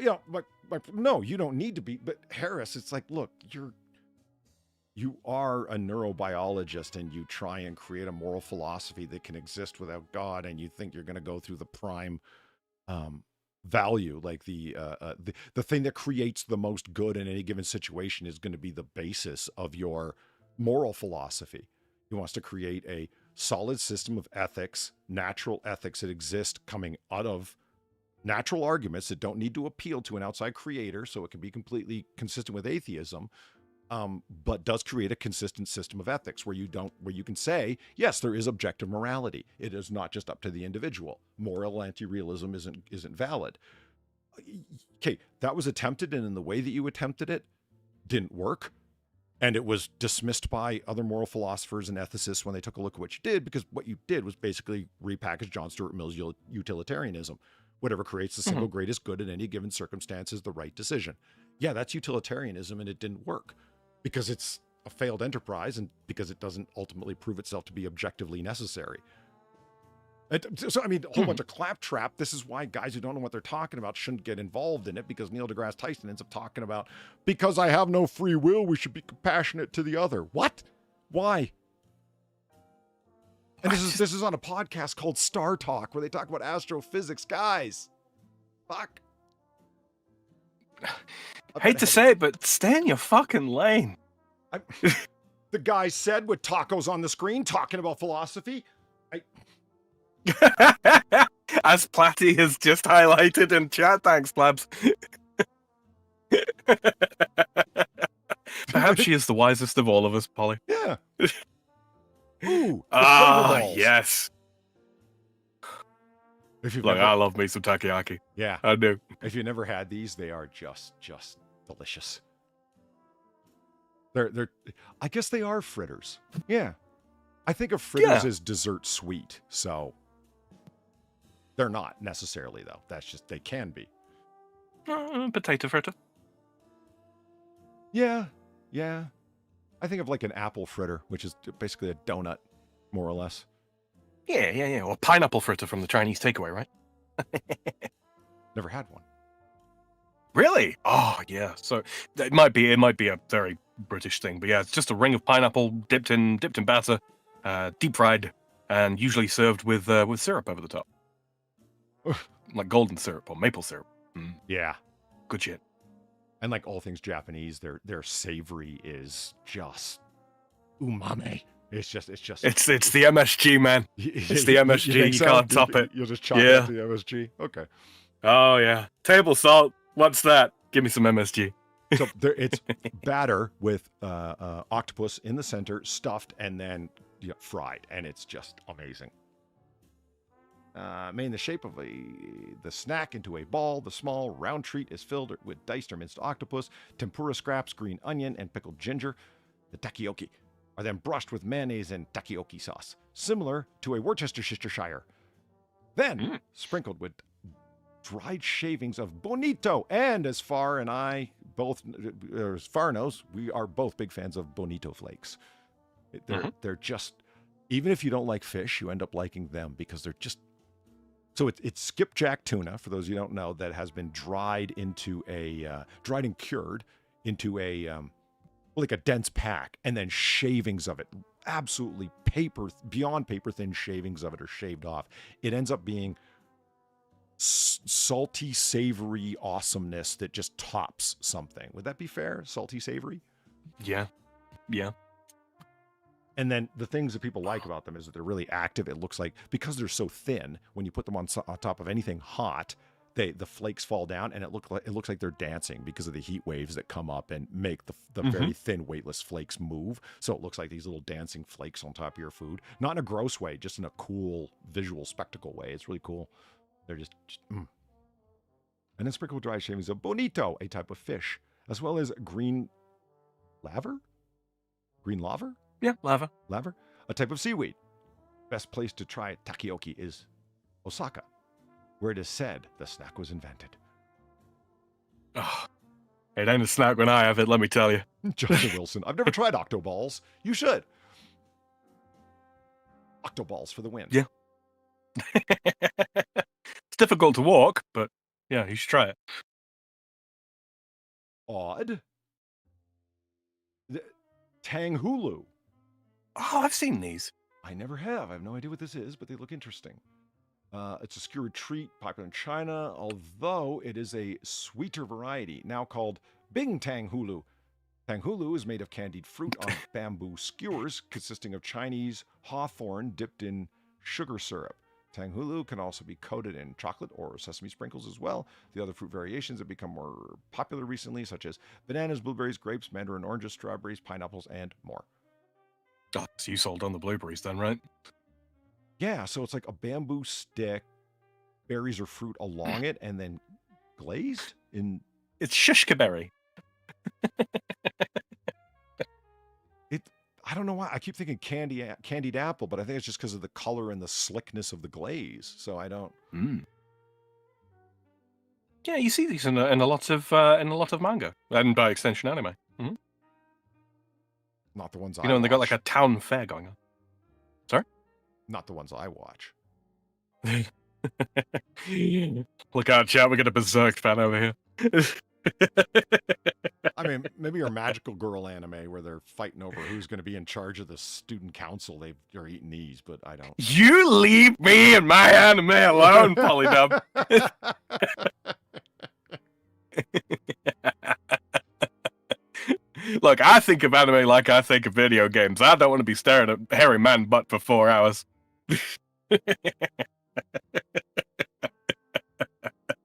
no, you don't need to be. But Harris, it's like, look, you are a neurobiologist, and you try and create a moral philosophy that can exist without God, and you think you're going to go through the prime value, like the thing that creates the most good in any given situation is going to be the basis of your moral philosophy. He wants to create a solid system of ethics, natural ethics that exist coming out of natural arguments that don't need to appeal to an outside creator, so it can be completely consistent with atheism, but does create a consistent system of ethics where you can say, yes, there is objective morality. It is not just up to the individual. Moral anti-realism isn't valid. Okay, that was attempted, and in the way that you attempted it, didn't work. And it was dismissed by other moral philosophers and ethicists when they took a look at what you did, because what you did was basically repackage John Stuart Mill's utilitarianism. Whatever creates the single greatest good in any given circumstance is the right decision. Yeah, that's utilitarianism, and it didn't work because it's a failed enterprise and because it doesn't ultimately prove itself to be objectively necessary. So, I mean, a whole bunch of claptrap. This is why guys who don't know what they're talking about shouldn't get involved in it, because Neil deGrasse Tyson ends up talking about, because I have no free will, we should be compassionate to the other. What? Why? And this is on a podcast called Star Talk, where they talk about astrophysics. Guys, fuck. Hate to say it, but stay in your fucking lane. The guy said with tacos on the screen, talking about philosophy. As Platty has just highlighted in chat, thanks, Plabs. Perhaps she is the wisest of all of us, Polly. Yeah. Ooh. Yes. I love me some takoyaki. Yeah, I do. If you never had these, they are just delicious. They're I guess they are fritters. Yeah. I think of fritters as dessert sweet, so they're not necessarily, though. That's just, they can be. Potato fritter. Yeah. I think of like an apple fritter, which is basically a donut, more or less. Yeah. Or pineapple fritter from the Chinese takeaway, right? Never had one. Really? Oh, yeah. So it might be a very British thing, but yeah, it's just a ring of pineapple dipped in batter, deep fried, and usually served with syrup over the top. Like golden syrup or maple syrup. Yeah. Good shit. And like all things Japanese, their savory is just umami. It's the MSG, man. It's the MSG. You can't top it. You'll just chop it to the MSG. Okay. Oh yeah. Table salt. What's that? Give me some MSG. So it's batter with octopus in the center, stuffed, and then fried, and it's just amazing. Made in the shape of the snack into a ball, the small round treat is filled with diced or minced octopus, tempura scraps, green onion, and pickled ginger. The takoyaki are then brushed with mayonnaise and takoyaki sauce, similar to a Worcestershire. Then sprinkled with dried shavings of bonito. And as Far knows, we are both big fans of bonito flakes. They're just, even if you don't like fish, you end up liking them because they're just. So it's skipjack tuna, for those of you who don't know, that has been dried into dried and cured into like a dense pack, and then shavings of it, absolutely beyond paper thin shavings of it are shaved off. It ends up being salty, savory awesomeness that just tops something. Would that be fair? Salty, savory? Yeah. And then the things that people like about them is that they're really active. It looks like, because they're so thin, when you put them on top of anything hot, the flakes fall down, and it looks like they're dancing because of the heat waves that come up and make the very thin, weightless flakes move. So it looks like these little dancing flakes on top of your food. Not in a gross way, just in a cool visual spectacle way. It's really cool. They're just And then sprinkle with dry shavings of bonito, a type of fish, as well as green laver? Green laver? Yeah, lava. Laver? A type of seaweed. Best place to try takoyaki is Osaka, where it is said the snack was invented. Oh, it ain't a snack when I have it, let me tell you. Justin Wilson. I've never tried octoballs. You should. Octoballs for the win. Yeah. It's difficult to walk, but yeah, you should try it. Odd. Tang Hulu. Oh, I've seen these. I never have. I have no idea what this is, but they look interesting. It's a skewered treat popular in China, although it is a sweeter variety, now called Bing Tang Hulu. Tang Hulu is made of candied fruit on bamboo skewers, consisting of Chinese hawthorn dipped in sugar syrup. Tang Hulu can also be coated in chocolate or sesame sprinkles as well. The other fruit variations have become more popular recently, such as bananas, blueberries, grapes, mandarin oranges, strawberries, pineapples, and more. Oh, so you sold on the blueberries then, right? Yeah, so it's like a bamboo stick, berries or fruit along it, and then glazed in. It's shishka berry. I don't know why. I keep thinking candied apple, but I think it's just because of the color and the slickness of the glaze. So I don't. Yeah, you see these in a lot of manga, and by extension, anime. Mm-hmm. Not the ones you know, and they got like watch. a town fair going on. Sorry? Not the ones I watch. Look out, chat! We got a berserk fan over here. I mean, maybe your magical girl anime where they're fighting over who's going to be in charge of the student council. They're eating these, but I don't. You leave me and my anime alone, Polydub. Look, I think of anime like I think of video games. I don't want to be staring at hairy man butt for 4 hours.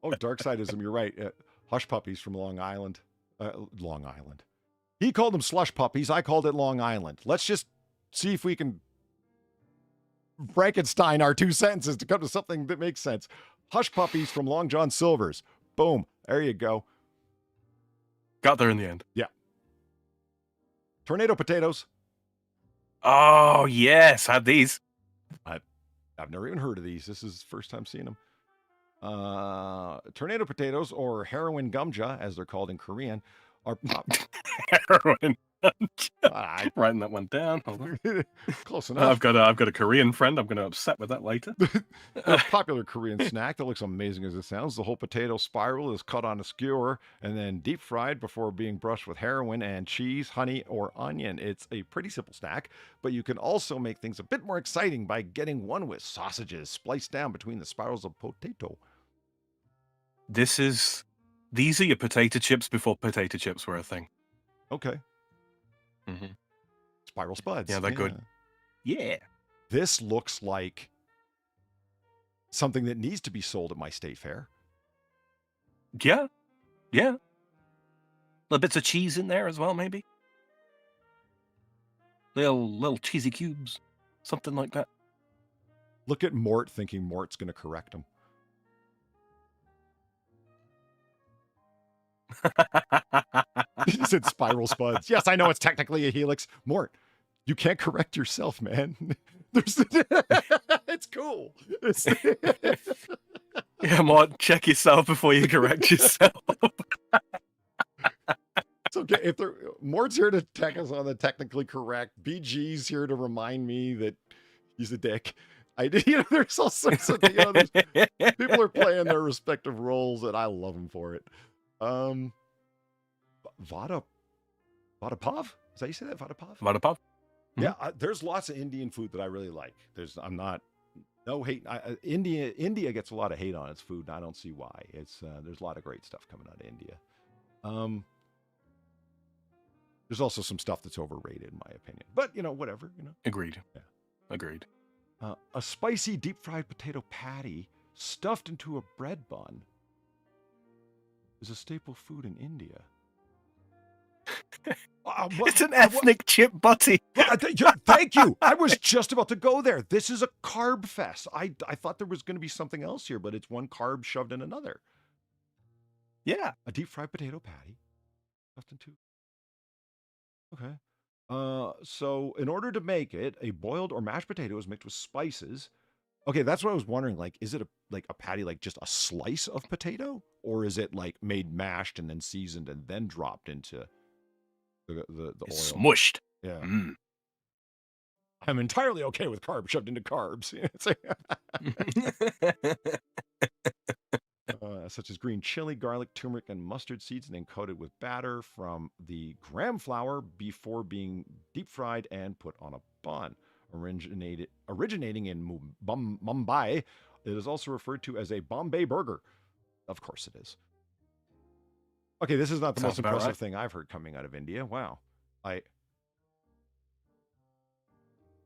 Oh, Darksidism, you're right. Hush puppies from Long Island. Long Island. He called them slush puppies. I called it Long Island. Let's just see if we can Frankenstein our two sentences to come to something that makes sense. Hush puppies from Long John Silver's. Boom. There you go. Got there in the end. Yeah. Tornado potatoes. Oh, yes. Had these. I've never even heard of these. This is the first time seeing them. Tornado potatoes, or heroin gumja, as they're called in Korean, are heroin. Writing that one down. Hold on. Close enough. I've got a Korean friend. I'm going to upset with that later. A popular Korean snack that looks amazing as it sounds. The whole potato spiral is cut on a skewer and then deep fried before being brushed with heroin and cheese, honey, or onion. It's a pretty simple snack, but you can also make things a bit more exciting by getting one with sausages spliced down between the spirals of potato. These are your potato chips before potato chips were a thing. Okay. Mm-hmm. Spiral spuds. Yeah, they're good. Yeah. This looks like something that needs to be sold at my state fair. Yeah. Yeah. Little bits of cheese in there as well, maybe. Little cheesy cubes. something like that. Look at Mort thinking Mort's going to correct him. He said spiral spuds. Yes, I know it's technically a helix. Mort, you can't correct yourself, man. It's cool. Yeah, Mort, check yourself before you correct yourself. It's okay. If Mort's here to tech us on the technically correct. BG's here to remind me that he's a dick. There's all sorts of people are playing their respective roles, and I love them for it. Vadapov? Is that how you say that? Vadapov? Vadapov? Yeah, there's lots of Indian food that I really like. No hate. India gets a lot of hate on its food, and I don't see why. There's a lot of great stuff coming out of India. There's also some stuff that's overrated, in my opinion. But whatever. Agreed. Yeah. Agreed. A spicy deep fried potato patty stuffed into a bread bun is a staple food in India. It's an ethnic chip butty. Thank you. I was just about to go there. This is a carb fest. I thought there was going to be something else here, but it's one carb shoved in another. Yeah. A deep fried potato patty stuffed into. Okay. So in order to make it, a boiled or mashed potato is mixed with spices. Okay, that's what I was wondering. Like, is it a patty, like just a slice of potato, or is it like made mashed and then seasoned and then dropped into the oil? Smushed. Yeah. I'm entirely okay with carbs shoved into carbs. Such as green chili, garlic, turmeric, and mustard seeds, and then coated with batter from the gram flour before being deep fried and put on a bun. Originating in Mumbai, it is also referred to as a Bombay burger. Of course it is. Okay, this is not the most impressive thing I've heard coming out of India. Wow. It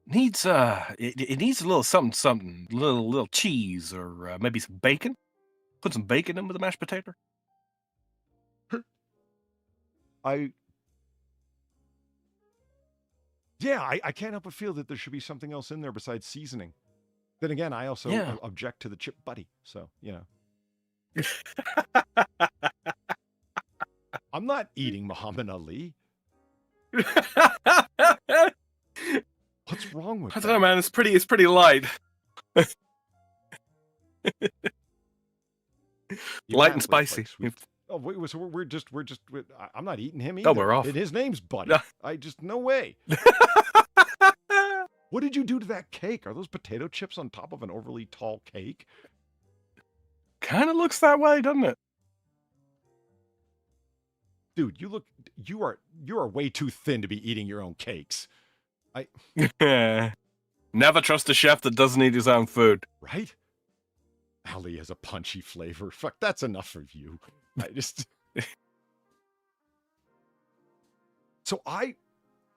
needs it needs a little something, little cheese or maybe some bacon. Put some bacon in with a mashed potato. I can't help but feel that there should be something else in there besides seasoning. Then again, I also object to the chip buddy. So, I'm not eating Muhammad Ali. What's wrong with that? I don't know, man. It's pretty light. Light and spicy. So I'm not eating him either. Oh, we're off. And his name's Buddy. No way. What did you do to that cake? Are those potato chips on top of an overly tall cake? Kind of looks that way, doesn't it? Dude, you are way too thin to be eating your own cakes. Never trust a chef that doesn't eat his own food. Right? Ali has a punchy flavor. Fuck, that's enough of you. So I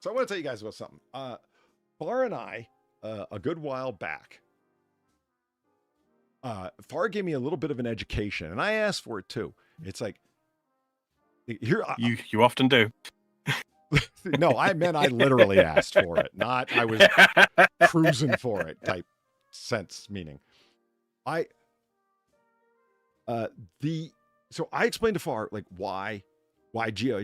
want to tell you guys about something. Far and I, a good while back, Far gave me a little bit of an education, and I asked for it too. It's like, here you often do. No, I literally asked for it, not I was cruising for it type sense meaning. So I explained to Far like why G.I.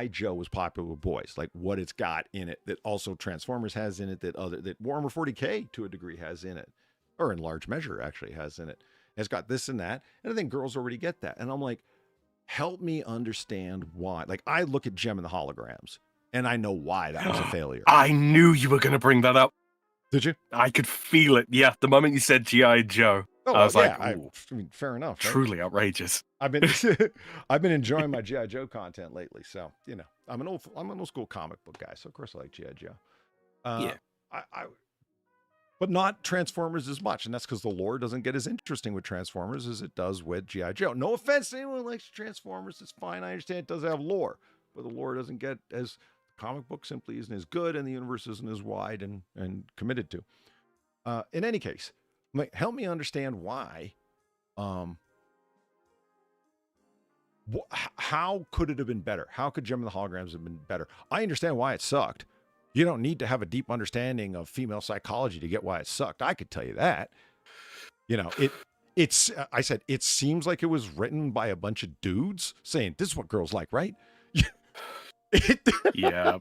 Joe was popular with boys, like what it's got in it that also Transformers has in it, that Warhammer 40K to a degree has in it, or in large measure actually has in it. It's got this and that, and I think girls already get that. And I'm like, help me understand why. Like I look at Gem and the Holograms, and I know why that was a failure. I knew you were going to bring that up. Did you? I could feel it. Yeah, the moment you said G.I. Joe. I was like, I mean, fair enough. Right? Truly outrageous. I've been enjoying my G.I. Joe content lately, so I'm an old school comic book guy, so of course I like G.I. Joe. Yeah, but not Transformers as much, and that's because the lore doesn't get as interesting with Transformers as it does with G.I. Joe. No offense to anyone who likes Transformers, it's fine. I understand it does have lore, but the lore doesn't get as comic book simply isn't as good, and the universe isn't as wide and committed to. In any case. Like, help me understand why. How could it have been better? How could Gem and the Holograms have been better? I understand why it sucked. You don't need to have a deep understanding of female psychology to get why it sucked. I could tell you that. You know, I said, it seems like it was written by a bunch of dudes saying, this is what girls like, right? Yeah.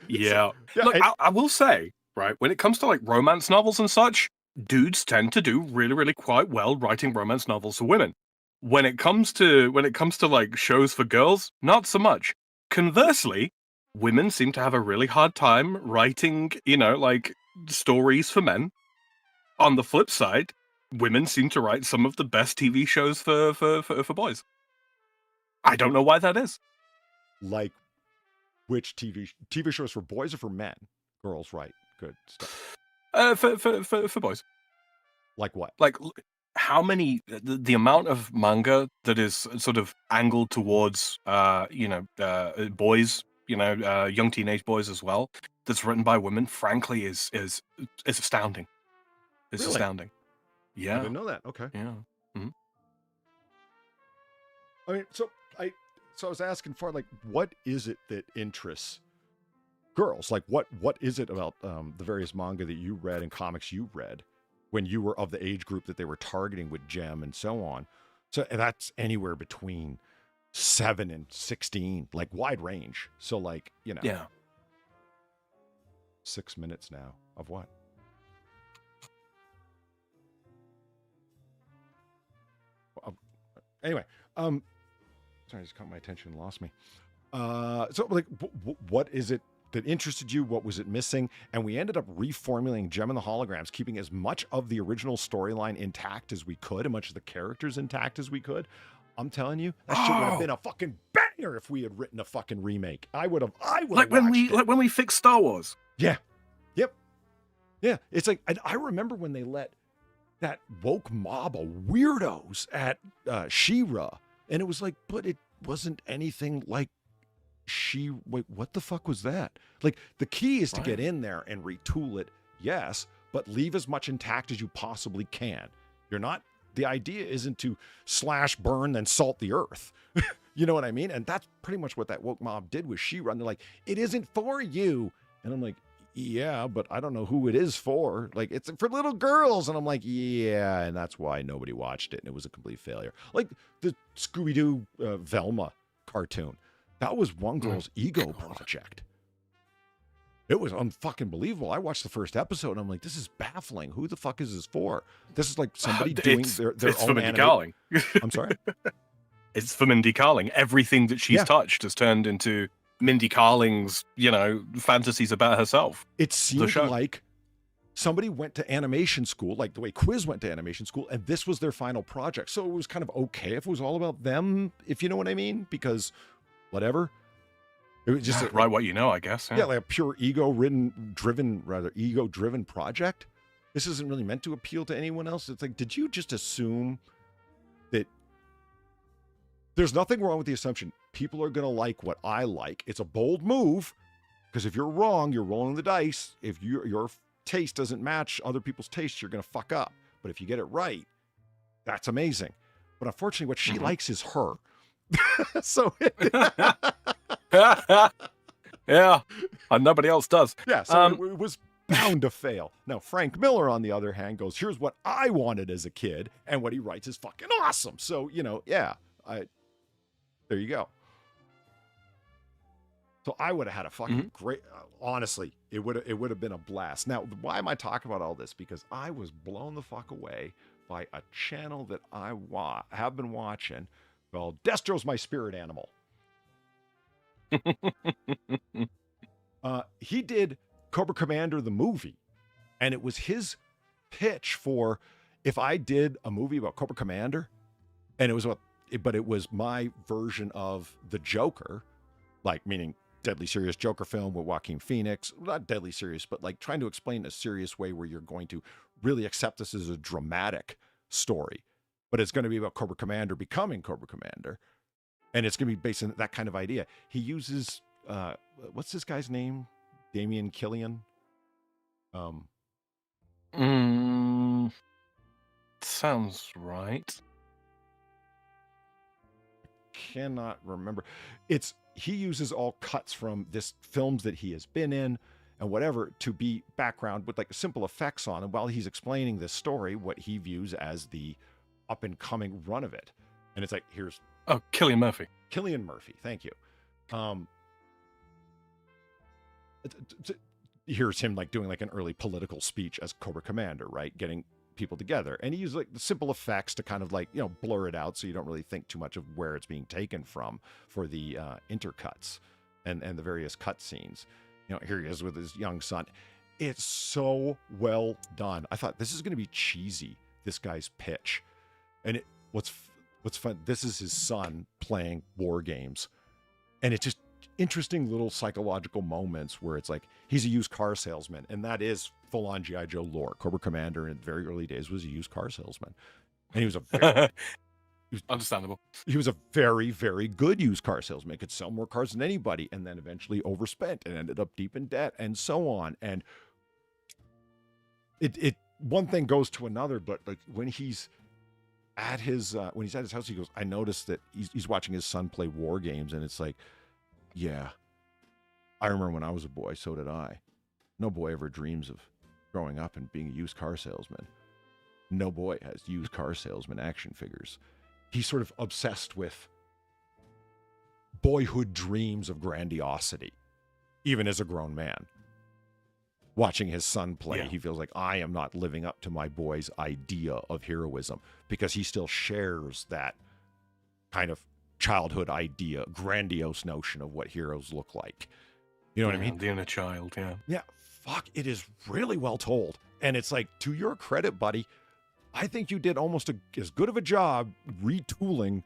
Yeah, Look, I will say, right, when it comes to like romance novels and such, dudes tend to do really, really quite well writing romance novels for women. When it comes to like shows for girls, not so much. Conversely, women seem to have a really hard time writing, you know, like stories for men. On the flip side, women seem to write some of the best TV shows for boys. I don't know why that is. like which TV shows for boys or for men? Girls write good stuff. For boys. Like what? Like how many the amount of manga that is sort of angled towards boys, young teenage boys as well, that's written by women, frankly, is astounding. It's Really? astounding. I Yeah. didn't know that. Okay. Yeah. I mean, so I was asking for, like, what is it that interests girls? Like, what is it about the various manga that you read and comics you read when you were of the age group that they were targeting with Gem and so on? So that's anywhere between 7 and 16, like wide range. So, like, Yeah. 6 minutes now of what? Anyway, sorry, I just caught my attention and lost me. So, like, what is it that interested you? What was it missing? And we ended up reformulating Gem and the Holograms, keeping as much of the original storyline intact as we could, and much of the characters intact as we could. I'm telling you, that shit would have been a fucking banger if we had written a fucking remake. I would have Like when we fixed Star Wars. Yeah. Yep. Yeah. It's like, and I remember when they let that woke mob of weirdos at She-Ra, and it was like, but it wasn't anything like wait, what the fuck was that? Like, the key is to get in there and retool it, yes, but leave as much intact as you possibly can. The idea isn't to slash, burn, then salt the earth. You know what I mean? And that's pretty much what that woke mob did with She-Ra. And they're like, it isn't for you. And I'm like, yeah, but I don't know who it is for. Like, it's for little girls. And I'm like, yeah, and that's why nobody watched it, and it was a complete failure. Like the Scooby-Doo Velma cartoon. That was one girl's ego project. It was unfucking believable. I watched the first episode, and I'm like, this is baffling. Who the fuck is this for? This is like somebody doing their it's own for Mindy Kaling. I'm sorry? It's for Mindy Kaling. Everything that she's touched has turned into Mindy Kaling's, fantasies about herself. It seemed like somebody went to animation school, like the way Quiz went to animation school, and this was their final project. So it was kind of okay if it was all about them, if you know what I mean, because whatever. It was just right what you know, I guess. Yeah, like a pure ego-driven project. This isn't really meant to appeal to anyone else. It's like, did you just assume that there's nothing wrong with the assumption people are going to like what I like? It's a bold move, because if you're wrong, you're rolling the dice. If your taste doesn't match other people's tastes, you're going to fuck up. But if you get it right, that's amazing. But unfortunately, what she likes is her. So yeah, and nobody else does. Yeah, so it was bound to fail. Now, Frank Miller, on the other hand, goes, here's what I wanted as a kid, and what he writes is fucking awesome. So, there you go. So I would have had a fucking great, honestly, it would have been a blast. Now, why am I talking about all this? Because I was blown the fuck away by a channel that I have been watching called Destro's My Spirit Animal. He did Cobra Commander the movie, and it was his pitch for if I did a movie about Cobra Commander, and it was my version of the Joker, like meaning deadly serious Joker film with Joaquin Phoenix, not deadly serious, but like trying to explain in a serious way where you're going to really accept this as a dramatic story, but it's going to be about Cobra Commander becoming Cobra Commander. And it's going to be based on that kind of idea. He uses, what's this guy's name? Damian Killian? Sounds right. cannot remember. He uses all cuts from this films that he has been in and whatever to be background with like simple effects on. And while he's explaining this story, what he views as the up and coming run of it. And it's like, here's Cillian Murphy. Cillian Murphy. Thank you. Here's him like doing like an early political speech as Cobra Commander, right? Getting people together. And he uses like the simple effects to kind of like, blur it out so you don't really think too much of where it's being taken from for the intercuts and the various cut scenes. Here he is with his young son. It's so well done. I thought this is going to be cheesy, this guy's pitch. And what's fun, this is his son playing war games. And it's just interesting little psychological moments where it's like he's a used car salesman, and that is full-on G.I. Joe lore. Cobra Commander in the very early days was a used car salesman. And he was Understandable. He was a very, very good used car salesman. Could sell more cars than anybody, and then eventually overspent and ended up deep in debt and so on. And it one thing goes to another, but like when he's at his house, he goes, I noticed that he's watching his son play war games, and it's like, yeah, I remember when I was a boy, so did I. No boy ever dreams of growing up and being a used car salesman. No boy has used car salesman action figures. He's sort of obsessed with boyhood dreams of grandiosity, even as a grown man. Watching his son play, he feels like I am not living up to my boy's idea of heroism because he still shares that kind of childhood idea, grandiose notion of what heroes look like. You know what I mean? The inner child, yeah. Yeah, fuck, it is really well told. And it's like, to your credit, buddy, I think you did almost as good of a job retooling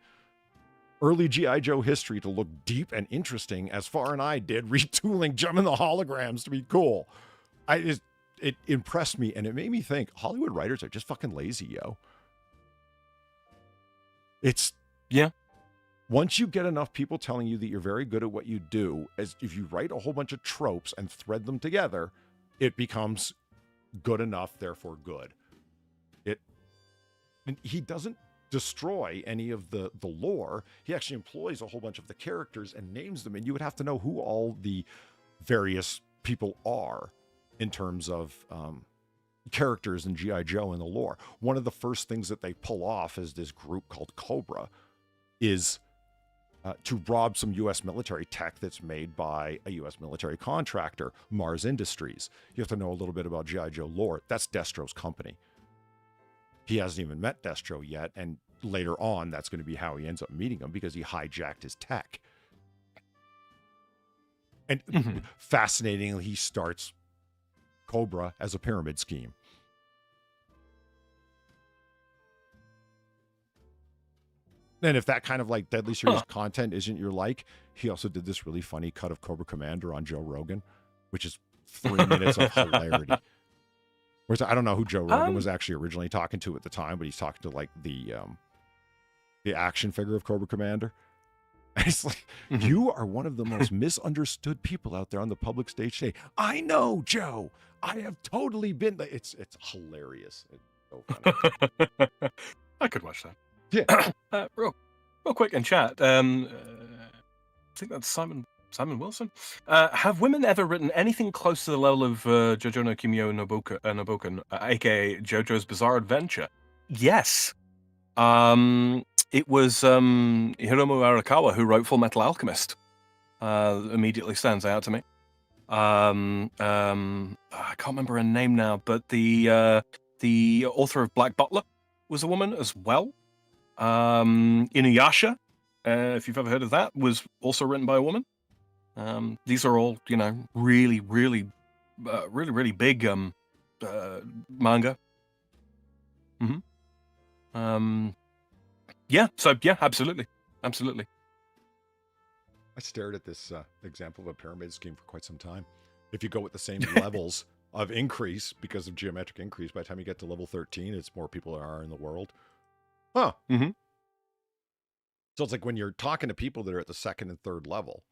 early G.I. Joe history to look deep and interesting as Far and I did retooling Gem and the Holograms to be cool. It impressed me, and it made me think Hollywood writers are just fucking lazy, yo. Once you get enough people telling you that you're very good at what you do, as if you write a whole bunch of tropes and thread them together, it becomes good enough, therefore good. And he doesn't destroy any of the lore. He actually employs a whole bunch of the characters and names them, and you would have to know who all the various people are in terms of characters in G.I. Joe in the lore. One of the first things that they pull off as this group called Cobra is to rob some U.S. military tech that's made by a U.S. military contractor, Mars Industries. You have to know a little bit about G.I. Joe lore. That's Destro's company. He hasn't even met Destro yet, and later on, that's going to be how he ends up meeting him because he hijacked his tech. And fascinatingly, he starts Cobra as a pyramid scheme. And if that kind of like Deadly Serious content isn't your like, he also did this really funny cut of Cobra Commander on Joe Rogan, which is 3 minutes of hilarity. Whereas I don't know who Joe Rogan was actually originally talking to at the time, but he's talking to like the action figure of Cobra Commander. And it's like, you are one of the most misunderstood people out there on the public stage today. I know, Joe. I have totally been. It's hilarious. It's so funny. I could watch that. Yeah. Real quick in chat. I think that's Simon Wilson. Have women ever written anything close to the level of Jojo no Kimio Nobuken, aka JoJo's Bizarre Adventure? Yes. It was Hiromu Arakawa who wrote Full Metal Alchemist. Immediately stands out to me. I can't remember her name now, but the author of Black Butler was a woman as well. Inuyasha, if you've ever heard of that, was also written by a woman. These are all, really, really, really big manga. Yeah, absolutely. I stared at this example of a pyramid scheme for quite some time. If you go with the same levels of increase because of geometric increase, by the time you get to level 13, it's more people there are in the world. Huh. So it's like when you're talking to people that are at the second and third level,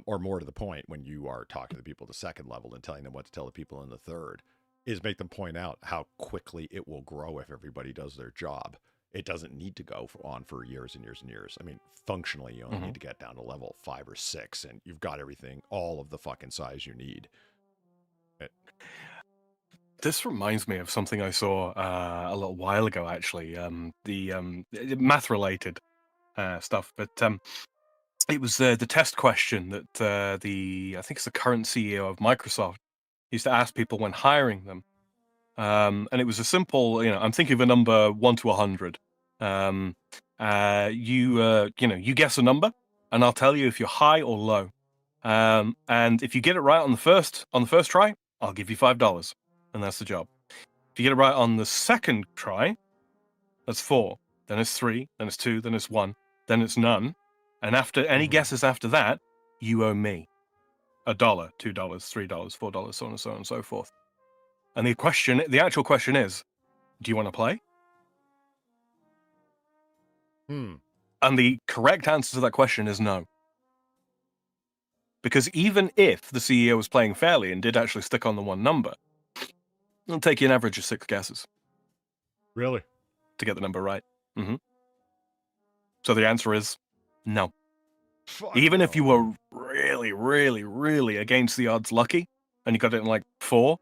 or more to the point, when you are talking to the people at the second level and telling them what to tell the people in the third, is make them point out how quickly it will grow if everybody does their job. it doesn't need to go on for years and years and years. I mean, functionally, you only need to get down to level 5 or 6, and you've got everything, all of the fucking size you need. This reminds me of something I saw a little while ago, actually. The math-related stuff, but it was the test question that I think it's the current CEO of Microsoft used to ask people when hiring them. And it was a simple, I'm thinking of a number 1 to 100. You guess a number, and I'll tell you if you're high or low. And if you get it right on the first try, I'll give you $5, and that's the job. If you get it right on the second try, that's 4. Then it's 3. Then it's 2. Then it's 1. Then it's none. And after any guesses after that, you owe me $1, $2, $3, $4, so on and so on and so forth. And the actual question is, do you want to play? And the correct answer to that question is no. Because even if the CEO was playing fairly and did actually stick on the one number, it'll take you an average of 6 guesses. Really? To get the number right. So the answer is no. Even if you were really, really, really against the odds lucky, and you got it in like 4,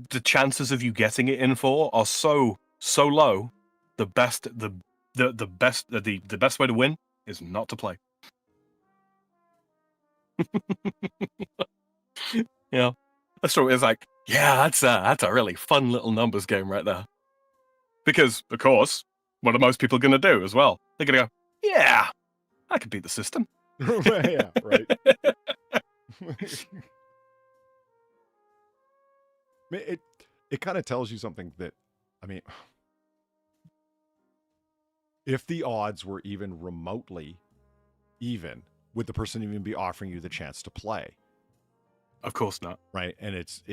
the chances of you getting it in 4 are so low. The best way to win is not to play. Yeah, that's true. It's like, yeah, that's a really fun little numbers game right there. Because of course, what are most people going to do as well? They're going to go, yeah, I can beat the system. Yeah, right. It kind of tells you something that, I mean, if the odds were even remotely even, would the person even be offering you the chance to play? Of course not. Right. And it's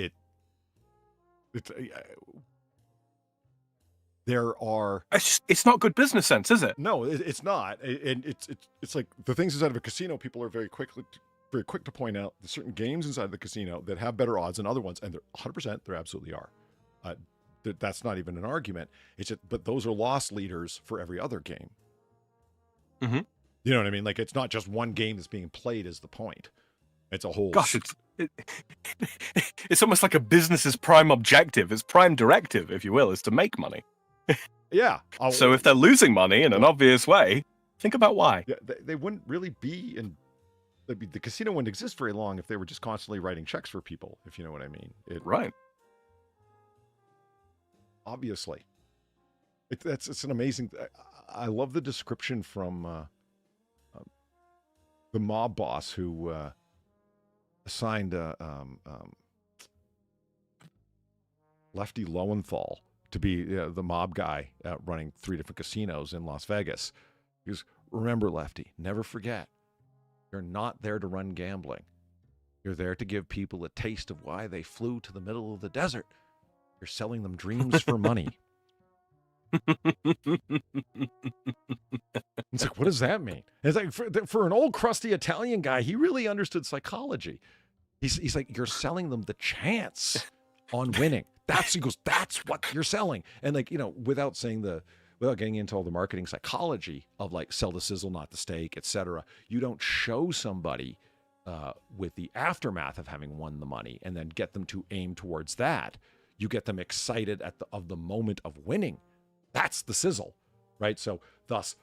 not good business sense, is it? No, it's not. And it's like the things inside of a casino, people are very quick to point out the certain games inside the casino that have better odds than other ones, and they're 100%, there absolutely are. That's not even an argument. It's just, but those are loss leaders for every other game. Mm-hmm. You know what I mean? Like, it's not just one game that's being played is the point. It's a whole. Gosh, it's almost like a business's prime objective, its prime directive, if you will, is to make money. Yeah. So if they're losing money in an obvious way, think about why. Yeah, they wouldn't really be in. The casino wouldn't exist very long if they were just constantly writing checks for people, if you know what I mean. Right. Obviously. It's an amazing. I love the description from the mob boss who assigned Lefty Lowenthal to be the mob guy running 3 different casinos in Las Vegas. He goes, remember, Lefty, never forget, you're not there to run gambling. You're there to give people a taste of why they flew to the middle of the desert. You're selling them dreams for money. It's like, what does that mean? It's like for an old crusty Italian guy, he really understood psychology. He's like, you're selling them the chance on winning. He goes, that's what you're selling. And like, without getting into all the marketing psychology of like sell the sizzle, not the steak, etc. You don't show somebody with the aftermath of having won the money and then get them to aim towards that. You get them excited of the moment of winning. That's the sizzle, right? So thus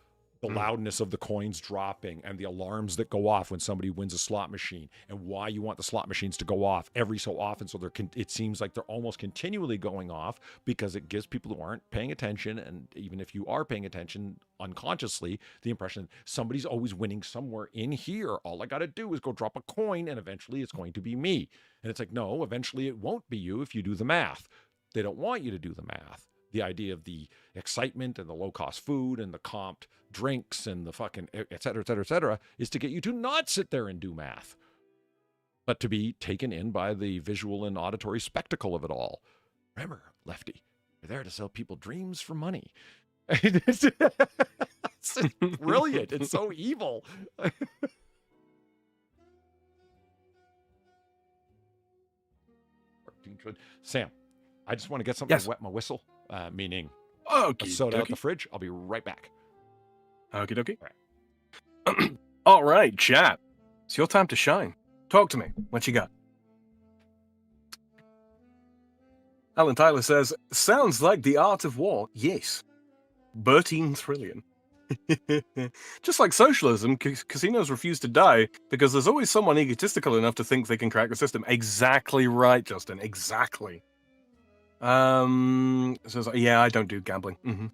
the loudness of the coins dropping and the alarms that go off when somebody wins a slot machine, and why you want the slot machines to go off every so often. So it seems like they're almost continually going off, because it gives people who aren't paying attention, and even if you are paying attention unconsciously, the impression somebody's always winning somewhere in here. All I got to do is go drop a coin and eventually it's going to be me. And it's like, no, eventually it won't be you if you do the math. They don't want you to do the math. The idea of the excitement and the low-cost food and the comped drinks and the fucking et cetera, is to get you to not sit there and do math, but to be taken in by the visual and auditory spectacle of it all. Remember, Lefty, you're there to sell people dreams for money. It's brilliant. It's so evil. Sam, I just want to get something to wet my whistle. Meaning Okie soda out the dokie. fridge. I'll be right back. Okie dokie. All right, chat. It's your time to shine. Talk to me. What you got? Alan Tyler says, sounds like the art of war. Yes. 13 trillion. Just like socialism, casinos refuse to die because there's always someone egotistical enough to think they can crack the system. Exactly right, Justin. Exactly. Says, yeah, I don't do gambling.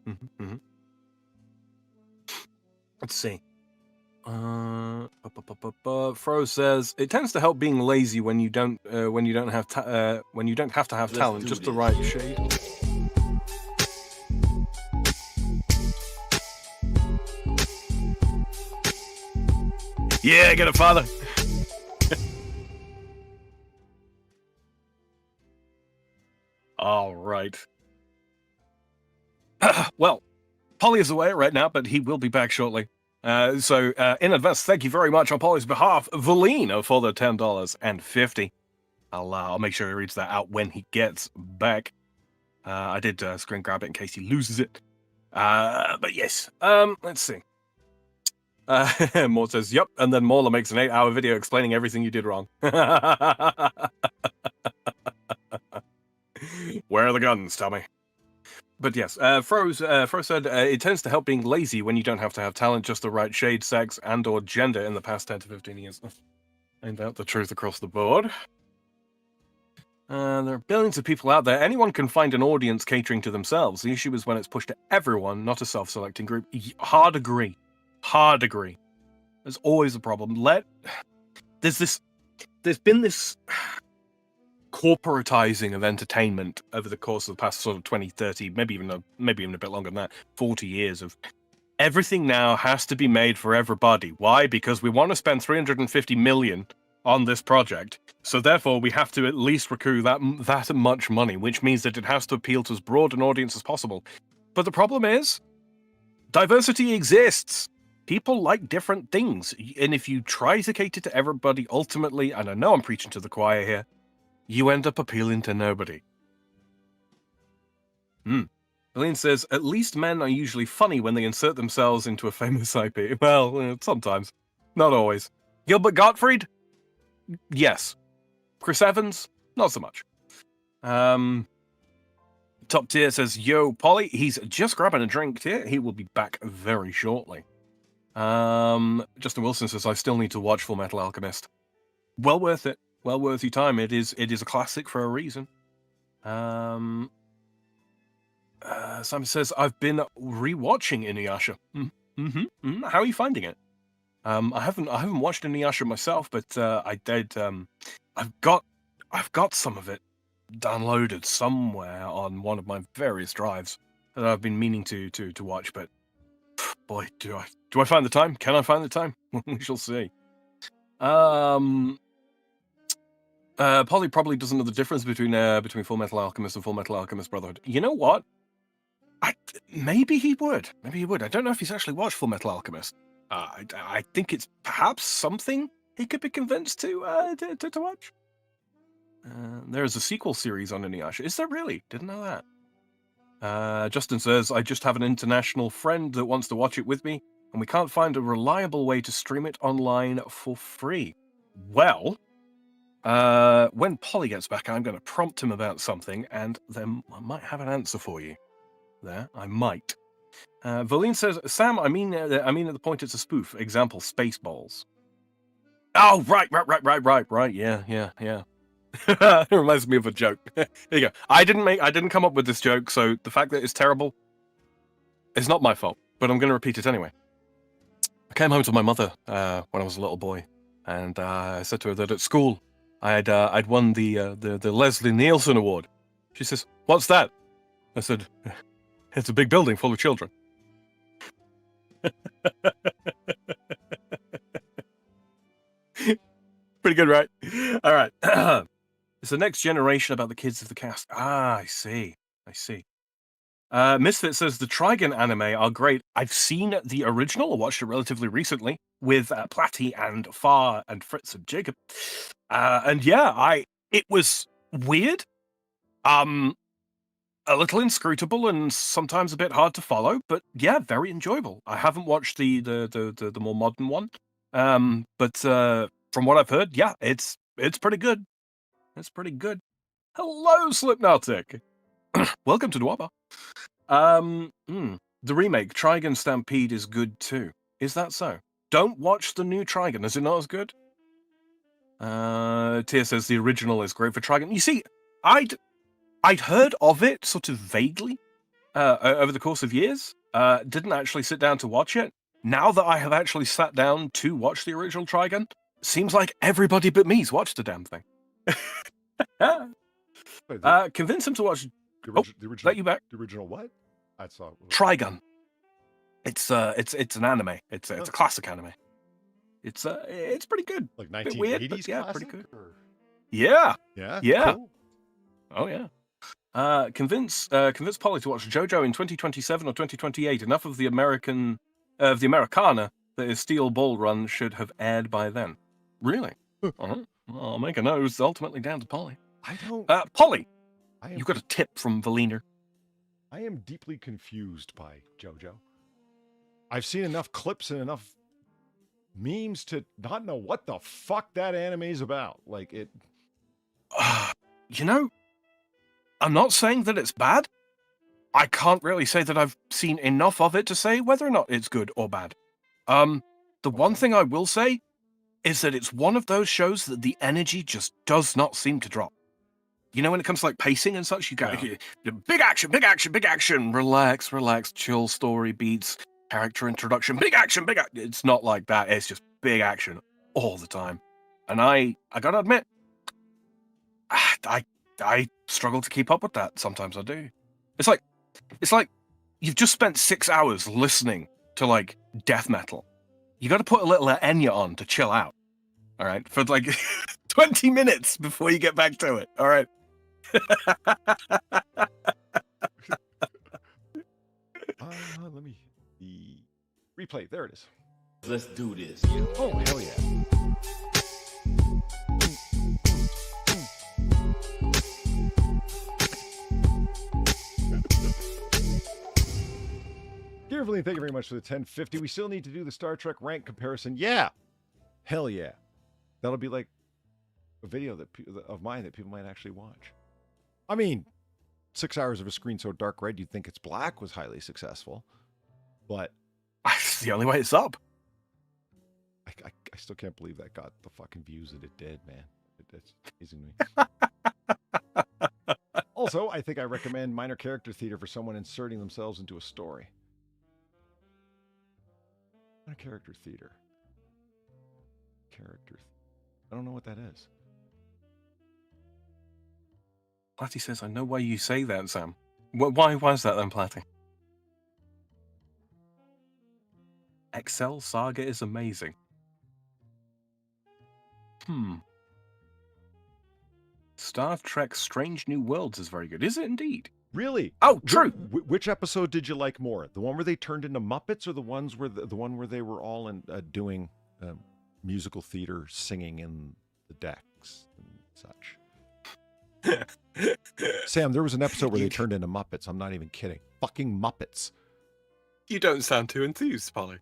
Let's see. Fro says it tends to help being lazy when you don't have to have talent, just the right shade. Yeah, get it, father. All right. Well, Polly is away right now, but he will be back shortly. So in advance, thank you very much on Polly's behalf, Valino, for the $10.50. I'll make sure he reads that out when he gets back. I did screen grab it in case he loses it. But yes, let's see. Maud says, yep, and then Mauler makes an 8-hour video explaining everything you did wrong. Where are the guns, Tommy? But yes, Fro said, it tends to help being lazy when you don't have to have talent, just the right shade, sex, and or gender in the past 10 to 15 years. Ain't that the truth across the board? There are billions of people out there. Anyone can find an audience catering to themselves. The issue is when it's pushed to everyone, not a self-selecting group. Hard agree. Hard agree. There's always a problem. There's been this corporatizing of entertainment over the course of the past sort of 20, 30, maybe even a bit longer than that, 40 years of everything now has to be made for everybody. Why? Because we want to spend 350 million on this project. So therefore we have to at least recoup that much money, which means that it has to appeal to as broad an audience as possible. But the problem is, diversity exists. People like different things. And if you try to cater to everybody, ultimately, and I know I'm preaching to the choir here, you end up appealing to nobody. Eileen says, at least men are usually funny when they insert themselves into a famous IP. Well, sometimes. Not always. Gilbert Gottfried? Yes. Chris Evans? Not so much. Top Tier says, yo, Polly, he's just grabbing a drink here. He will be back very shortly. Justin Wilson says, I still need to watch Full Metal Alchemist. Well worth it. Well worth your time. It is a classic for a reason. Sam says, I've been rewatching Inuyasha. How are you finding it? I haven't watched Inuyasha myself, but I did. I've got some of it downloaded somewhere on one of my various drives that I've been meaning to watch. But boy, do I find the time? Can I find the time? We shall see. Polly probably doesn't know the difference between Full Metal Alchemist and Full Metal Alchemist Brotherhood. You know what? Maybe he would. Maybe he would. I don't know if he's actually watched Full Metal Alchemist. I think it's perhaps something he could be convinced to watch. There is a sequel series on Inuyasha. Is there really? Didn't know that. Justin says, I just have an international friend that wants to watch it with me, and we can't find a reliable way to stream it online for free. Well, when Polly gets back, I'm going to prompt him about something, and then I might have an answer for you. There, I might. Valine says, Sam, I mean at the point it's a spoof. Example, Spaceballs. Oh, right. Yeah. It reminds me of a joke. There you go. I didn't come up with this joke, so the fact that it's terrible is not my fault, but I'm going to repeat it anyway. I came home to my mother when I was a little boy, and I said to her that at school I'd won the Leslie Nielsen Award. She says, "What's that?" I said, "It's a big building full of children." Pretty good, right? All right. It's the next generation about the kids of the cast. I see. Misfit says the Trigun anime are great. I've seen the original. I watched it relatively recently with Platy and Far and Fritz and Jacob. And yeah, it was weird. a little inscrutable and sometimes a bit hard to follow, but yeah, very enjoyable. I haven't watched the more modern one, but from what I've heard, yeah, it's pretty good. It's pretty good. Hello, Slipnotic. Welcome to Noir Bar. The remake Trigun Stampede is good too. Is that so? Don't watch the new Trigun. Is it not as good? Tia says the original is great for Trigun. You see, I'd heard of it sort of vaguely over the course of years. Didn't actually sit down to watch it. Now that I have actually sat down to watch the original Trigun, seems like everybody but me's watched the damn thing. Convince him to watch. The original. Let you back. The original what? I saw it. Trigun. It's an anime. It's a classic anime. It's pretty good. Like 1980s weird, but yeah, classic, pretty good. or- Yeah. Yeah. Cool. Oh yeah. Convince Polly to watch JoJo in 2027 or 2028. Enough of the Americana that is Steel Bull Run should have aired by then. Really? Uh-huh. I'll make a note. It's ultimately down to Polly. I don't. Polly, I am, you got a tip from Valiner. I am deeply confused by JoJo. I've seen enough clips and enough memes to not know what the fuck that anime is about. Like it. You know, I'm not saying that it's bad. I can't really say that I've seen enough of it to say whether or not it's good or bad. The one thing I will say is that it's one of those shows that the energy just does not seem to drop. You know, when it comes to like pacing and such, you got big action, relax, chill story beats, character introduction, big action. It's not like that. It's just big action all the time. And I gotta admit, I struggle to keep up with that. Sometimes I do. It's like you've just spent 6 hours listening to like death metal. You got to put a little Enya on to chill out. All right, for like 20 minutes before you get back to it. All right. Let me the replay. There it is. Let's do this. Oh hell yeah! Dear Evelyn, thank you very much for the 1050. We still need to do the Star Trek rank comparison. Yeah, hell yeah, that'll be like a video of mine that people might actually watch. I mean, 6 hours of a screen so dark red you'd think it's black was highly successful, but it's the only way it's up. I still can't believe that got the fucking views that it did, man. It's amazing to me. Also, I think I recommend minor character theater for someone inserting themselves into a story. Minor character theater. I don't know what that is. Platty says, I know why you say that, Sam. Why is that then, Platty? Excel Saga is amazing. Star Trek Strange New Worlds is very good. Is it indeed? Really? Oh, true. Which episode did you like more? The one where they turned into Muppets, or the ones where the one where they were all in doing musical theater, singing in the decks and such? Sam, there was an episode where they turned into Muppets. I'm not even kidding. Fucking Muppets. You don't sound too enthused, Polly.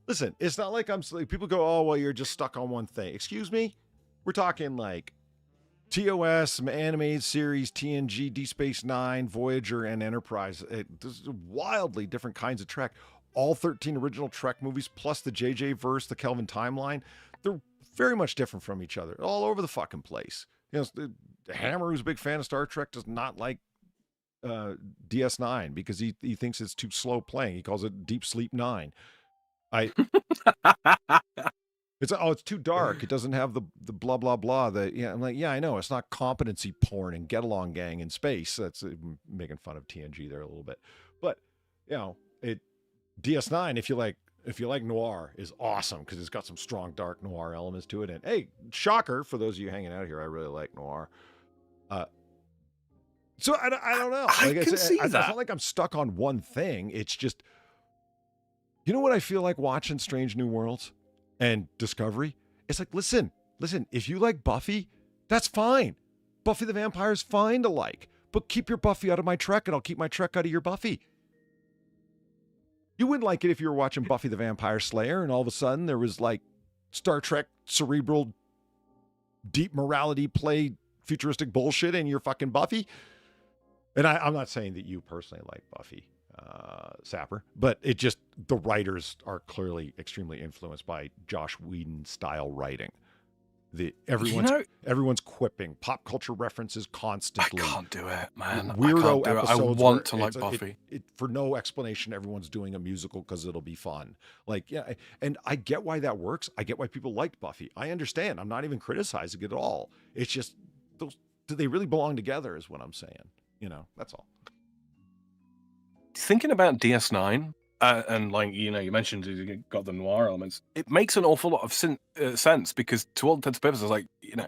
Listen, it's not like people go, oh, well, you're just stuck on one thing. Excuse me? We're talking like TOS, some animated series, TNG, Deep Space Nine, Voyager, and Enterprise. There's wildly different kinds of Trek. All 13 original Trek movies, plus the JJ verse, the Kelvin timeline. They're very much different from each other, all over the fucking place. You know, Hammer, who's a big fan of Star Trek, does not like DS9 because he thinks it's too slow playing. He calls it Deep Sleep 9. It's too dark. It doesn't have the blah blah blah. I'm like, yeah, I know. It's not competency porn and get along gang in space. That's making fun of TNG there a little bit, but you know, DS9. If you like noir, is awesome because it's got some strong dark noir elements to it. And hey, shocker for those of you hanging out here, I really like noir. So I don't know. It's not like I'm stuck on one thing. It's just, you know what I feel like watching Strange New Worlds and Discovery? It's like, listen, if you like Buffy, that's fine. Buffy the Vampire's fine to like, but keep your Buffy out of my Trek and I'll keep my Trek out of your Buffy. You wouldn't like it if you were watching Buffy the Vampire Slayer and all of a sudden there was like Star Trek cerebral deep morality play futuristic bullshit in your fucking Buffy. And I'm not saying that you personally like Buffy, Sapper, but it just, the writers are clearly extremely influenced by Josh Whedon style writing. Everyone's quipping pop culture references constantly. I can't do it, man. Weirdo I episodes. want to like Buffy. For no explanation, everyone's doing a musical because it'll be fun. Like, yeah, and I get why that works. I get why people liked Buffy. I understand. I'm not even criticizing it at all. It's just do they really belong together? Is what I'm saying. You know, that's all. Thinking about DS9, and like, you know, you mentioned you got the noir elements. It makes an awful lot of sense because, to all intents and purposes, like, you know,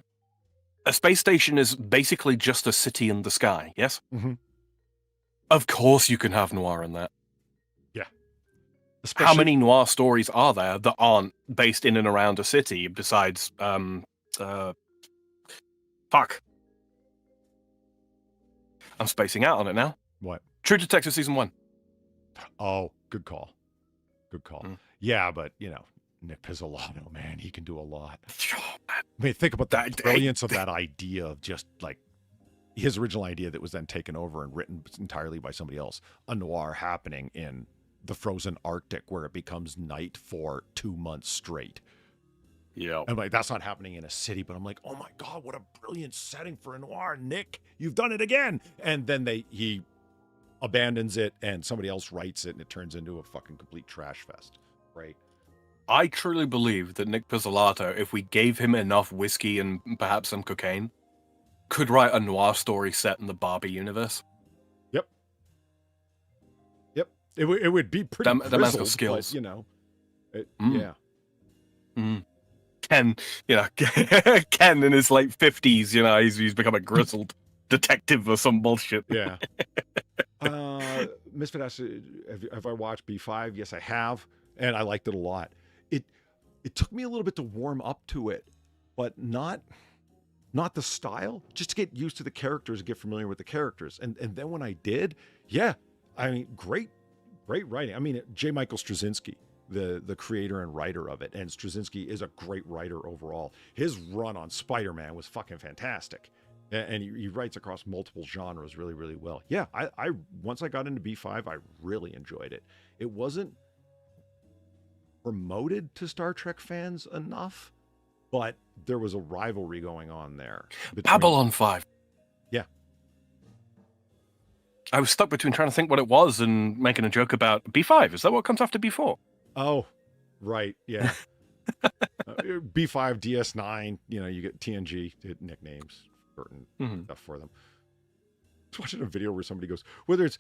a space station is basically just a city in the sky. Yes. Mm-hmm. Of course, you can have noir in that. Yeah. How many noir stories are there that aren't based in and around a city? Besides, fuck. I'm spacing out on it now. What? True Detective Season 1. Oh, good call. Good call. Yeah, but, you know, Nick Pizzolatto, man, he can do a lot. I mean, think about the brilliance of that idea of just, like, his original idea that was then taken over and written entirely by somebody else. A noir happening in the frozen Arctic where it becomes night for 2 months straight. Yeah. I'm like, that's not happening in a city, but I'm like, oh my God, what a brilliant setting for a noir, Nick. You've done it again. And then he abandons it and somebody else writes it and it turns into a fucking complete trash fest, right? I truly believe that Nick Pizzolatto, if we gave him enough whiskey and perhaps some cocaine, could write a noir story set in the Barbie universe. Yep. It would be pretty the man's got skills. But, you know, yeah. Mm. Ken, you know, Ken in his late 50s, you know, he's become a grizzled detective or some bullshit. Yeah. Misfit asks, have I watched B5? Yes, I have, and I liked it a lot. It took me a little bit to warm up to it, but not the style, just to get used to the characters and get familiar with the characters. And then when I did, yeah, I mean, great writing. I mean, J. Michael Straczynski, the creator and writer of it, and Straczynski is a great writer overall. His run on Spider-Man was fucking fantastic. And he writes across multiple genres really, really well. Yeah, I once I got into B5, I really enjoyed it. It wasn't promoted to Star Trek fans enough, but there was a rivalry going on there. Babylon 5. Yeah. I was stuck between trying to think what it was and making a joke about B5. Is that what comes after B4? Oh, right. Yeah. B5, DS9, you know, you get TNG nicknames. Stuff for them. I was watching a video where somebody goes, whether it's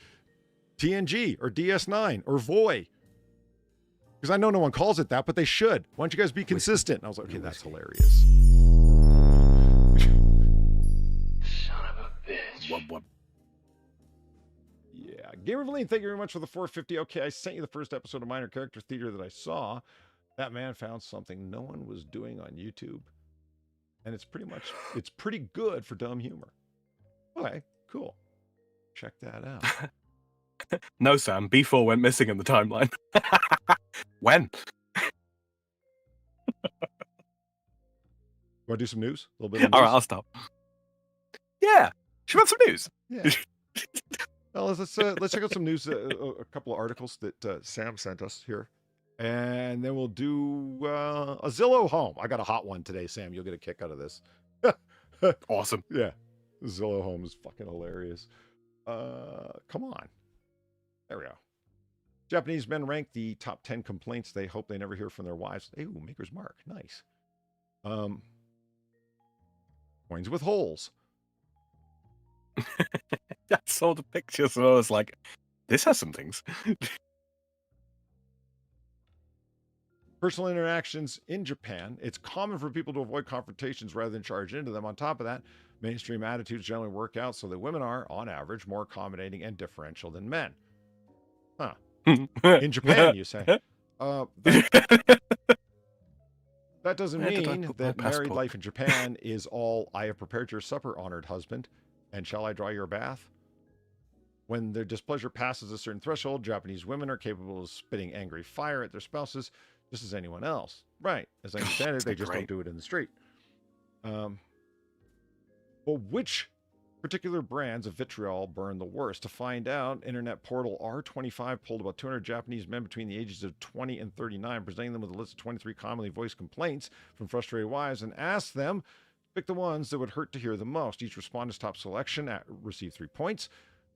TNG or DS9 or Voy, because I know no one calls it that, but they should. Why don't you guys be consistent? And I was like, okay, that's hilarious. Son of a bitch. Yeah. Gamer Valine, thank you very much for the 450. Okay, I sent you the first episode of Minor Character Theater that I saw. That man found something no one was doing on YouTube. And it's pretty good for dumb humor. Okay, cool. Check that out. No, Sam, B4 went missing in the timeline. When? Want to do some news? A little bit of news? All right, I'll stop. Yeah, should we have some news? Yeah. Well, let's check out some news, a couple of articles that Sam sent us here. And then we'll do a Zillow home. I got a hot one today, Sam. You'll get a kick out of this. Awesome. Yeah. Zillow home is fucking hilarious. Come on. There we go. Japanese men rank the top 10 complaints they hope they never hear from their wives. Ooh, Maker's Mark. Nice. Coins with holes. I saw the pictures and I was like, this has some things. Personal interactions in Japan. It's common for people to avoid confrontations rather than charge into them. On top of that, mainstream attitudes generally work out so that women are, on average, more accommodating and differential than men. Huh. In Japan, you say. That doesn't Where did I mean put my that married passport? life in Japan is all "I have prepared your supper, honored husband, and shall I draw your bath?" When their displeasure passes a certain threshold, Japanese women are capable of spitting angry fire at their spouses, just as anyone else. Right. As I understand it, they just don't do it in the street. But which particular brands of vitriol burn the worst? To find out, internet portal R25 polled about 200 Japanese men between the ages of 20 and 39, presenting them with a list of 23 commonly voiced complaints from frustrated wives, and asked them to pick the ones that would hurt to hear the most. Each respondent's top selection received 3 points,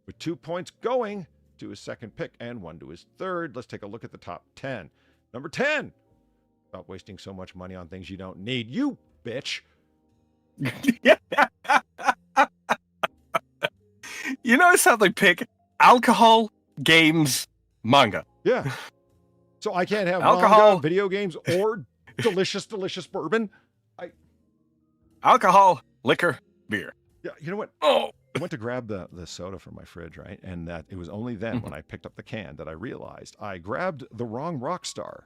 with 2 points going to his second pick and 1 to his third. Let's take a look at the top 10. Number 10. Stop wasting so much money on things you don't need. You bitch. You notice how they pick alcohol, games, manga. Yeah. So I can't have Alcohol. manga, video games, or delicious, delicious bourbon. Alcohol, liquor, beer. Yeah, you know what? Oh, I went to grab the soda from my fridge, right? And that it was only then when I picked up the can that I realized I grabbed the wrong Rockstar.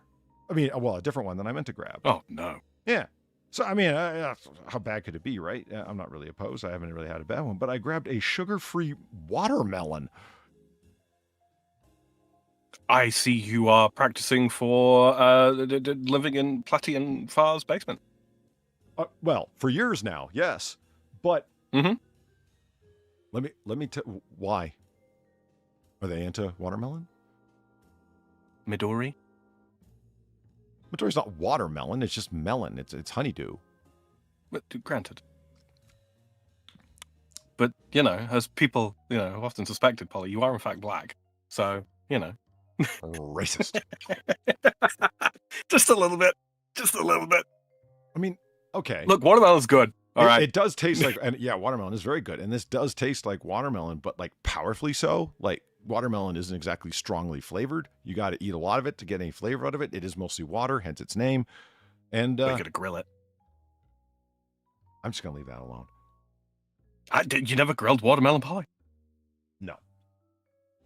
I mean, well, a different one than I meant to grab. oh no. Yeah. So, I mean, how bad could it be, right? I'm not really opposed. I haven't really had a bad one, but I grabbed a sugar-free watermelon. I see you are practicing for living in Platty and Far's basement. Well, for years now, yes. But Mhm. let me tell why. Are they into watermelon? Midori. Midori's not watermelon. It's just melon. It's honeydew. But, granted. But, you know, as people, you know, have often suspected, Polly, you are in fact black. So, you know. Racist. Just a little bit. Just a little bit. I mean, okay. Look, watermelon's good. All right. It does taste like, and yeah, watermelon is very good. And this does taste like watermelon, but like powerfully so. Like watermelon isn't exactly strongly flavored. You got to eat a lot of it to get any flavor out of it. It is mostly water, hence its name. And We're going to grill it. I'm just going to leave that alone. You never grilled watermelon, Polly? No.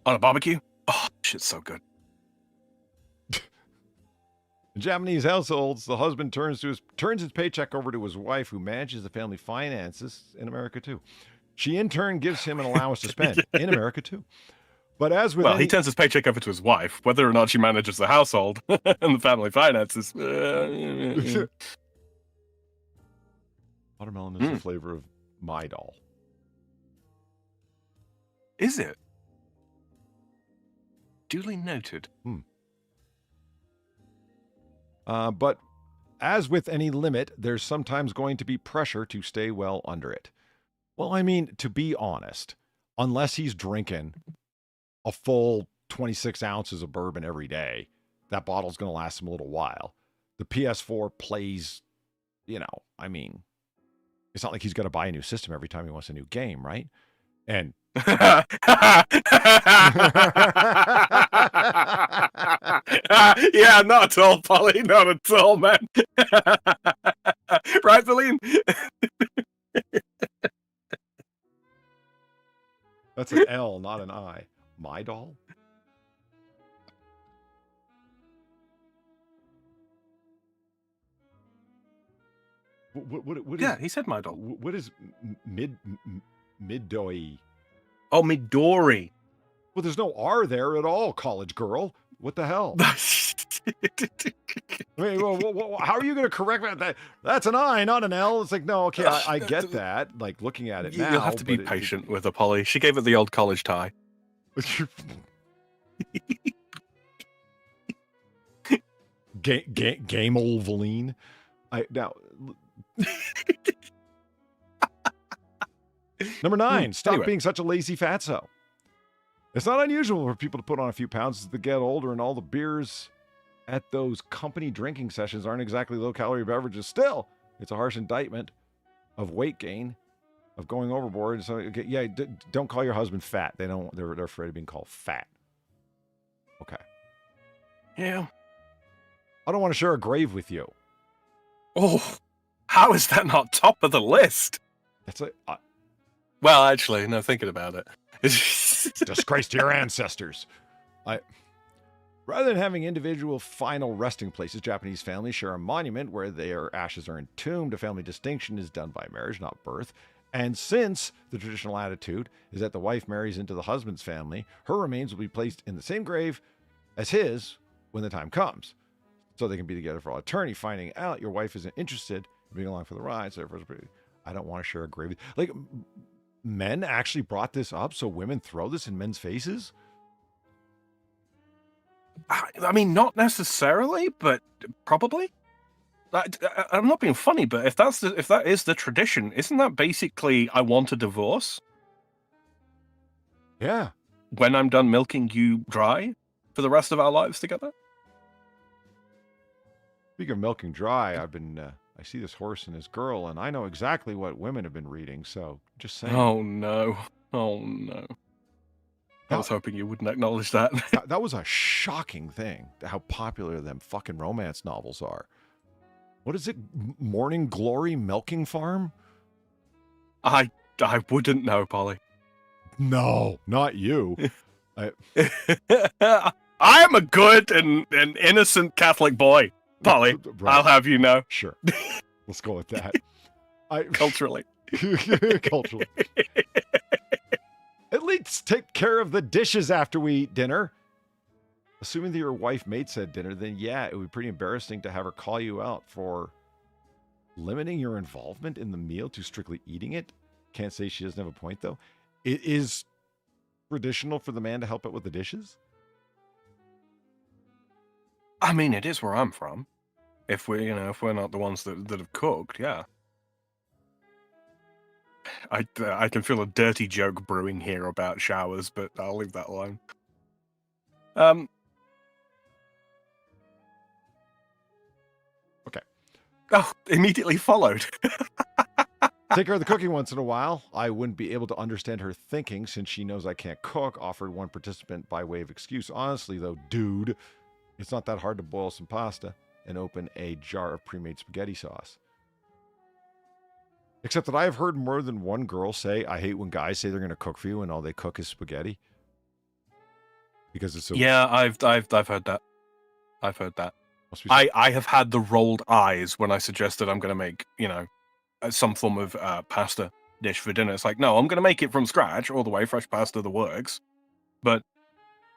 On a barbecue? Oh, shit's so good. In Japanese households, the husband turns his paycheck over to his wife, who manages the family finances in America too. She in turn gives him an allowance to spend in America too. But as with he turns his paycheck over to his wife, whether or not she manages the household and the family finances. Watermelon is the flavor of my doll. Is it? Duly noted. But as with any limit, there's sometimes going to be pressure to stay well under it. Well, I mean, to be honest, unless he's drinking a full 26 ounces of bourbon every day, that bottle's going to last him a little while. The PS4 plays, you know, I mean, it's not like he's got to buy a new system every time he wants a new game, right? And yeah, not at all, Polly. Not at all, man. Right, Feline? that's an L, not an I. My doll? What Yeah, is, he said my dog. what is Midoi? Oh, Midori. Well, there's no R there at all, college girl. What the hell? I mean, how are you going to correct that? That's an I, not an L. It's like, no, okay, I get that. Like, looking at it now. You'll have to be patient with her, Polly. She gave it the old college tie. Game old Valine. Now, number 9, stop being such a lazy fatso. It's not unusual for people to put on a few pounds as they get older, and all the beers at those company drinking sessions aren't exactly low-calorie beverages. Still, it's a harsh indictment of weight gain, of going overboard. So, yeah, don't call your husband fat. They're afraid of being called fat. Okay. Yeah. I don't want to share a grave with you. Oh, how is that not top of the list? That's like Well, actually, no, thinking about it. disgrace to your ancestors. Rather than having individual final resting places, Japanese families share a monument where their ashes are entombed. A family distinction is done by marriage, not birth. And since the traditional attitude is that the wife marries into the husband's family, her remains will be placed in the same grave as his when the time comes. So they can be together for all eternity. Finding out your wife isn't interested in being along for the ride, so I don't want to share a grave. Like, men actually brought this up, so women throw this in men's faces? I mean, not necessarily, but probably. I'm not being funny, but if that is the tradition, isn't that basically I want a divorce? Yeah. When I'm done milking you dry for the rest of our lives together? Speaking of milking dry, I see this horse and his girl, and I know exactly what women have been reading, so just saying. Oh no. Oh no. I was hoping you wouldn't acknowledge that. That was a shocking thing, how popular them fucking romance novels are. What is it? Morning Glory Milking Farm? I wouldn't know, Polly. No, not you. I am a good and innocent Catholic boy, Polly. Right. I'll have you know. Sure. Let's go with that. Culturally. Culturally. At least take care of the dishes after we eat dinner. Assuming that your wife made said dinner, then yeah, it would be pretty embarrassing to have her call you out for limiting your involvement in the meal to strictly eating it. Can't say she doesn't have a point, though. It is traditional for the man to help out with the dishes. I mean, it is where I'm from. If we're not the ones that have cooked, yeah. I can feel a dirty joke brewing here about showers, but I'll leave that alone. Okay. Oh, immediately followed. Take care of the cooking once in a while. I wouldn't be able to understand her thinking since she knows I can't cook, offered one participant by way of excuse. Honestly, though, dude, it's not that hard to boil some pasta and open a jar of pre-made spaghetti sauce. Except that I have heard more than one girl say, I hate when guys say they're going to cook for you and all they cook is spaghetti. Because it's so... Yeah, I've heard that. I've heard that. I have had the rolled eyes when I suggested I'm going to make, some form of pasta dish for dinner. It's like, no, I'm going to make it from scratch all the way, fresh pasta that works. But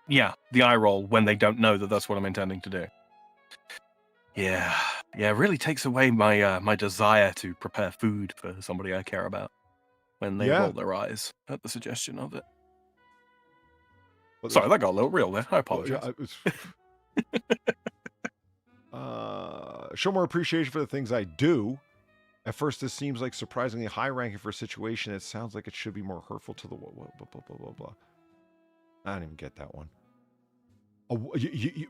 yeah, the eye roll when they don't know that that's what I'm intending to do. Yeah, it really takes away my my desire to prepare food for somebody I care about when they roll their eyes at the suggestion of it. Well, sorry, that got a little real there. I apologize. Show more appreciation for the things I do. At first, this seems like surprisingly high ranking for a situation. It sounds like it should be more hurtful to the blah, blah, blah, blah, blah, blah. I didn't even get that one.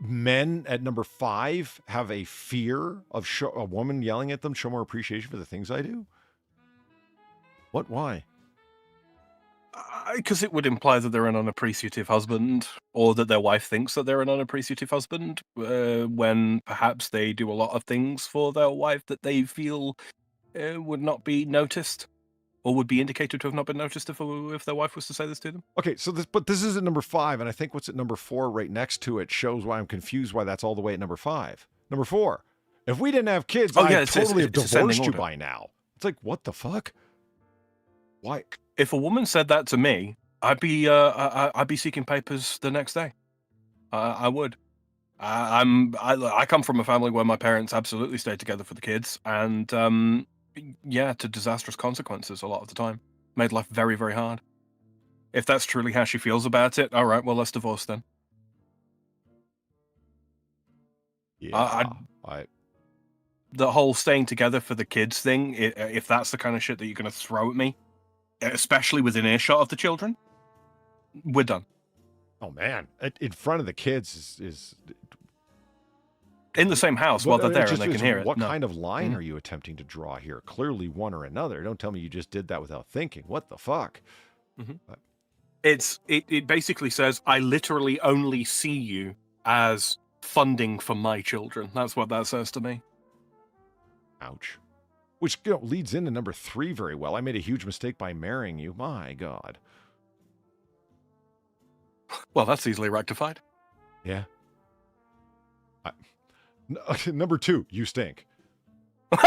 Men at number 5 have a fear of a woman yelling at them, show more appreciation for the things I do? What? Why? Because it would imply that they're an unappreciative husband, or that their wife thinks that they're an unappreciative husband, when perhaps they do a lot of things for their wife that they feel would not be noticed, or would be indicated to have not been noticed if their wife was to say this to them. Okay, so this is at number 5, and I think what's at number 4 right next to it shows why I'm confused why that's all the way at number 5. Number 4. If we didn't have kids, I'd totally have divorced you by now. It's like, what the fuck? Why? If a woman said that to me, I'd be seeking papers the next day. I would. I come from a family where my parents absolutely stayed together for the kids, and to disastrous consequences a lot of the time. Made life very, very hard. If that's truly how she feels about it, all right, well, let's divorce then. Yeah, the whole staying together for the kids thing, if that's the kind of shit that you're going to throw at me, especially within earshot of the children, we're done. Oh, man. In front of the kids is in the same house while they're there and they can hear it. What kind of line are you attempting to draw here? Clearly one or another. Don't tell me you just did that without thinking. What the fuck? It basically says, I literally only see you as funding for my children. That's what that says to me. Ouch. Which leads into number 3 very well. I made a huge mistake by marrying you. My God. Well, that's easily rectified. Yeah. Number 2, you stink. Okay,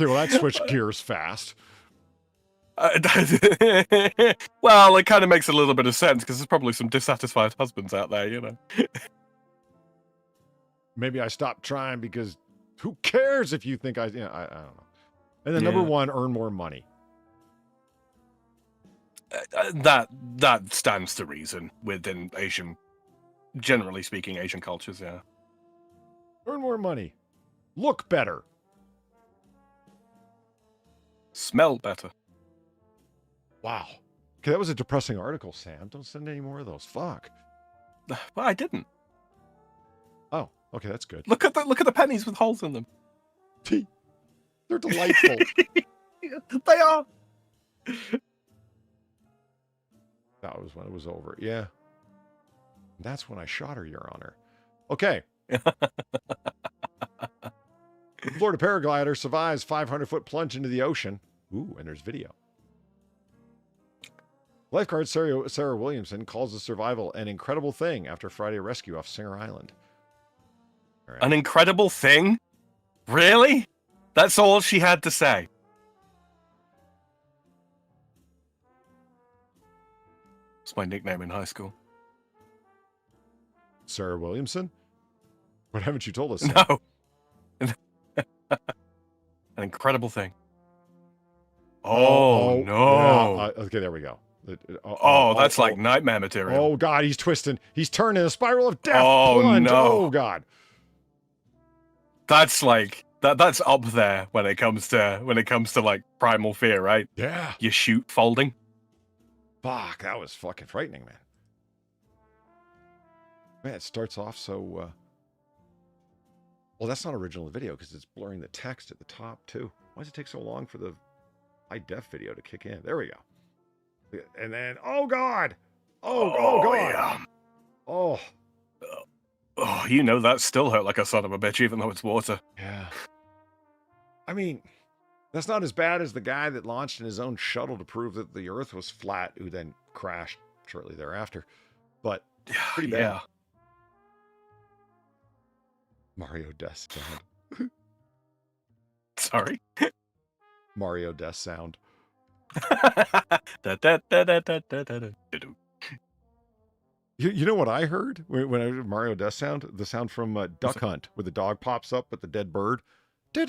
well, that switched gears fast. Well, it kind of makes a little bit of sense because there's probably some dissatisfied husbands out there, you know. Maybe I stopped trying because who cares if you think I don't know. And then number 1, earn more money. That stands to reason within Asian, generally speaking, Asian cultures, yeah. Earn more money. Look better. Smell better. Wow. Okay, that was a depressing article, Sam. Don't send any more of those. Fuck. Well, I didn't. Oh, okay, that's good. Look at the pennies with holes in them. They're delightful. They are. That was when it was over. Yeah. That's when I shot her, Your Honor. Okay. Florida paraglider survives 500-foot plunge into the ocean. Ooh, and there's video. Lifeguard Sarah Williamson calls the survival an incredible thing after Friday rescue off Singer Island. All right. An incredible thing? Really? That's all she had to say. It's my nickname in high school. Sarah Williamson? What haven't you told us? Sam? No. An incredible thing. Oh no. Yeah, okay, there we go. That's like nightmare material. Oh God, he's twisting. He's turning a spiral of death. Oh plunge. no. Oh God. That's like that's up there when it comes to like primal fear, right? Yeah. You shoot folding. Fuck, that was fucking frightening, man. Man, it starts off so well, that's not original video because it's blurring the text at the top too. Why does it take so long for the high def video to kick in? There we go. And then, oh God. Oh God. Yeah. Oh. Oh, you know that still hurt like a son of a bitch, even though it's water. Yeah. I mean, that's not as bad as the guy that launched in his own shuttle to prove that the Earth was flat, who then crashed shortly thereafter. But pretty bad. Yeah. Mario Death sound. Sorry. Mario Death sound. You know what I heard when I heard Mario Death sound? The sound from Duck Hunt, where the dog pops up with the dead bird. Yeah.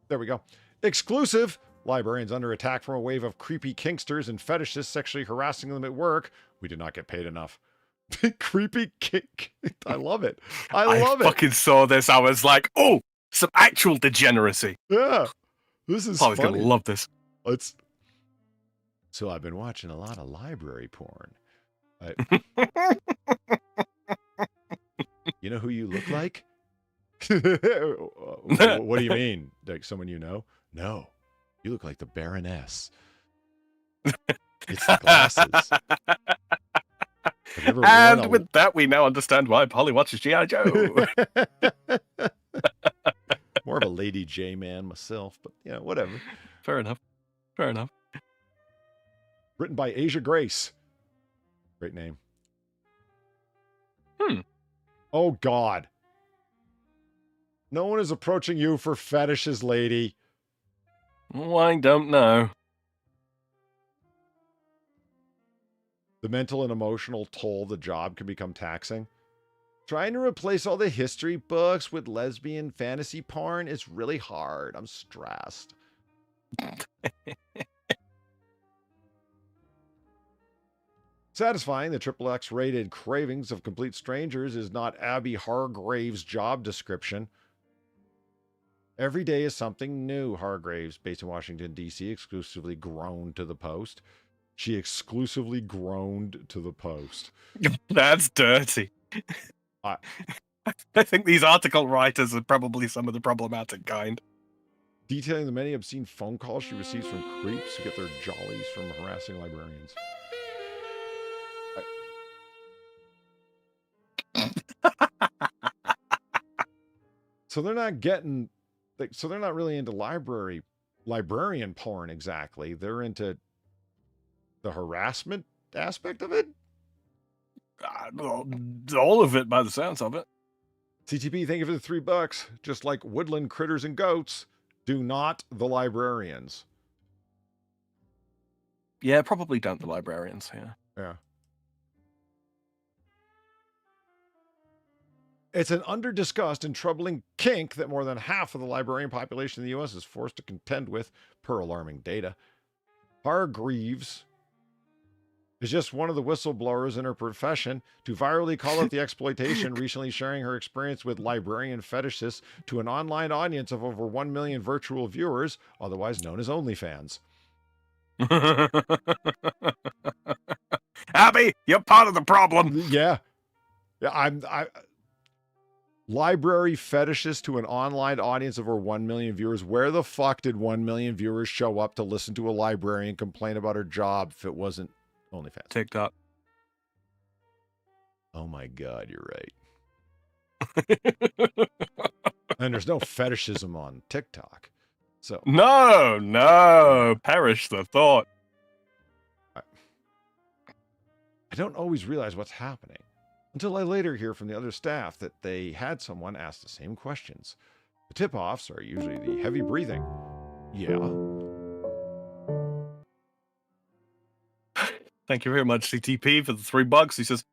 There we go. Exclusive. Librarians under attack from a wave of creepy kinksters and fetishists sexually harassing them at work. We did not get paid enough. Creepy kink. I love it. I love it. I fucking saw this. I was like, oh, some actual degeneracy. Yeah. This is I was going to love this. So I've been watching a lot of library porn. You know who you look like? What do you mean? Like someone you know? No. You look like the Baroness. It's the glasses. And with that, we now understand why Polly watches G.I. Joe. More of a Lady J man myself, but yeah, whatever. Fair enough. Fair enough. Written by Asia Grace. Great name. Oh, God. No one is approaching you for fetishes, lady. Oh, I don't know. The mental and emotional toll the job can become taxing. Trying to replace all the history books with lesbian fantasy porn is really hard. I'm stressed. Satisfying the XXX rated cravings of complete strangers is not Abby Hargrave's job description. Every day is something new, Hargraves, based in Washington, D.C., exclusively groaned to the Post. She exclusively groaned to the Post. That's dirty. I think these article writers are probably some of the problematic kind. Detailing the many obscene phone calls she receives from creeps who get their jollies from harassing librarians. So they're not getting, so they're not really into librarian porn exactly. They're into the harassment aspect of it. All of it by the sounds of it. CTP, thank you for the $3. Just like woodland critters and goats, do not the librarians. Yeah, probably don't the librarians, yeah. Yeah. It's an under-discussed and troubling kink that more than half of the librarian population in the U.S. is forced to contend with, per alarming data. Hargreaves is just one of the whistleblowers in her profession to virally call out the exploitation, recently sharing her experience with librarian fetishists to an online audience of over 1 million virtual viewers, otherwise known as OnlyFans. Abby, you're part of the problem. Yeah. Yeah, library fetishist to an online audience of over 1 million viewers. Where the fuck did 1 million viewers show up to listen to a librarian complain about her job if it wasn't OnlyFans? TikTok. Oh my God, you're right. And there's no fetishism on TikTok. So No, perish the thought. I don't always realize what's happening until I later hear from the other staff that they had someone ask the same questions. The tip-offs are usually the heavy breathing. Yeah. Thank you very much, CTP, for the $3. He says,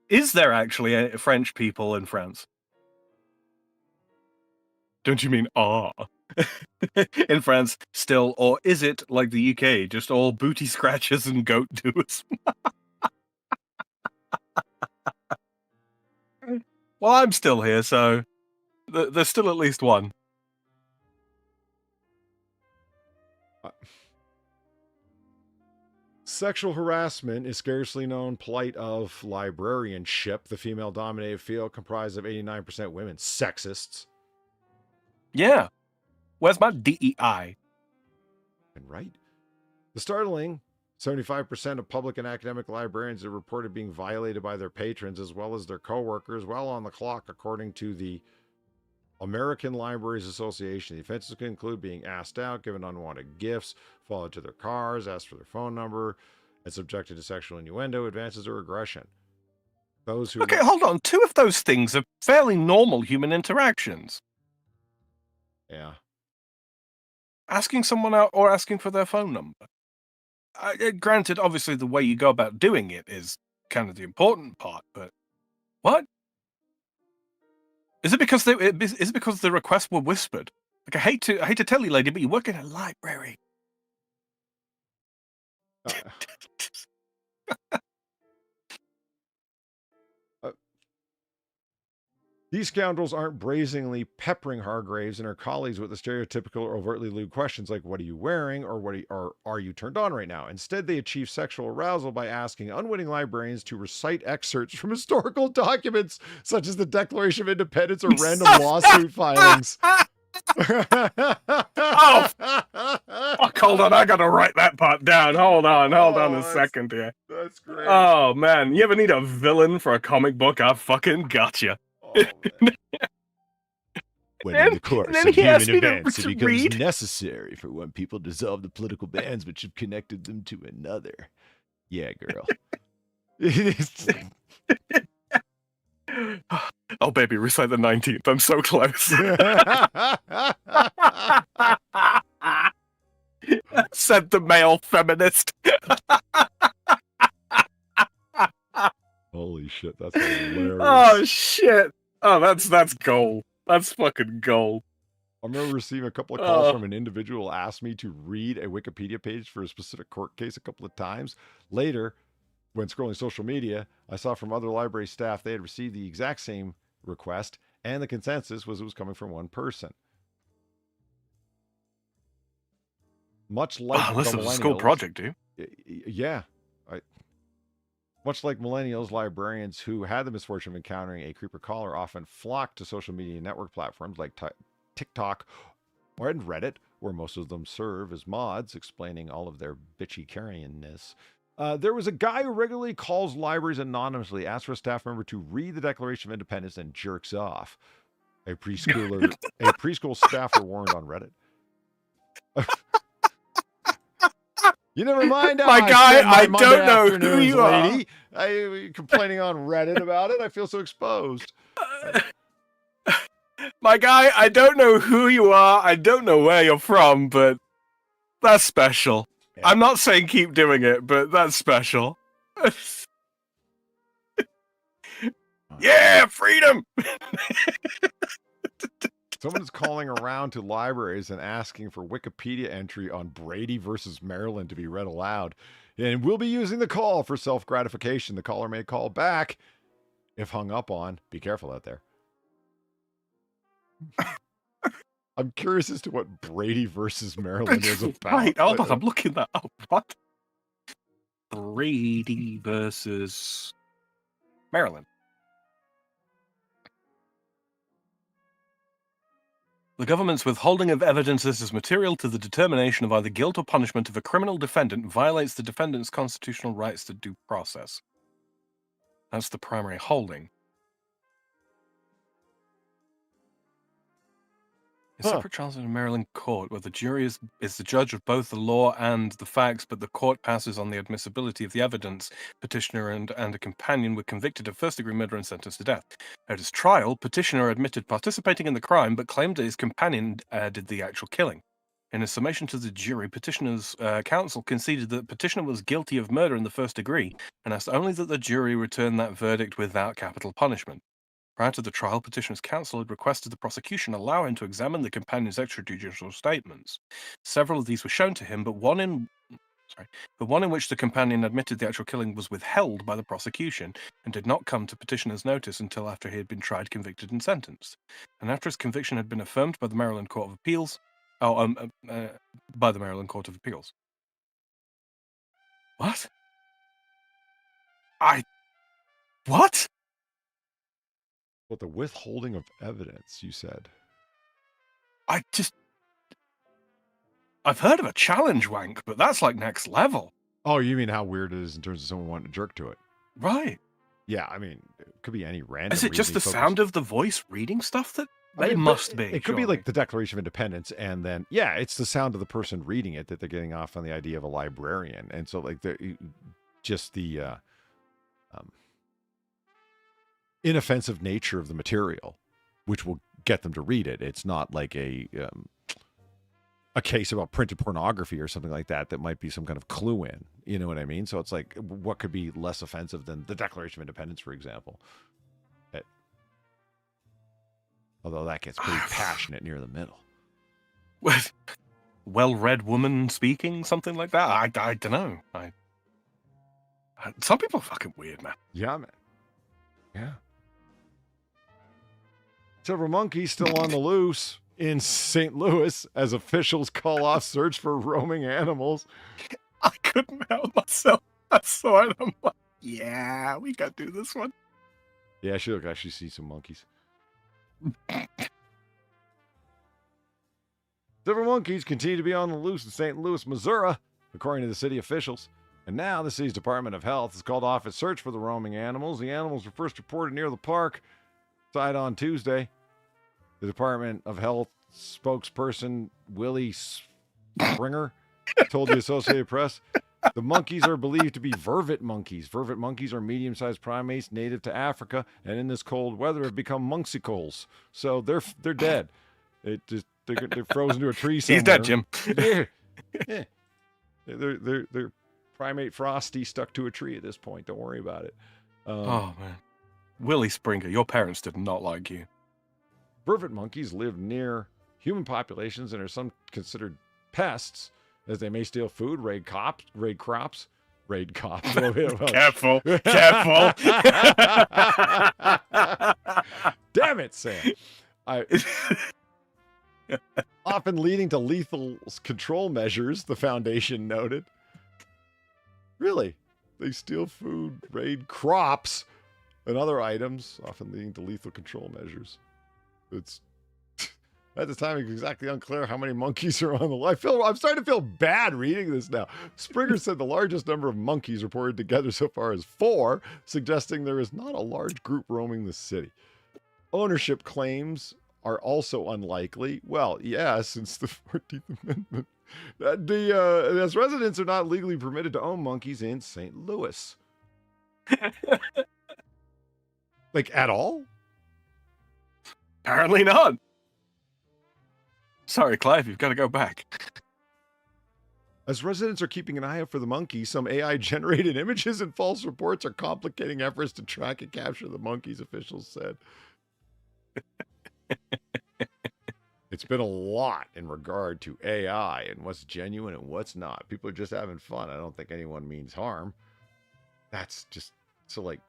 is there actually a French people in France? Don't you mean, in France still, or is it like the UK, just all booty scratchers and goat doers? Well, I'm still here, so there's still at least one. Sexual harassment is scarcely known plight of librarianship. The female-dominated field comprised of 89% women. Sexists. Yeah. Where's my DEI? And right. The startling 75% of public and academic librarians are reported being violated by their patrons as well as their coworkers while on the clock, according to the American Libraries Association. The offenses could include being asked out, given unwanted gifts, followed to their cars, asked for their phone number, and subjected to sexual innuendo, advances, or aggression. Those who... Okay, hold on. 2 of those things are fairly normal human interactions. Yeah. Asking someone out or asking for their phone number. Granted, obviously, the way you go about doing it is kind of the important part, but what? Is it because the requests were whispered? Like, I hate to tell you, lady, but you work in a library. These scoundrels aren't brazenly peppering Hargraves and her colleagues with the stereotypical or overtly lewd questions like, what are you wearing? Or are you turned on right now? Instead, they achieve sexual arousal by asking unwitting librarians to recite excerpts from historical documents, such as the Declaration of Independence or random lawsuit filings. Oh, fuck, hold on. I gotta write that part down. Hold on a second here. That's great. Oh, man. You ever need a villain for a comic book? I fucking gotcha. When in the course then of he asked human me to events, it becomes read. necessary for one people to dissolve the political bands which have connected them to another. Yeah, girl. Oh, baby, recite the 19th. I'm so close. Said the male feminist. Holy shit, that's hilarious. Oh, shit. Oh, that's gold. That's fucking gold. I remember receiving a couple of calls from an individual who asked me to read a Wikipedia page for a specific court case a couple of times. Later, when scrolling social media, I saw from other library staff they had received the exact same request, and the consensus was it was coming from one person. Much like this is a school project, dude. Yeah. Much like millennials, librarians who had the misfortune of encountering a creeper caller often flock to social media network platforms like TikTok or Reddit, where most of them serve as mods, explaining all of their bitchy carryingness. There was a guy who regularly calls libraries anonymously, asks for a staff member to read the Declaration of Independence, and jerks off. A preschool staffer warned on Reddit. You never mind. My guy, I Monday don't know who afternoons, you are. lady. I complaining on Reddit about it. I feel so exposed. My guy, I don't know who you are. I don't know where you're from, but that's special. Yeah. I'm not saying keep doing it, but that's special. Yeah, freedom! Someone's calling around to libraries and asking for Wikipedia entry on Brady versus Maryland to be read aloud. And we'll be using the call for self-gratification. The caller may call back if hung up on. Be careful out there. I'm curious as to what Brady versus Maryland is about. Right, hold on, I'm looking that up. What? Brady versus Maryland. The government's withholding of evidence that is material to the determination of either guilt or punishment of a criminal defendant violates the defendant's constitutional rights to due process. That's the primary holding. A separate trial in a Maryland court where the jury is the judge of both the law and the facts, but the court passes on the admissibility of the evidence. Petitioner and a companion were convicted of first-degree murder and sentenced to death. At his trial, petitioner admitted participating in the crime, but claimed that his companion did the actual killing. In a summation to the jury, petitioner's counsel conceded that petitioner was guilty of murder in the first degree and asked only that the jury return that verdict without capital punishment. Prior to the trial, petitioner's counsel had requested the prosecution allow him to examine the companion's extrajudicial statements. Several of these were shown to him, but one in which the companion admitted the actual killing was withheld by the prosecution and did not come to petitioner's notice until after he had been tried, convicted, and sentenced. And after his conviction had been affirmed by the Maryland Court of Appeals, by the Maryland Court of Appeals. What? What? What, the withholding of evidence, you said? I've heard of a challenge wank, but that's like next level. Oh, you mean how weird it is in terms of someone wanting to jerk to it? Right. Yeah, I mean, it could be any random. Is it just the sound of the voice reading stuff that it must be? It could be like the Declaration of Independence, and then, yeah, it's the sound of the person reading it that they're getting off on the idea of a librarian. And so, like, just the inoffensive nature of the material, which will get them to read it. It's not like a case about printed pornography or something like that might be some kind of clue in. You know what I mean? So it's like, what could be less offensive than the Declaration of Independence, for example? Although that gets pretty passionate near the middle. Well-read woman speaking, something like that? I don't know. Some people are fucking weird, man. Yeah, man. Yeah. Several monkeys still on the loose in St. Louis as officials call off search for roaming animals. I couldn't help myself. I saw it. I'm like, yeah, we got to do this one. Yeah, I should actually see some monkeys. Several monkeys continue to be on the loose in St. Louis, Missouri, according to the city officials. And now the city's Department of Health has called off its search for the roaming animals. The animals were first reported near the park site on Tuesday. The Department of Health spokesperson Willie Springer told the Associated Press the monkeys are believed to be vervet monkeys. Vervet monkeys are medium-sized primates native to Africa, and in this cold weather have become monksicles. So they're dead. They're frozen to a tree somewhere. He's dead, Jim. Yeah. They're primate Frosty stuck to a tree at this point. Don't worry about it. Oh, man. Willie Springer, your parents did not like you. Vervet monkeys live near human populations and are some considered pests, as they may steal food, raid crops. Careful. Damn it, Sam. Often leading to lethal control measures, the foundation noted. Really? They steal food, raid crops, and other items, often leading to lethal control measures. It's at this time, it's exactly unclear how many monkeys are on the line. I'm starting to feel bad reading this now. Springer said the largest number of monkeys reported together so far is 4, suggesting there is not a large group roaming the city. Ownership claims are also unlikely. Well, yeah, since the 14th Amendment. As residents are not legally permitted to own monkeys in St. Louis. Like, at all? Apparently not. Sorry, Clive, you've got to go back. As residents are keeping an eye out for the monkey, some AI-generated images and false reports are complicating efforts to track and capture the monkeys, officials said. It's been a lot in regard to AI and what's genuine and what's not. People are just having fun. I don't think anyone means harm. That's just so like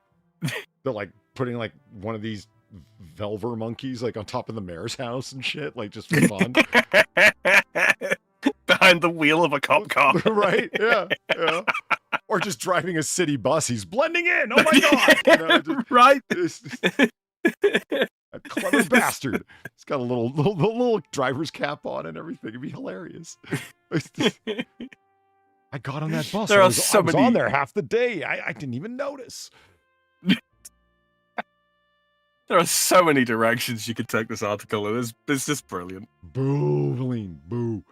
they're like putting like one of these Velver monkeys like on top of the mayor's house and shit, like just for fun. Behind the wheel of a cop car. Right? Yeah. Yeah. Or just driving a city bus. He's blending in. Oh my god! You know, just, Right. A clever bastard. He's got a little driver's cap on and everything. It'd be hilarious. I got on that bus. There I are was, so I was many- on there half the day. I didn't even notice. There are so many directions you could take this article, and it's just brilliant. Boo, Valine, boo.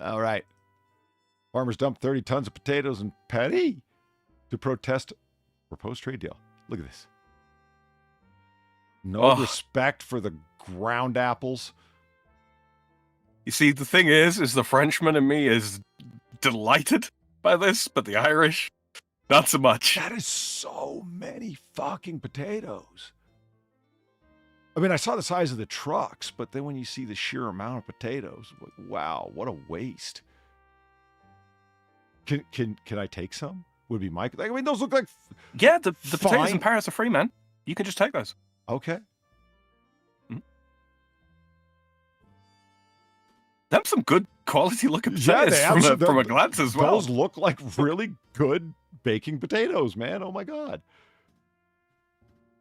All right. Farmers dumped 30 tons of potatoes and patty to protest proposed trade deal. Look at this. No respect for the ground apples. You see, the thing is the Frenchman in me is delighted by this, but the Irish, not so much. That is so many fucking potatoes. I mean, I saw the size of the trucks, but then when you see the sheer amount of potatoes, wow, what a waste. Can I take some? Would be my. I mean, those look like. Yeah, the potatoes fine. in Paris are free, man. You can just take those. Okay. Them some good quality looking Yeah, potatoes they from a glance as well. Those look like really good baking potatoes, man. Oh my god.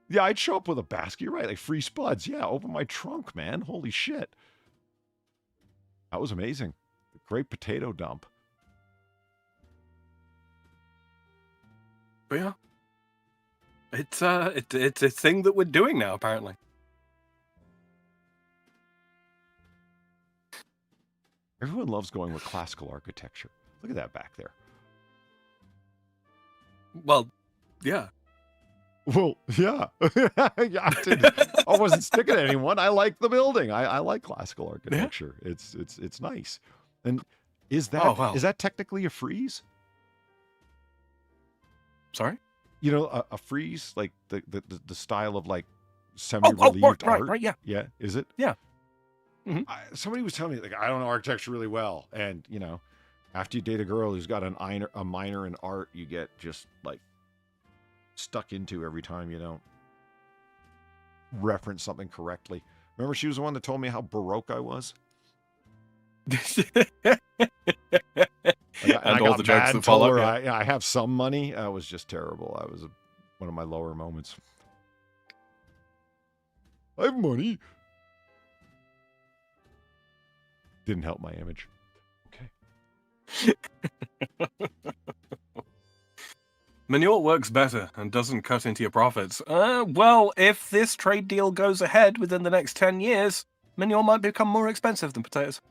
Yeah, I'd show up with a basket. You're right, like free spuds. Yeah, open my trunk, man. Holy shit. That was amazing. Great potato dump. But yeah, it's a thing that we're doing now, apparently. Everyone loves going with classical architecture. Look at that back there. Well, yeah. Well, yeah. Yeah, I wasn't sticking at anyone. I like the building. I like classical architecture. Yeah. It's nice. And is that technically a frieze? Sorry? You know, a frieze, like the style of like semi-relieved art. Right, yeah. Yeah, is it? Yeah. Mm-hmm. Somebody was telling me, like, I don't know architecture really well. And, you know, after you date a girl who's got a minor in art, you get just, like, stuck into every time you don't reference something correctly. Remember she was the one that told me how Baroque I was? And all the jokes that follow. I have some money. That was just terrible. That was one of my lower moments. I have money. Didn't help my image. Okay. Manure works better and doesn't cut into your profits. Well, if this trade deal goes ahead within the next 10 years, manure might become more expensive than potatoes.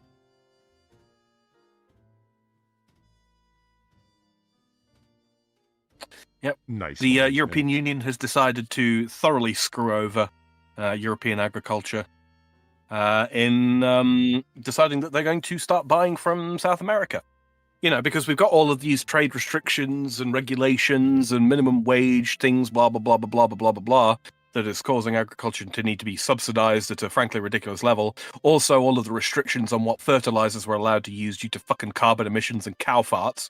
Yep. Nice. The European Union has decided to thoroughly screw over European agriculture in deciding that they're going to start buying from South America. You know, because we've got all of these trade restrictions and regulations and minimum wage things, blah, blah, blah, blah, blah, blah, blah, blah, that is causing agriculture to need to be subsidized at a frankly ridiculous level. Also, all of the restrictions on what fertilizers we're allowed to use due to fucking carbon emissions and cow farts.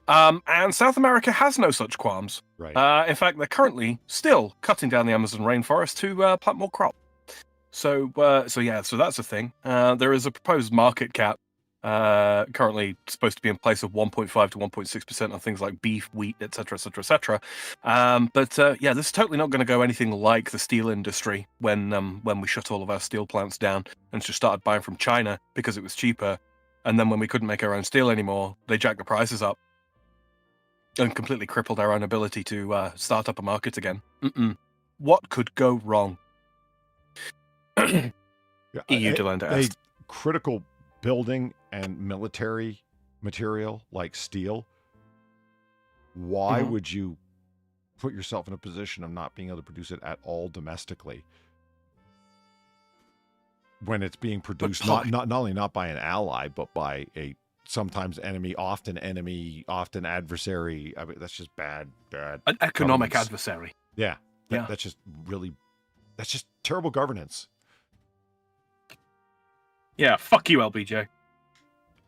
And South America has no such qualms. Right. In fact, they're currently still cutting down the Amazon rainforest to plant more crop. So that's a thing. There is a proposed market cap currently supposed to be in place of 1.5 to 1.6% on things like beef, wheat, etc., etc., etc. But this is totally not going to go anything like the steel industry when we shut all of our steel plants down and just started buying from China because it was cheaper. And then when we couldn't make our own steel anymore, they jacked the prices up and completely crippled our own ability to start up a market again. What could go wrong? Yeah, EU Delenda a asked. critical building and military material like steel. Why Mhm. would you put yourself in a position of not being able to produce it at all domestically when it's being produced not only not by an ally but by a sometimes enemy, often adversary? I mean, that's just bad. An economic governance. adversary. Yeah, Yeah. that's just terrible governance. Yeah, fuck you, LBJ.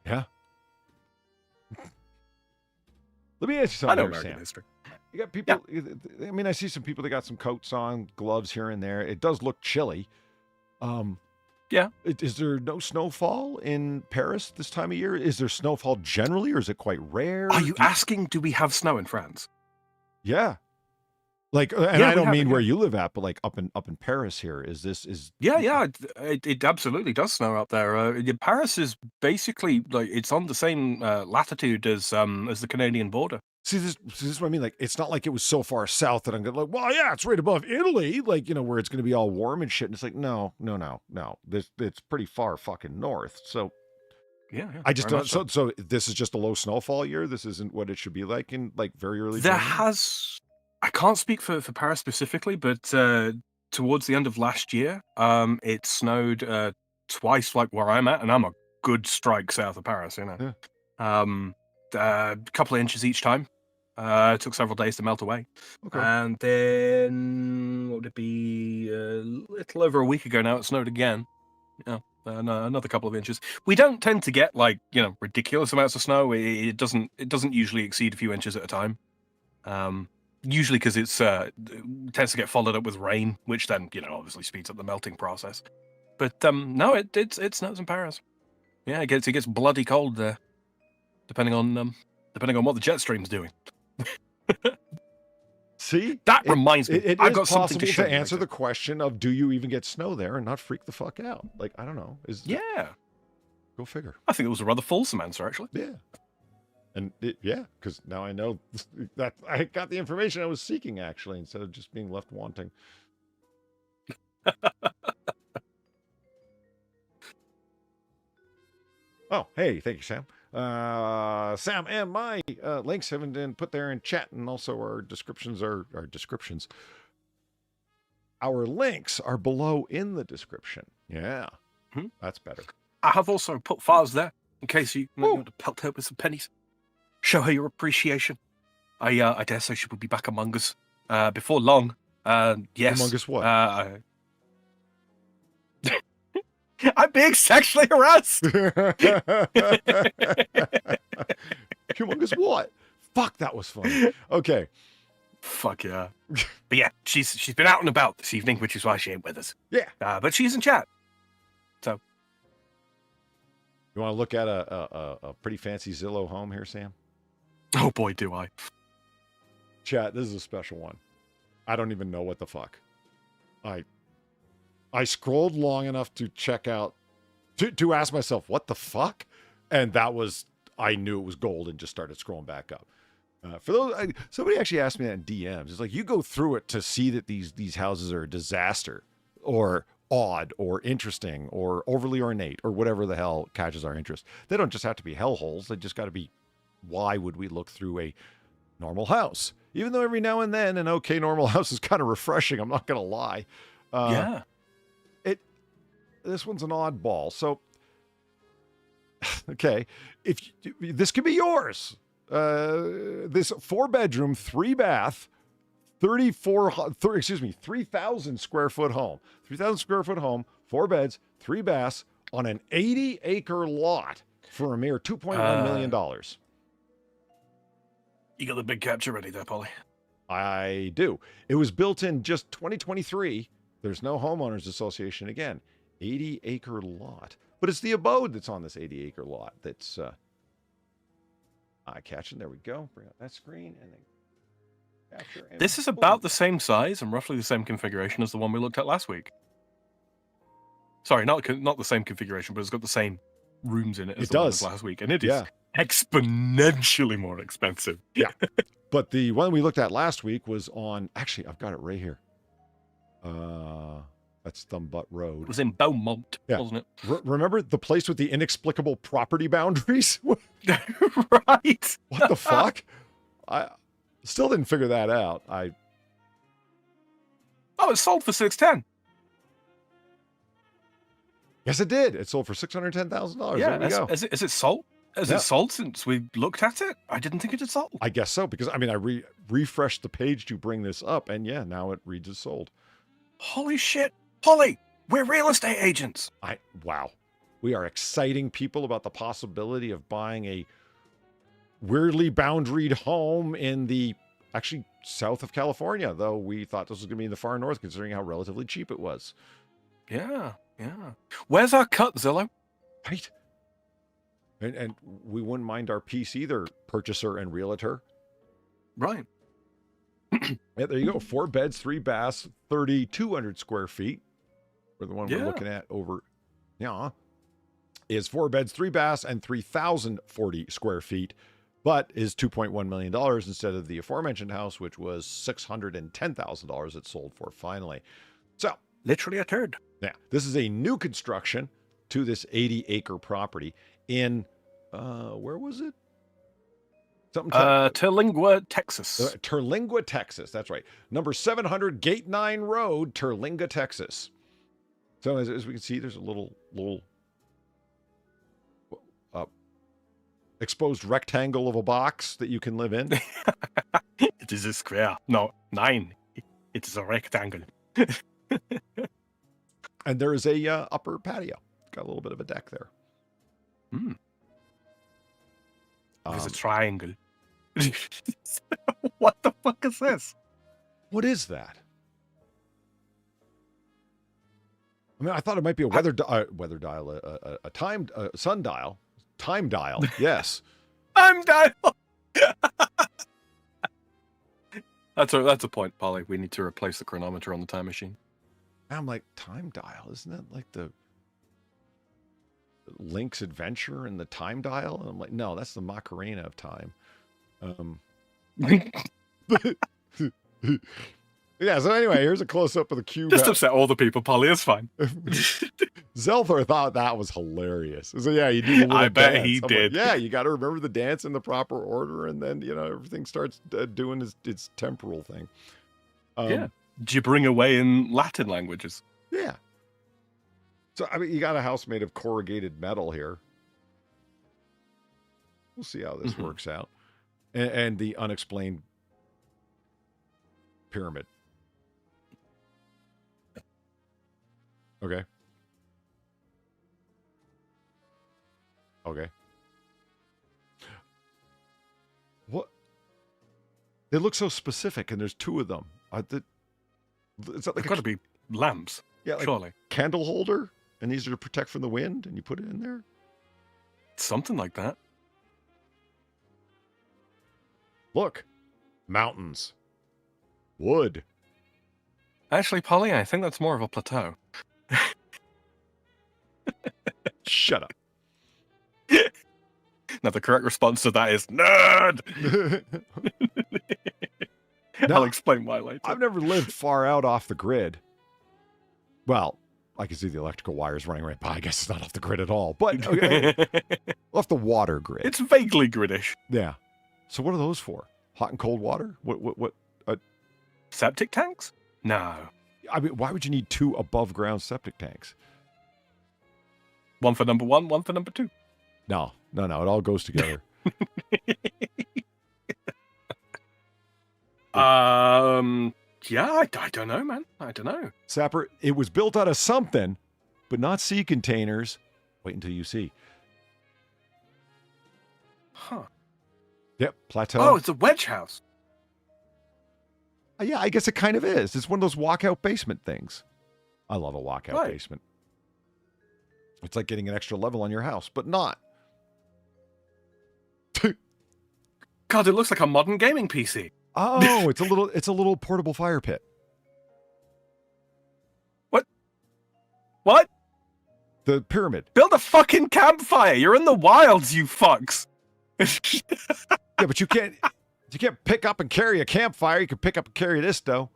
Yeah. Let me ask you I something know here, American Sam. history. You got people. I mean, I see some people that got some coats on, gloves here and there. It does look chilly. Yeah. Is there no snowfall in Paris this time of year? Is there snowfall generally, or is it quite rare? Are you asking, do we have snow in France? Yeah. Like, and Yeah, I we don't have mean it, where yeah. you live at, but like up in Paris here. Yeah, it absolutely does snow out there. Paris is basically like it's on the same latitude as the Canadian border. See, this is what I mean. Like, it's not like it was so far south that I'm gonna like, well, yeah, it's right above Italy, like, where it's gonna be all warm and shit. And it's like, no. It's pretty far fucking north. So Yeah, I just very don't. much so. So this is just a low snowfall year. This isn't what it should be like in like very early. There January? has, I can't speak for Paris specifically, but towards the end of last year, it snowed twice, like where I'm at, and I'm a good strike south of Paris, Yeah. A couple of inches each time. It took several days to melt away. Okay. And then, what would it be? A little over a week ago now, it snowed again. Yeah, another couple of inches. We don't tend to get like ridiculous amounts of snow. It doesn't usually exceed a few inches at a time. Usually because it tends to get followed up with rain, which then obviously speeds up the melting process. But no, it snows in Paris. Yeah, it gets bloody cold there, depending on what the jet stream's doing. See, That reminds me, it I've is got something possible to show to you answer later. the question of do you even get snow there and not freak the fuck out? Like, I don't know. Yeah, Go figure. I think it was a rather fulsome answer actually. Yeah. And because now I know that I got the information I was seeking, actually, instead of just being left wanting. Oh, hey, thank you, Sam. Sam and my links haven't been put there in chat, and also our descriptions are descriptions. Our links are below in the description. Yeah, that's better. I have also put files there in case you want to pelt her with some pennies. Show her your appreciation. I dare say she will be back among us before long. Yes. Among us what? I'm being sexually harassed. Humongous what? Fuck, that was funny. Okay. Fuck yeah. But yeah, she's been out and about this evening, which is why she ain't with us. Yeah. But she's in chat. So. You want to look at a pretty fancy Zillow home here, Sam? Oh boy, do I. Chat, this is a special one. I don't even know what the fuck. I scrolled long enough to check out, to ask myself, what the fuck? And I knew it was gold and just started scrolling back up. For those, somebody actually asked me that in DMs. It's like, you go through it to see that these houses are a disaster or odd or interesting or overly ornate or whatever the hell catches our interest. They don't just have to be hellholes. They just got to be, why would we look through a normal house? Even though every now and then an okay normal house is kind of refreshing, I'm not going to lie. Yeah. This one's an oddball. So, okay, this could be yours. This 4-bedroom, 3-bath, 3,000 square foot home. 3,000 square foot home, 4 beds, 3 baths on an 80-acre lot for a mere $2.1 million. You got the big capture ready there, Polly? I do. It was built in just 2023. There's no homeowners association again. 80-acre lot. But it's the abode that's on this 80-acre lot that's eye-catching. There we go. Bring up that screen and then capture. And This is about the same size and roughly the same configuration as the one we looked at last week. Sorry, not the same configuration, but it's got the same rooms in it as the one last week. And it is exponentially more expensive. Yeah. But the one we looked at last week was on, actually, I've got it right here. That's Thumb Butt It Road. was in Beaumont, Yeah. wasn't it? Remember the place with the inexplicable property boundaries? What Right. the fuck? I still didn't figure that out. Oh, it sold for $610. Yes, it did. It sold for $610,000. Yeah, There we go. is it sold? Has Yeah. it sold since we looked at it? I didn't think it had sold. I guess so, because I mean, I refreshed the page to bring this up, and yeah, now it reads as sold. Holy shit, Polly, we're real estate agents. Wow. We are exciting people about the possibility of buying a weirdly boundaried home in the actually south of California, though we thought this was going to be in the far north, considering how relatively cheap it was. Yeah, yeah. Where's our cut, Zillow? Right. And we wouldn't mind our piece either, purchaser and realtor. Right. Yeah, there you go. 4 beds, 3 baths, 3,200 square feet. Or the one we're Yeah. looking at over, is 4 beds, 3 baths, and 3,040 square feet, but is $2.1 million instead of the aforementioned house, which was $610,000 it sold for finally. So, Literally a turd. yeah, this is a new construction to this 80-acre property in, where was it? Terlingua, Texas. Terlingua, Texas. That's right. Number 700 Gate 9 Road, Terlingua, Texas. So as we can see, there's a little exposed rectangle of a box that you can live in. It is a square. No, 9. It is a rectangle. And there is a upper patio. Got a little bit of a deck there. There's a triangle. What the fuck is this? What is that? I mean, I thought it might be a weather dial, a time sundial, time dial. Yes, I'm dial. That's a point, Polly. We need to replace the chronometer on the time machine. I'm like, time dial, isn't it like the Link's Adventure and the time dial? And I'm like, no, that's the Macarena of time. Yeah, so anyway, here's a close-up of the cube. Just upset all the people, Polly. It's fine. Zelthor thought that was hilarious. So yeah, you do the little I bet dance. he I'm like, did. yeah, you got to remember the dance in the proper order, and then everything starts doing its temporal thing. Yeah, gibbering away in Latin languages. Yeah. So I mean, you got a house made of corrugated metal here. We'll see how this works out, and the unexplained pyramid. Okay. Okay. What? They look so specific, and there's 2 of them. Is that like They've got to be lamps. yeah, like Surely. candle holder, and these are to protect from the wind, and you put it in there? Something like that. Look. Mountains. Wood. Actually, Polly, I think that's more of a plateau. Shut up. Now, the correct response to that is nerd. No, I'll explain why later. I've never lived far out off the grid. Well, I can see the electrical wires running right by. I guess it's not off the grid at all, but okay, off the water grid. It's vaguely gridish. Yeah. So what are those for? Hot and cold water? What? Septic tanks? No. I mean, why would you need 2 above ground septic tanks? One for number 1, one for number 2. No. It all goes together. Yeah, I don't know, man. I don't know. Sapper, it was built out of something, but not sea containers. Wait until you see. Huh. Yep, plateau. Oh, it's a wedge house. Yeah, I guess it kind of is. It's one of those walkout basement things. I love a walkout Right. basement. It's like getting an extra level on your house, but not. God, it looks like a modern gaming PC. Oh, it's a little portable fire pit. What? The pyramid. Build a fucking campfire. You're in the wilds, you fucks. Yeah, but you can't pick up and carry a campfire. You can pick up and carry this though.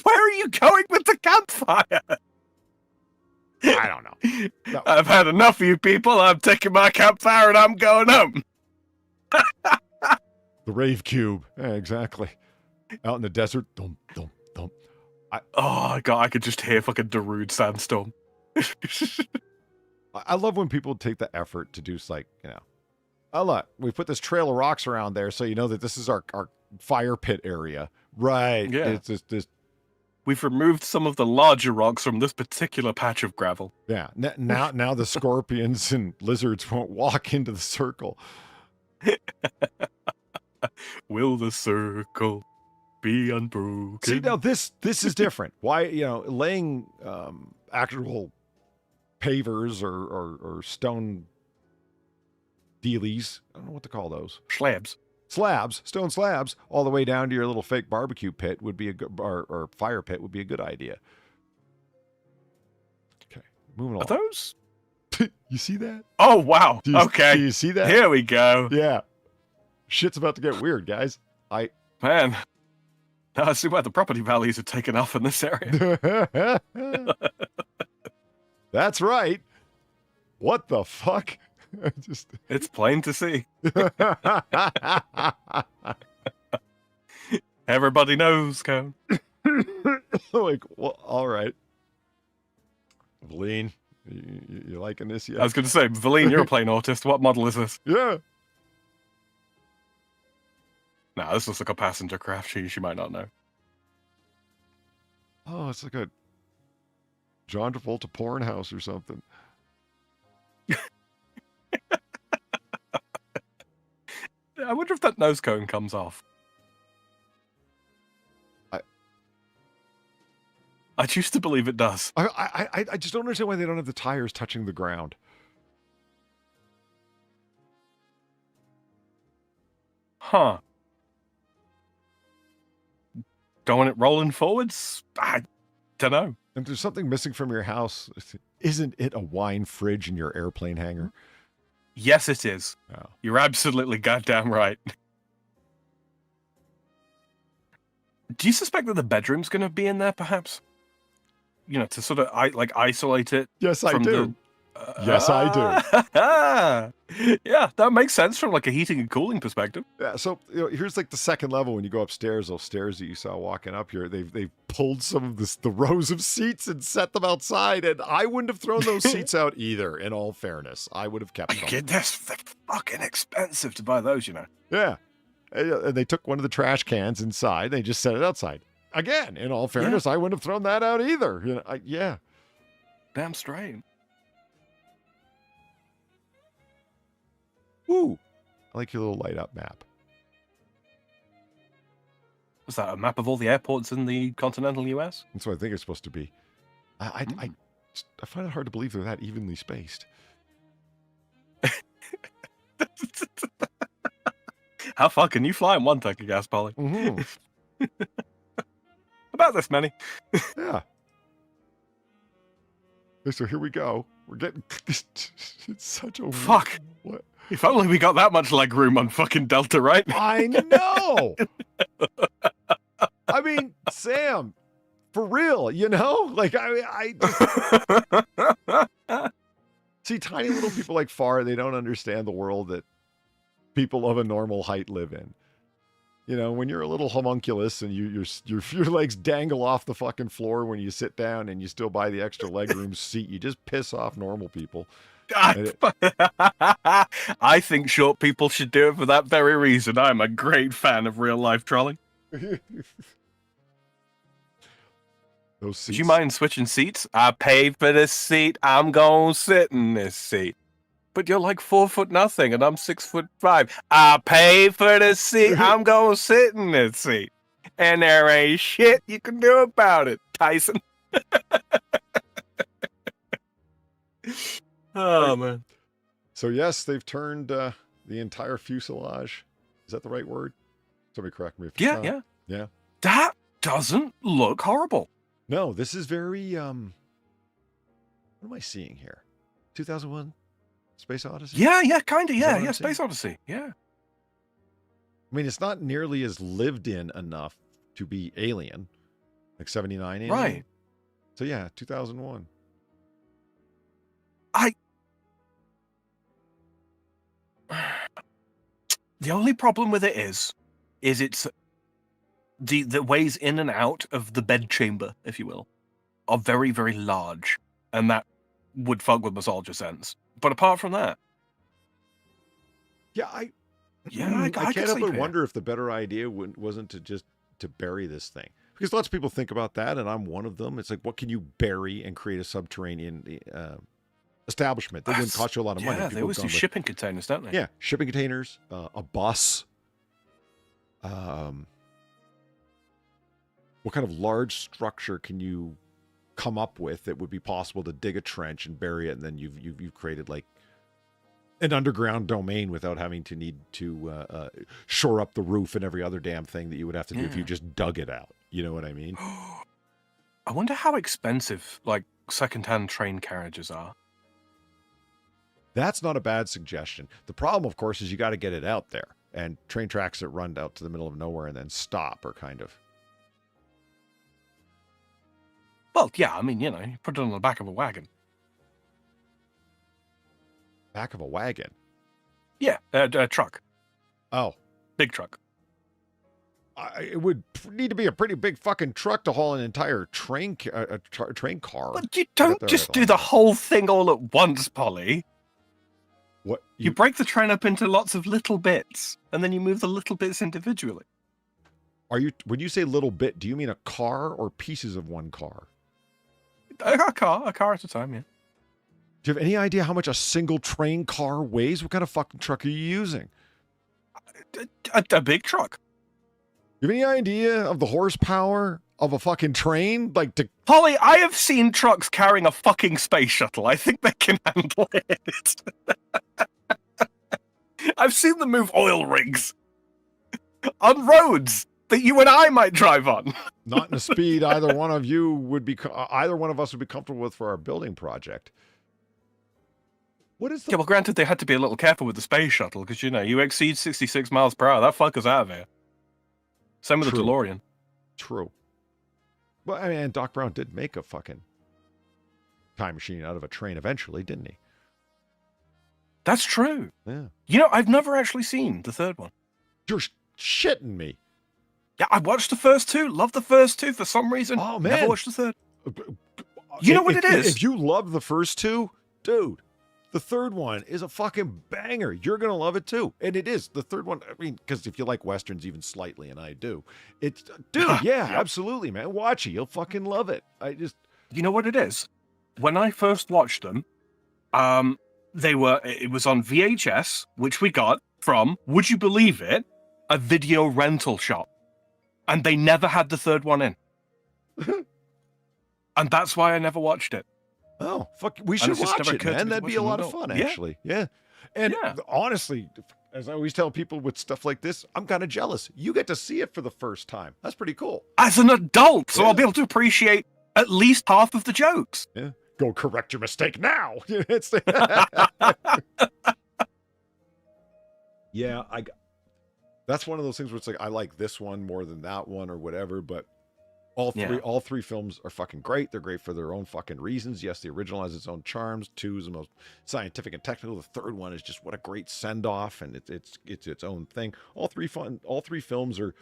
Where are you going with the campfire? I don't know. No. I've had enough of you people. I'm taking my campfire and I'm going home. The rave cube. Yeah, exactly. Out in the desert. Dum, dum, dum. Oh, God, I could just hear fucking Darude Sandstorm. I love when people take the effort to do, like, you know, oh, look, we put this trail of rocks around there so you know that this is our fire pit area. Right. Yeah. It's just this. We've removed some of the larger rocks from this particular patch of gravel. Yeah. Now the scorpions and lizards won't walk into the circle. Will the circle be unbroken? See, now this is different. Why, you know, laying actual pavers or stone dealies, I don't know what to call those. Stone slabs, all the way down to your little fake barbecue pit would be a good, or fire pit would be a good idea. Okay, moving on. Are those? You see that? Oh, wow. Okay. Do you see that? Here we go. Yeah. Shit's about to get weird, guys. Man, now I see why the property values are taken off in this area. That's right. What the fuck? It's plain to see. Everybody knows, Cone. Like, well, all right. Valine, you liking this yet? I was going to say, Valine, you're a plane autist. What model is this? Yeah. Nah, this looks like a passenger craft. She might not know. Oh, it's like a John Travolta porn house or something. I wonder if that nose cone comes off. I choose to believe it does. I just don't understand why they don't have the tires touching the ground. Huh. Going it rolling forwards? I don't know. And there's something missing from your house. Isn't it a wine fridge in your airplane hangar? Yes, it is. Oh. You're absolutely goddamn right. Do you suspect that the bedroom's going to be in there, perhaps? You know, to sort of isolate it. Yes, I do. Yes, I do. Yeah, that makes sense from like a heating and cooling perspective. Yeah. So here's like the second level when you go upstairs. Those stairs that you saw walking up here, they've pulled some of the rows of seats and set them outside. And I wouldn't have thrown those seats out either. In all fairness, I would have kept them. They're fucking expensive to buy those, you know. Yeah, and they took one of the trash cans inside. They just set it outside. Again, in all fairness, I wouldn't have thrown that out either. You know, yeah. Damn straight. Ooh, I like your little light up map. Was that a map of all the airports in the continental US? That's what I think it's supposed to be. I find it hard to believe they're that evenly spaced. How far can you fly in one tank of gas, Polly? Mm-hmm. About this many. Yeah. Okay, so here we go. We're getting... It's such a... Fuck. What? If only we got that much leg room on fucking Delta, right? I know! I mean, Sam, for real, you know? Like, See, tiny little people like Far, they don't understand the world that people of a normal height live in. You know, when you're a little homunculus and your legs dangle off the fucking floor when you sit down and you still buy the extra legroom seat, you just piss off normal people. I think short people should do it for that very reason. I'm a great fan of real life trolling. Those seats. Would you mind switching seats? I paid for this seat. I'm gonna sit in this seat. But you're like 4'0" and I'm 6'5". I paid for this seat. I'm gonna sit in this seat. And there ain't shit you can do about it, Tyson. Oh, man. So, yes, they've turned the entire fuselage. Is that the right word? Somebody correct me if it's not. Yeah. That doesn't look horrible. No, this is very, what am I seeing here? 2001 Space Odyssey? Yeah, kind of, Is that what yeah, I'm Space seeing? Odyssey, yeah. I mean, it's not nearly as lived in enough to be Alien. Like 79 in? Right. So yeah, 2001. The only problem with it is it's the ways in and out of the bedchamber, if you will, are very, very large, and that would fuck with my soldier sense. But apart from that, Yeah, I I can't could help sleep but here. wonder if the better idea wasn't to bury this thing, because lots of people think about that, and I'm one of them. It's like, what can you bury and create a subterranean establishment that wouldn't cost you a lot of money? Yeah, People they always have do gone with- shipping containers, don't they? Yeah, shipping containers, a bus. What kind of large structure can you come up with that would be possible to dig a trench and bury it, and then you've created like an underground domain without having to need to shore up the roof and every other damn thing that you would have to do if you just dug it out. You know what I mean? I wonder how expensive like secondhand train carriages are. That's not a bad suggestion. The problem, of course, is you got to get it out there, and train tracks that run out to the middle of nowhere and then stop are kind of. Well, yeah, I mean, you put it on the back of a wagon. Back of a wagon? Yeah, a truck. Oh. Big truck. It would need to be a pretty big fucking truck to haul an entire train car. But you don't just do the whole thing all at once, Polly. What? You break the train up into lots of little bits, and then you move the little bits individually. When you say little bit, do you mean a car or pieces of one car? A car at a time, yeah. Do you have any idea how much a single train car weighs? What kind of fucking truck are you using? A big truck. You have any idea of the horsepower of a fucking train? Polly, I have seen trucks carrying a fucking space shuttle. I think they can handle it. I've seen them move oil rigs on roads that you and I might drive on. Not in a speed either one of us would be comfortable with for our building project. What is the... Yeah, well, granted, they had to be a little careful with the space shuttle because, you exceed 66 miles per hour. That fucker's out of here. Same with the DeLorean. True. Well, I mean, Doc Brown did make a fucking time machine out of a train eventually, didn't he? That's true. Yeah. I've never actually seen the third one. You're shitting me. Yeah, I watched the first two. Love the first two for some reason. Oh, man. Never watched the third. You know what it is? If you love the first two, dude, the third one is a fucking banger. You're going to love it too. And it is. The third one, I mean, because if you like Westerns even slightly, and I do, dude, yeah, absolutely, man. Watch it. You'll fucking love it. You know what it is? When I first watched them, it was on VHS, which we got from, would you believe it, a video rental shop. And they never had the third one in. And that's why I never watched it. Oh, fuck. We should watch it, man. That'd be a lot of fun, actually. Yeah. And honestly, as I always tell people with stuff like this, I'm kind of jealous. You get to see it for the first time. That's pretty cool. As an adult, so I'll be able to appreciate at least half of the jokes. Yeah. Go correct your mistake now. Yeah, that's one of those things where it's like, I like this one more than that one or whatever, but all three films are fucking great. They're great for their own fucking reasons. Yes, the original has its own charms. 2 is the most scientific and technical. The third one is just what a great send-off, and it's its own thing. All three films are,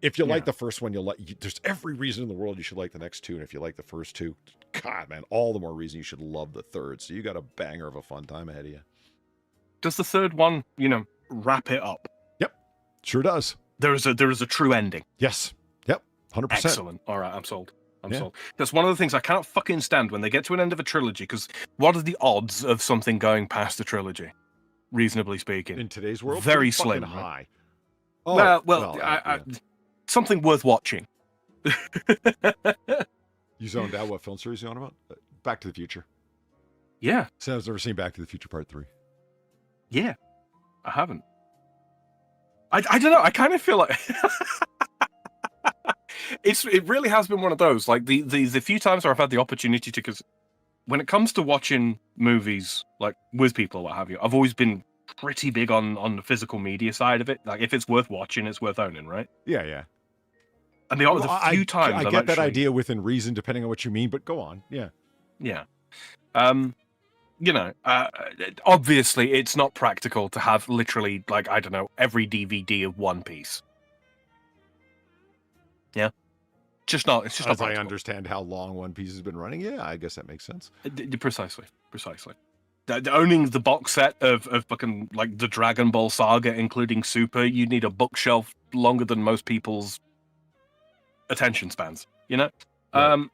if you like the first one, there's every reason in the world you should like the next two, and if you like the first two, God, man, all the more reason you should love the third. So you got a banger of a fun time ahead of you. Does the third one, wrap it up? Yep, sure does. There is a true ending. Yes. Yep. 100%. Excellent. All right, I'm sold. I'm sold. That's one of the things I cannot fucking stand when they get to an end of a trilogy, because what are the odds of something going past a trilogy? Reasonably speaking. In today's world, very slim. slim. High. Oh, well, something worth watching. You zoned out. What film series you on about? Back to the Future. Yeah. Sam's never seen Back to the Future Part 3. Yeah, I haven't. I don't know. I kind of feel like it really has been one of those. Like the few times where I've had the opportunity to, because when it comes to watching movies like with people or what have you, I've always been pretty big on the physical media side of it. Like if it's worth watching, it's worth owning, right? Yeah. And there was a few times I I've get that actually- idea within reason, depending on what you mean, but go on. Yeah. Yeah. You know, obviously it's not practical to have literally, like, I don't know, every DVD of One Piece. Yeah. Just not, it's just not As I practical. understand how long One Piece has been running, yeah, I guess that makes sense. Precisely. Owning the box set of fucking, like, the Dragon Ball saga, including Super, you need a bookshelf longer than most people's attention spans, you know? Right.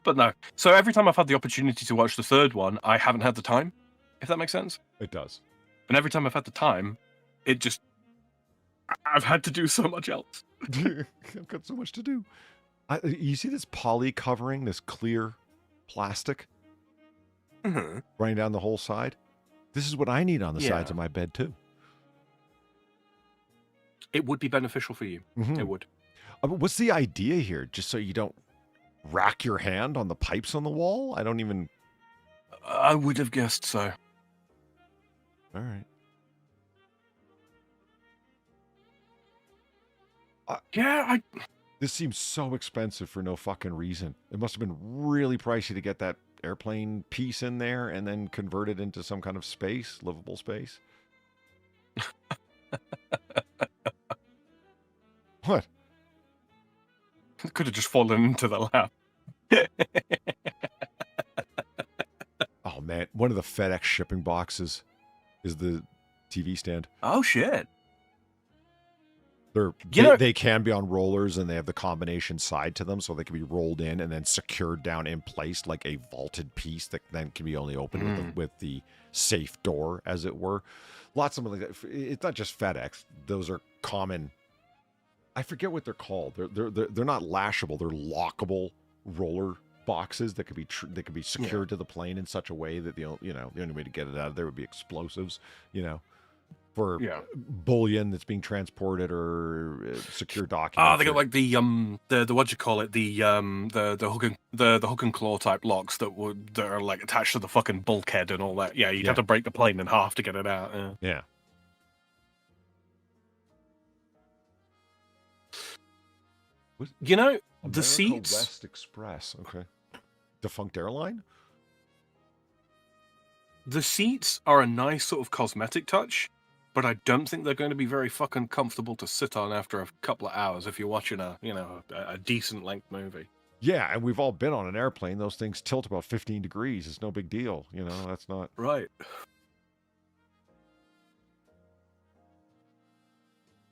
But no. So every time I've had the opportunity to watch the third one, I haven't had the time, if that makes sense. It does. And every time I've had the time, it just... I've had to do so much else. I've got so much to do. You see this poly covering, this clear plastic running down the whole side? This is what I need on the sides of my bed, too. It would be beneficial for you. Mm-hmm. It would. What's the idea here? Just so you don't rack your hand on the pipes on the wall? I don't even... I would have guessed so. All right. Yeah, This seems so expensive for no fucking reason. It must have been really pricey to get that airplane piece in there and then convert it into some kind of space, livable space. What? It could have just fallen into the lap. Oh, man. One of the FedEx shipping boxes is the TV stand. Oh, shit. They can be on rollers, and they have the combination side to them, so they can be rolled in and then secured down in place like a vaulted piece that then can be only opened with the safe door, as it were. Lots of them like that. It's not just FedEx; those are common. I forget what they're called. They're not lashable. They're lockable roller boxes that could be secured to the plane in such a way that the only way to get it out of there would be explosives. For bullion that's being transported or secure documents. Oh, they got like the what do you call it? The hook and claw type locks that are like attached to the fucking bulkhead and all that. Yeah, you'd have to break the plane in half to get it out. Yeah. You know, the America seats. West Express. Okay. Defunct airline. The seats are a nice sort of cosmetic touch, but I don't think they're going to be very fucking comfortable to sit on after a couple of hours if you're watching a decent length movie. Yeah, and we've all been on an airplane. Those things tilt about 15 degrees. It's no big deal. That's not... Right.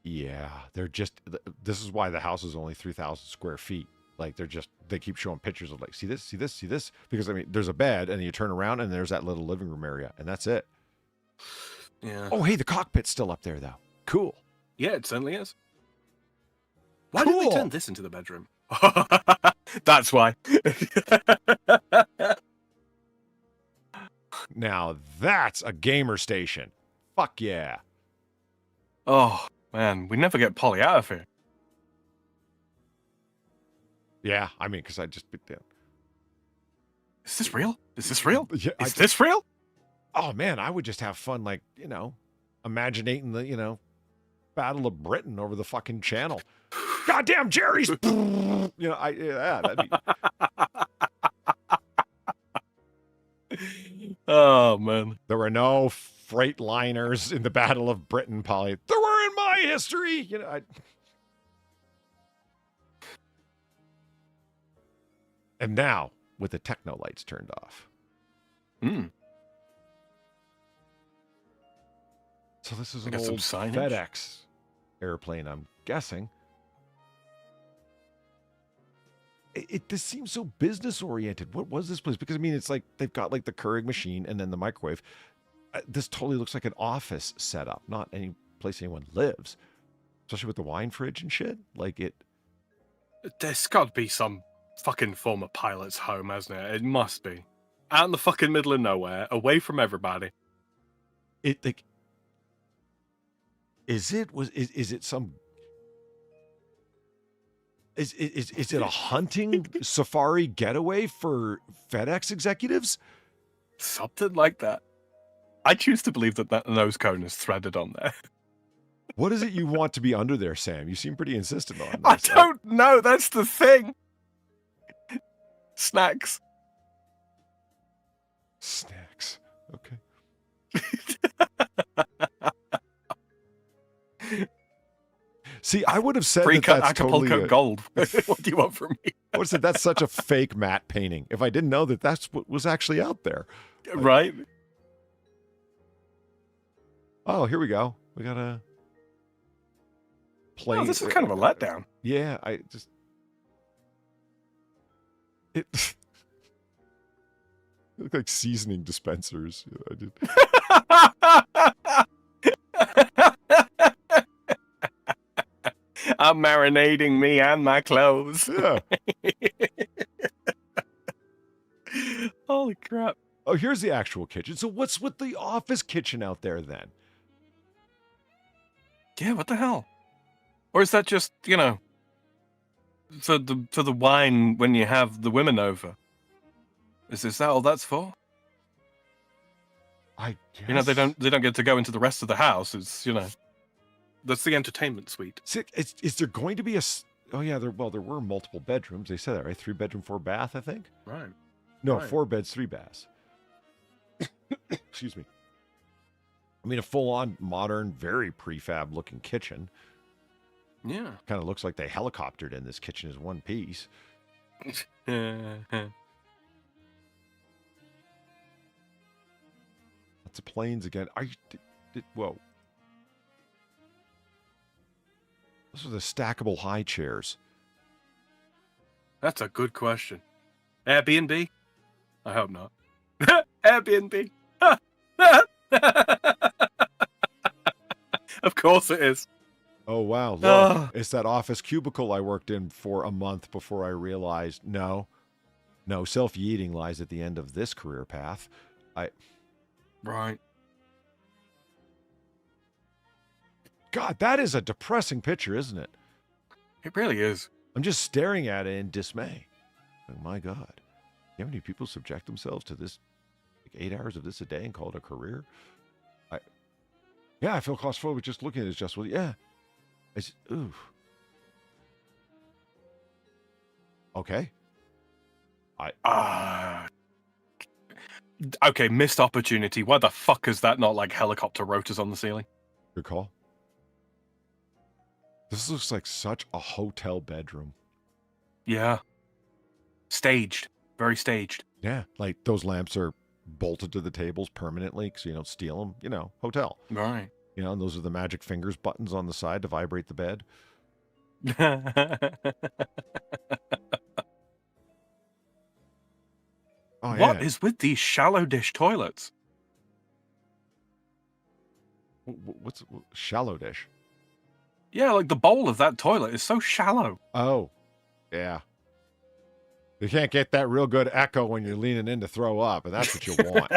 Yeah, they're just... This is why the house is only 3,000 square feet. Like, they keep showing pictures of like, see this, see this, see this. Because, I mean, there's a bed, and then you turn around, and there's that little living room area, and that's it. Yeah. Oh, hey, the cockpit's still up there, though. Cool. Yeah, it certainly is. Why did they turn this into the bedroom? That's why. Now, that's a gamer station. Fuck yeah. Oh, man, we never get Polly out of here. Yeah, I mean, because I just... Is this real? Is this real? Yeah, Is this real? Oh, man, I would just have fun, like, imaginating the, Battle of Britain over the fucking channel. Goddamn Jerry's! That'd be... Oh, man. There were no freight liners in the Battle of Britain, Polly. There were in my history! And now, with the techno lights turned off. So this is an old FedEx airplane, I'm guessing. This seems so business oriented. What was this place? Because I mean, it's like they've got like the Keurig machine and then the microwave. This totally looks like an office setup, not any place anyone lives. Especially with the wine fridge and shit. Like it. There's got to be some fucking former pilot's home, hasn't it? It must be. Out in the fucking middle of nowhere, away from everybody. Is it a hunting safari getaway for FedEx executives? Something like that. I choose to believe that nose cone is threaded on there. What is it you want to be under there, Sam? You seem pretty insistent on I this. don't know. That's the thing. Snacks. Snacks. Okay. See, I would have said Free that cut that's Acapulco totally gold. What do you want from me? I would have said that's such a fake matte painting if I didn't know that that's what was actually out there. Right? Oh, here we go. We got a plane. Oh, this is kind of a letdown. Yeah, I just it look like seasoning dispensers. I did. I'm marinating me and my clothes. Yeah. Holy crap. Oh, here's the actual kitchen. So what's with the office kitchen out there then? Yeah, what the hell? Or is that just, you know, for the wine when you have the women over? Is that all that's for? I guess. You know, they don't get to go into the rest of the house. It's, you know, that's the entertainment suite. See, is there going to be a? Oh yeah, there were multiple bedrooms. They said that, right? 3 bedroom, 4 bath, I think. Right. No, Right. 4 beds, 3 baths. Excuse me. I mean, a full-on modern, very prefab looking kitchen. Yeah. Kind of looks like they helicoptered in this kitchen as one piece. Lots of planes again. Are you? Whoa. Those are the stackable high chairs. That's a good question. Airbnb? I hope not. Airbnb. Of course it is. Oh, wow. Look, it's that office cubicle I worked in for a month before I realized, no, self-yeeting lies at the end of this career path. Right. God, that is a depressing picture, isn't it? It really is. I'm just staring at it in dismay. Oh, my God. You know how many people subject themselves to this, like 8 hours of this a day and call it a career? I feel claustrophobic just looking at it. Just, well, yeah. Ooh. Okay. Okay, missed opportunity. Why the fuck is that not like helicopter rotors on the ceiling? Good call. This looks like such a hotel bedroom. Yeah. Staged. Very staged. Yeah, like those lamps are bolted to the tables permanently so you don't steal them. You know, hotel. Right. You know, and those are the magic fingers buttons on the side to vibrate the bed. Oh, What yeah. is with these shallow dish toilets? What's shallow dish? Yeah, like the bowl of that toilet is so shallow. Oh, yeah. You can't get that real good echo when you're leaning in to throw up, and that's what you want.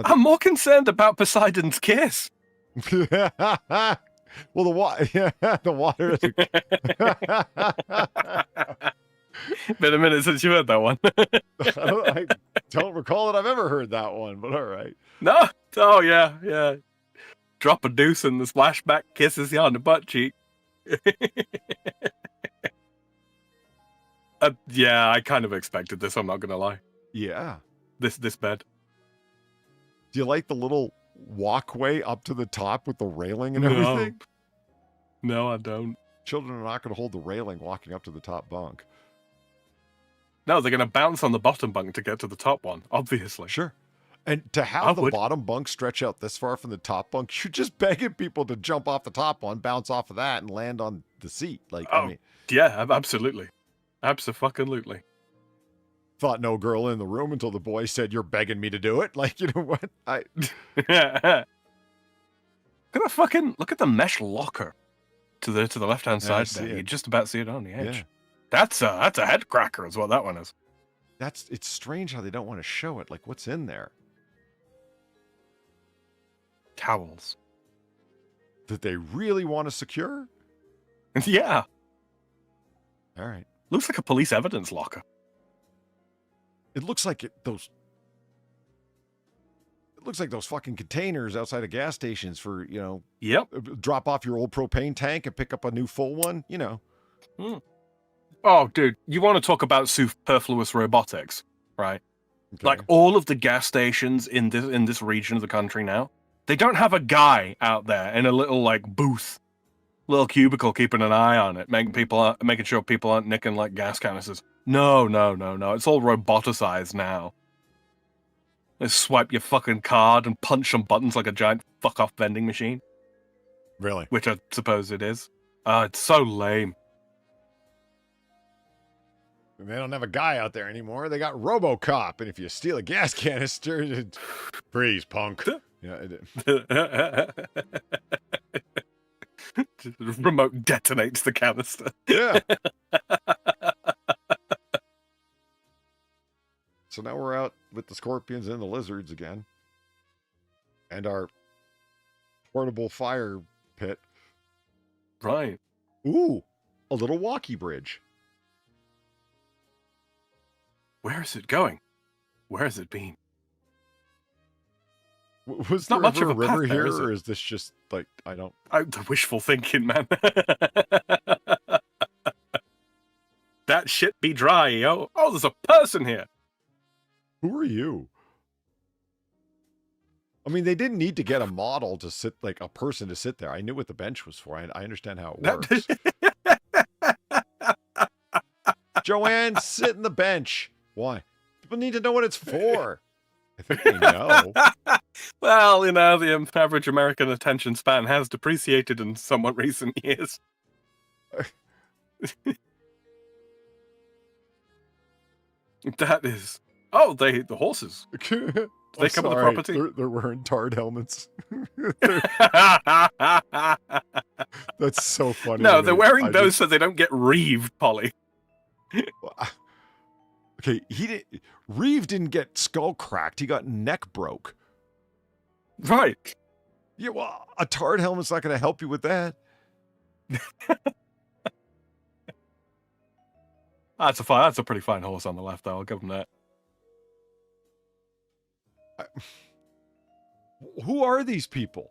I'm more concerned about Poseidon's kiss. Well, the water is. Been a minute since you heard that one. I don't recall that I've ever heard that one, but all right. No? Oh, yeah. Drop a deuce and the splashback kisses you on the butt cheek. Yeah, I kind of expected this, I'm not going to lie. Yeah. This bed. Do you like the little walkway up to the top with the railing and everything? No, I don't. Children are not going to hold the railing walking up to the top bunk. No, they're going to bounce on the bottom bunk to get to the top one, obviously. Sure. And to have the bottom bunk stretch out this far from the top bunk, you're just begging people to jump off the top one, bounce off of that, and land on the seat. Like, I mean, yeah, absolutely. Absolutely. Thought no girl in the room until the boy said, "You're begging me to do it." Like, you know what? Look at the mesh locker to the left hand side there. You just about see it on the edge. Yeah. That's a head cracker, is what that one is. It's strange how they don't want to show it. Like, what's in there? Towels. That they really want to secure? Yeah. All right. Looks like a police evidence locker. It looks like looks like those fucking containers outside of gas stations for, you know, Yep. drop off your old propane tank and pick up a new full one, you know. Oh, dude, you want to talk about superfluous robotics, right? Okay. Like all of the gas stations in this region of the country now, they don't have a guy out there in a little like booth, little cubicle, keeping an eye on it, making sure people aren't nicking like gas canisters. No. It's all roboticized now. They swipe your fucking card and punch some buttons like a giant fuck off vending machine. Really? Which I suppose it is. It's so lame. They don't have a guy out there anymore. They got RoboCop, and if you steal a gas canister, freeze, punk. Yeah, Remote detonates the canister. Yeah. So now we're out with the scorpions and the lizards again, and our portable fire pit. Right. Ooh, a little walkie bridge. Where is it going? Where has it been? Was there not much ever of a a path river there, here, is it? or is this just like The wishful thinking, man. That shit be dry, yo. Oh, there's a person here. Who are you? I mean, they didn't need to get a model to sit, like a person to sit there. I knew what the bench was for. I understand how it works. Joanne, sit in the bench. Why? People need to know what it's for. I think they know. Well, you know, the average American attention span has depreciated in somewhat recent years. That is... Oh, the horses. They come with the property. They're wearing tarred helmets. That's so funny. No, they're wearing those so they don't get reeved, Polly. Okay, Reeve didn't get skull cracked. He got neck broke. Right. Yeah, well, a tarred helmet's not going to help you with that. That's a pretty fine horse on the left, though. I'll give him that. Who are these people?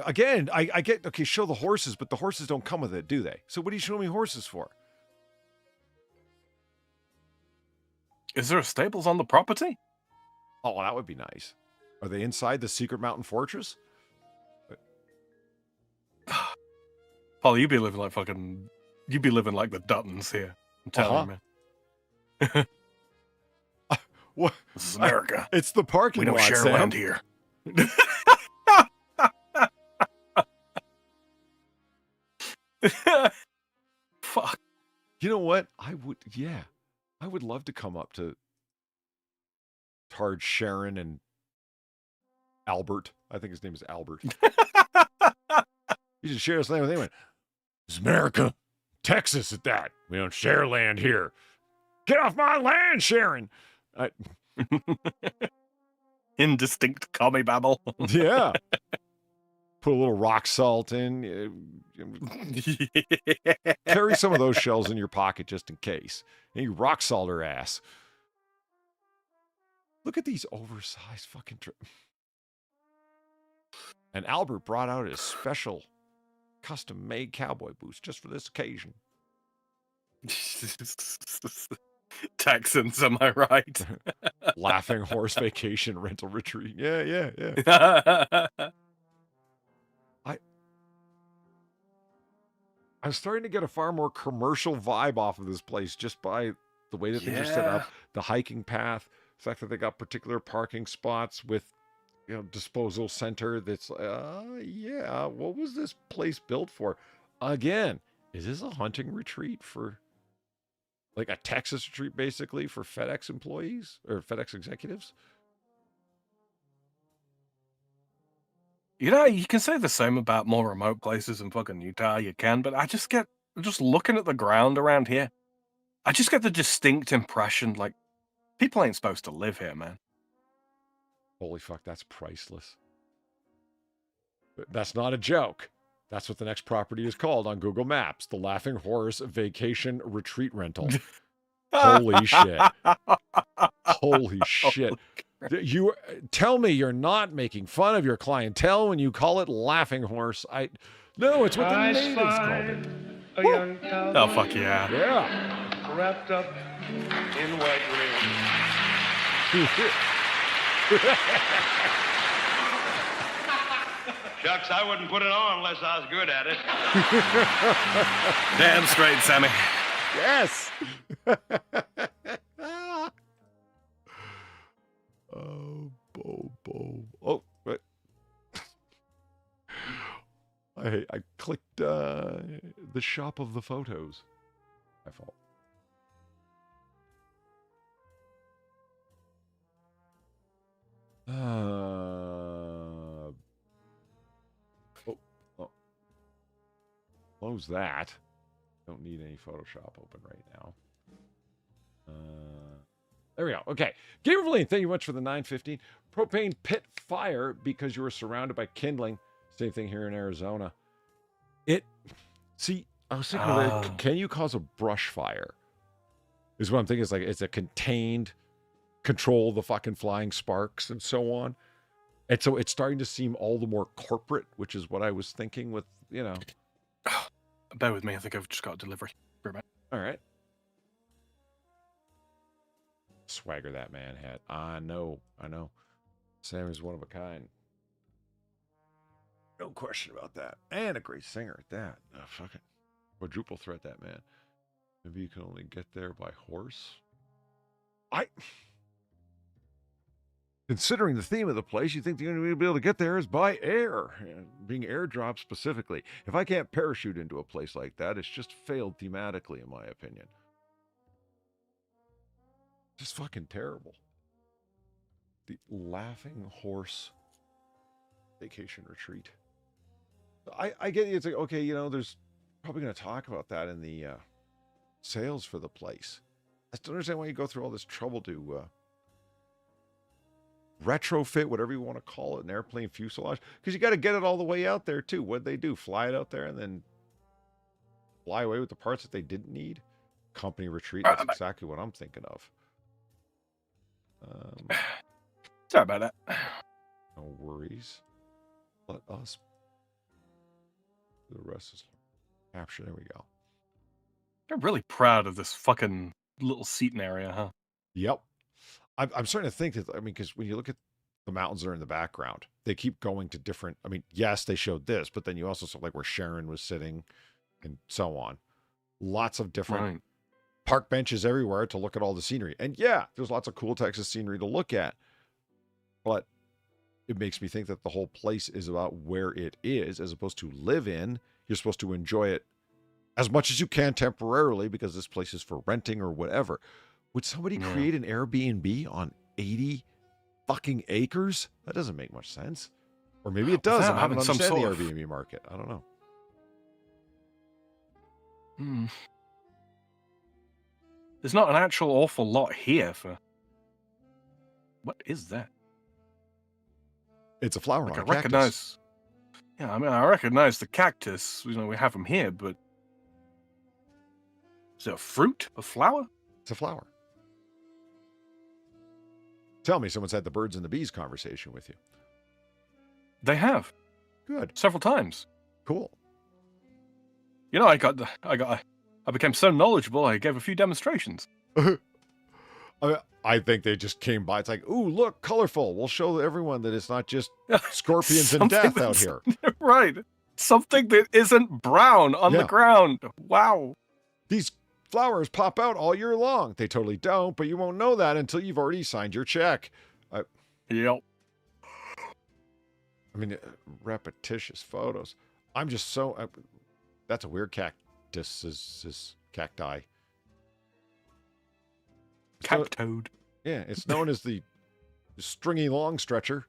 Again, I get, okay, show the horses, but the horses don't come with it, do they? So what are you showing me horses for? Is there a stables on the property? Oh, that would be nice. Are they inside the secret mountain fortress? Polly, you'd be living like the Duttons here. I'm telling you, man. What? This is America. It's the parking We don't lot, share Sam. land here. Fuck. You know what? I would love to come up to Tarred Sharon and Albert. I think his name is Albert. He just shared his land with anyone. It's America. Texas at that. We don't share land here. Get off my land, Sharon. Indistinct commie babble. Yeah. Put a little rock salt in. Carry some of those shells in your pocket just in case. And you rock salt her ass. Look at these oversized fucking... And Albert brought out his special custom-made cowboy boots just for this occasion. Texans, am I right? Laughing Horse Vacation Rental Retreat. Yeah. I'm starting to get a far more commercial vibe off of this place just by the way that things are set up, the hiking path, the fact that they got particular parking spots with, you know, disposal center. That's yeah. What was this place built for? Again, is this a hunting retreat for, like a Texas retreat, basically for FedEx employees or FedEx executives? You know, you can say the same about more remote places in fucking Utah, you can, but just looking at the ground around here, I just get the distinct impression, like, people ain't supposed to live here, man. Holy fuck, that's priceless. That's not a joke. That's what the next property is called on Google Maps. The Laughing Horse Vacation Retreat Rental. Holy shit. Holy shit. You tell me you're not making fun of your clientele when you call it laughing horse. No, it's what the natives called it. A young cow Oh, fuck yeah. Yeah. wrapped up in white lace. Shucks, I wouldn't put it on unless I was good at it. Damn straight, Sammy. Yes. Oh, Bo. Oh, wait. I clicked the shop of the photos. My fault. Close that. Don't need any Photoshop open right now. There we go. Okay. Gamer Lane, thank you much for the 915. Propane pit fire because you were surrounded by kindling. Same thing here in Arizona. See, I was thinking, can you cause a brush fire? Is what I'm thinking. Is like it's a contained, control the fucking flying sparks and so on. And so it's starting to seem all the more corporate, which is what I was thinking with, Bear with me. I think I've just got a delivery. All right. Swagger that man had. I know. Sammy's one of a kind. No question about that. And a great singer at that. Fucking quadruple threat, that man. Maybe you can only get there by horse. Considering the theme of the place, you think the only way to be able to get there is by air. Being airdropped specifically. If I can't parachute into a place like that, it's just failed thematically, in my opinion. Just fucking terrible. The Laughing Horse Vacation Retreat. I get it. It's like, okay, there's probably going to talk about that in the sales for the place. I still understand why you go through all this trouble to retrofit, whatever you want to call it, an airplane fuselage, because you got to get it all the way out there too. What'd they do? Fly it out there and then fly away with the parts that they didn't need? Company retreat. That's exactly what I'm thinking of. Sorry about that. No worries. Let us. The rest is capture. There we go. I'm really proud of this fucking little seating area, huh? Yep. I'm starting to think that, because when you look at the mountains that are in the background, they keep going to different, yes, they showed this, but then you also saw like where Sharon was sitting and so on. Lots of different park benches everywhere to look at all the scenery. And yeah, there's lots of cool Texas scenery to look at. But it makes me think that the whole place is about where it is as opposed to live in. You're supposed to enjoy it as much as you can temporarily because this place is for renting or whatever. Would somebody create an Airbnb on 80 fucking acres? That doesn't make much sense. Or maybe it does. I haven't understand the Airbnb market. I don't know. There's not an actual awful lot here for... What is that? It's a flower like on a cactus. Recognize... Yeah, I recognize the cactus. We have them here, but... Is it a fruit? A flower? It's a flower. Tell me someone's had the birds and the bees conversation with you. They have. Good. Several times. Cool. I became so knowledgeable, I gave a few demonstrations. I think they just came by. It's like, ooh, look, colorful. We'll show everyone that it's not just scorpions and death out here. Right. Something that isn't brown on the ground. Wow. These flowers pop out all year long. They totally don't, but you won't know that until you've already signed your check. Yep. Repetitious photos. I'm just so... that's a weird cactus. Is cacti. Cactoad. Yeah, it's known as the stringy long stretcher.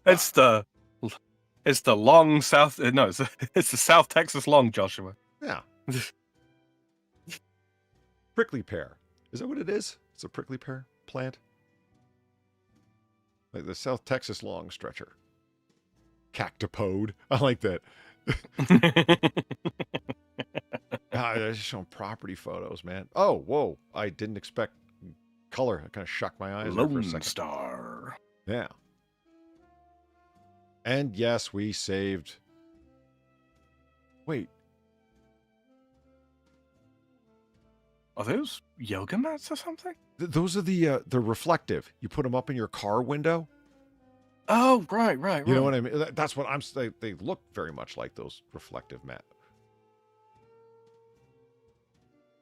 It's the long south. No, it's the South Texas long, Joshua. Yeah. Prickly pear. Is that what it is? It's a prickly pear plant. Like the South Texas long stretcher. Cactopode. I like that. They're just showing property photos, man. Oh, whoa. I didn't expect color. I kind of shocked my eyes there for a Lone second. Star. Yeah. And yes, we saved. Wait. Are those yoga mats or something? Those are the reflective. You put them up in your car window. Oh, right. You know what I mean? That's what I'm saying. They look very much like those reflective mat.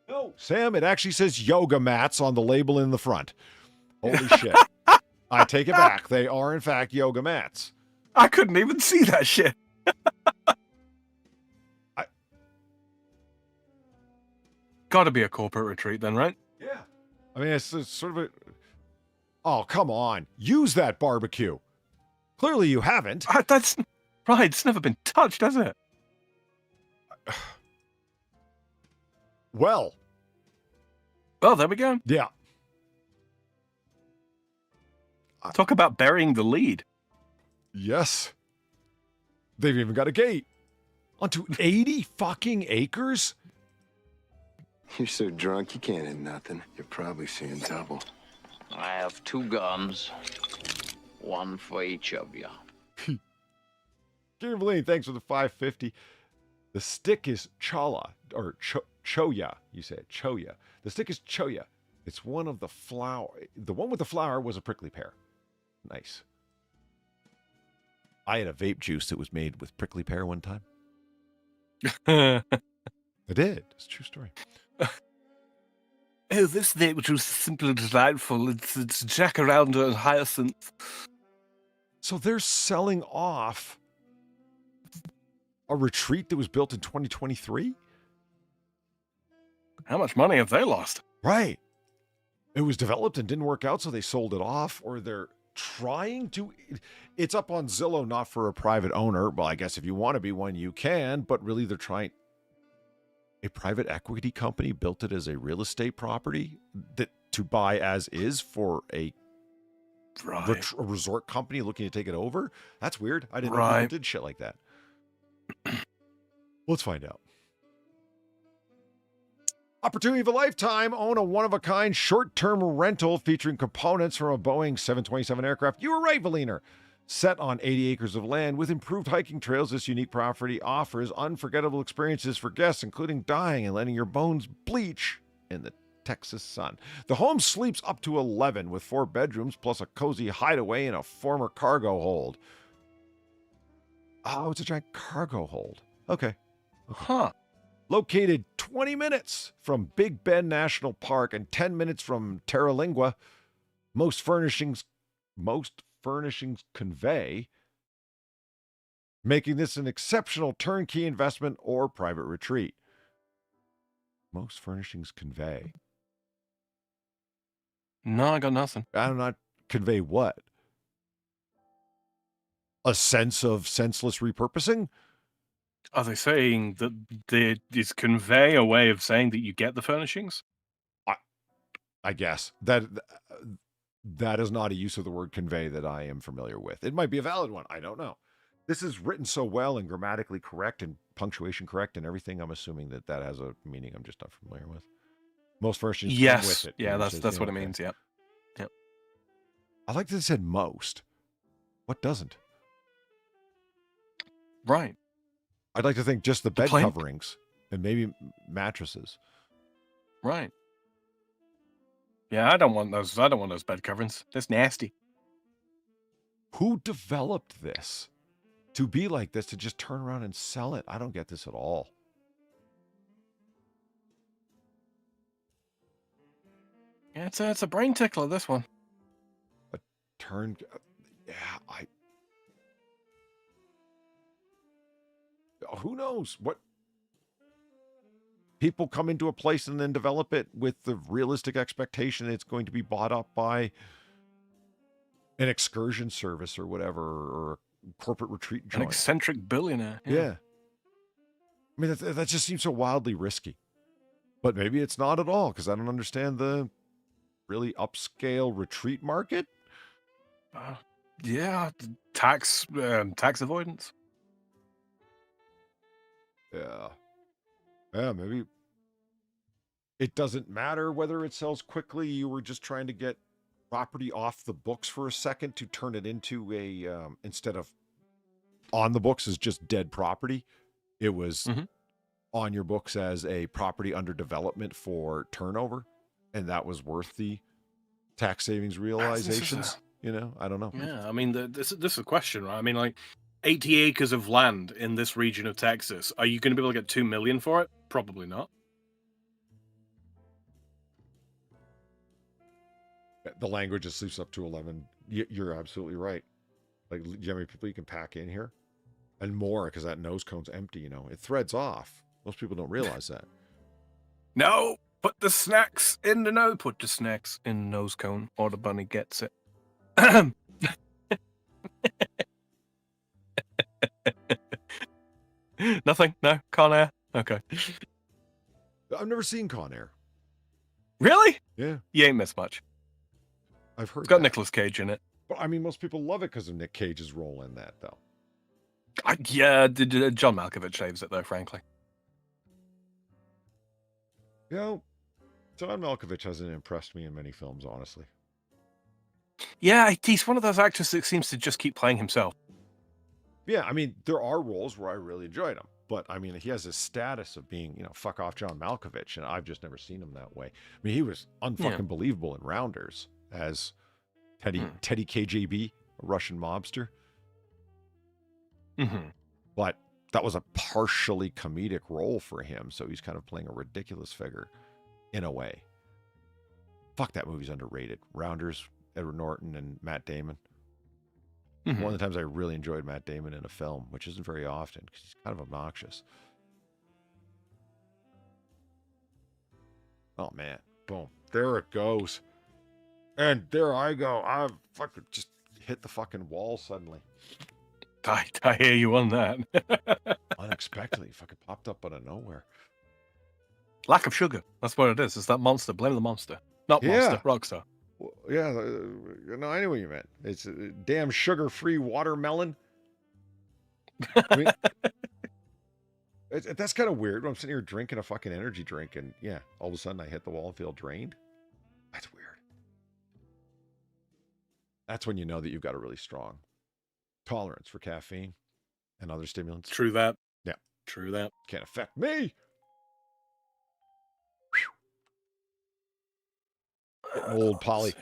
No, Sam, it actually says yoga mats on the label in the front. Holy shit. I take it back. They are, in fact, yoga mats. I couldn't even see that shit. Gotta be a corporate retreat then, right? Yeah. I mean, it's sort of a... Oh, come on. Use that barbecue. Clearly you haven't. That's right. It's never been touched, has it? Well, there we go. yeah. Talk about burying the lead. Yes. They've even got a gate. Onto 80 fucking acres? You're so drunk you can't hit nothing. You're probably seeing double. I have 2 guns. 1 for each of you. Kimberly, thanks for the 550. The stick is chala, or choya. You said choya. The stick is choya. It's one of the flower. The one with the flower was a prickly pear. Nice. I had a vape juice that was made with prickly pear one time. I did. It's a true story. Oh, this vape juice is simply delightful. It's jacaranda and hyacinth. So they're selling off a retreat that was built in 2023? How much money have they lost? Right. It was developed and didn't work out, so they sold it off, or they're trying to... It's up on Zillow, not for a private owner. Well, I guess if you want to be one, you can, but really they're trying... A private equity company built it as a real estate property that to buy as is for a resort company looking to take it over. That's weird. I didn't know people did shit like that. Let's find out. Opportunity of a lifetime. Own a one-of-a-kind short-term rental featuring components from a Boeing 727 aircraft. You were right, Valiner. Set on 80 acres of land with improved hiking trails, this unique property offers unforgettable experiences for guests, including dying and letting your bones bleach in the Texas sun. The home sleeps up to 11 with 4 bedrooms plus a cozy hideaway and a former cargo hold. Oh, it's a giant cargo hold. Okay. Huh. Located 20 minutes from Big Bend National Park and 10 minutes from Terralingua. Most furnishings convey, making this an exceptional turnkey investment or private retreat. Most furnishings convey. No, I got nothing. I do not convey what? A sense of senseless repurposing? Are they saying that is convey a way of saying that you get the furnishings? I guess. That is not a use of the word convey that I am familiar with. It might be a valid one. I don't know. This is written so well and grammatically correct and punctuation correct and everything. I'm assuming that has a meaning I'm just not familiar with. Most furnishings come with it. Yeah, that's what it means. Yep. I like that it said most. What doesn't? Right. I'd like to think just the bed plain- coverings and maybe mattresses. Right. Yeah, I don't want those. I don't want those bed coverings. That's nasty. Who developed this to be like this, to just turn around and sell it? I don't get this at all. Yeah, it's a brain tickler, this one. Who knows what people come into a place and then develop it with the realistic expectation it's going to be bought up by an excursion service or whatever, or a corporate retreat joint. An eccentric billionaire. Yeah. I mean, that just seems so wildly risky. But maybe it's not at all, because I don't understand the really upscale retreat market. Yeah, tax avoidance. Yeah. Yeah, maybe It doesn't matter whether it sells quickly. You were just trying to get property off the books for a second to turn it into a, instead of on the books as just dead property, it was on your books as a property under development for turnover. And that was worth the tax savings realizations. You know, I don't know. Yeah, I mean, this is a question, right? I mean, like, 80 acres of land in this region of Texas. Are you going to be able to get $2 million for it? Probably not. The language just sleeps up to 11. You're absolutely right. Like, do you have any people you can pack in here? And more, because that nose cone's empty, you know. It threads off. Most people don't realize that. No, put the snacks in the nose. Put the snacks in the nose cone, or the bunny gets it. Nothing? No? Con Air? Okay. I've never seen Con Air. Really? Yeah. You ain't missed much. I've heard It's got that. Nicolas Cage in it. But, I mean, most people love it because of Nick Cage's role in that, though. Yeah, John Malkovich saves it, though, frankly. You know, John Malkovich hasn't impressed me in many films, honestly. Yeah, he's one of those actors that seems to just keep playing himself. Yeah, I mean, there are roles where I really enjoyed him. But, I mean, he has a status of being, you know, fuck off John Malkovich, and I've just never seen him that way. I mean, he was unfucking believable in Rounders as Teddy KGB, a Russian mobster. But that was a partially comedic role for him, so he's kind of playing a ridiculous figure in a way. Fuck, that movie's underrated. Rounders, Edward Norton, and Matt Damon. One of the times I really enjoyed Matt Damon in a film, which isn't very often because he's kind of obnoxious. Oh man, boom, there it goes, and there I go. I fucking just hit the fucking wall suddenly. I hear you on that. Unexpectedly, fucking popped up out of nowhere. Lack of sugar. That's what it is. It's that monster. Blame the monster. Not monster. Rockstar. Well, yeah, no, I knew what you meant. It's a damn sugar-free watermelon. I mean, that's kind of weird. I'm sitting here drinking a fucking energy drink, and yeah, all of a sudden I hit the wall and feel drained. That's weird. That's when you know that you've got a really strong tolerance for caffeine and other stimulants. True that. Yeah. True that. Can't affect me. Old Polly.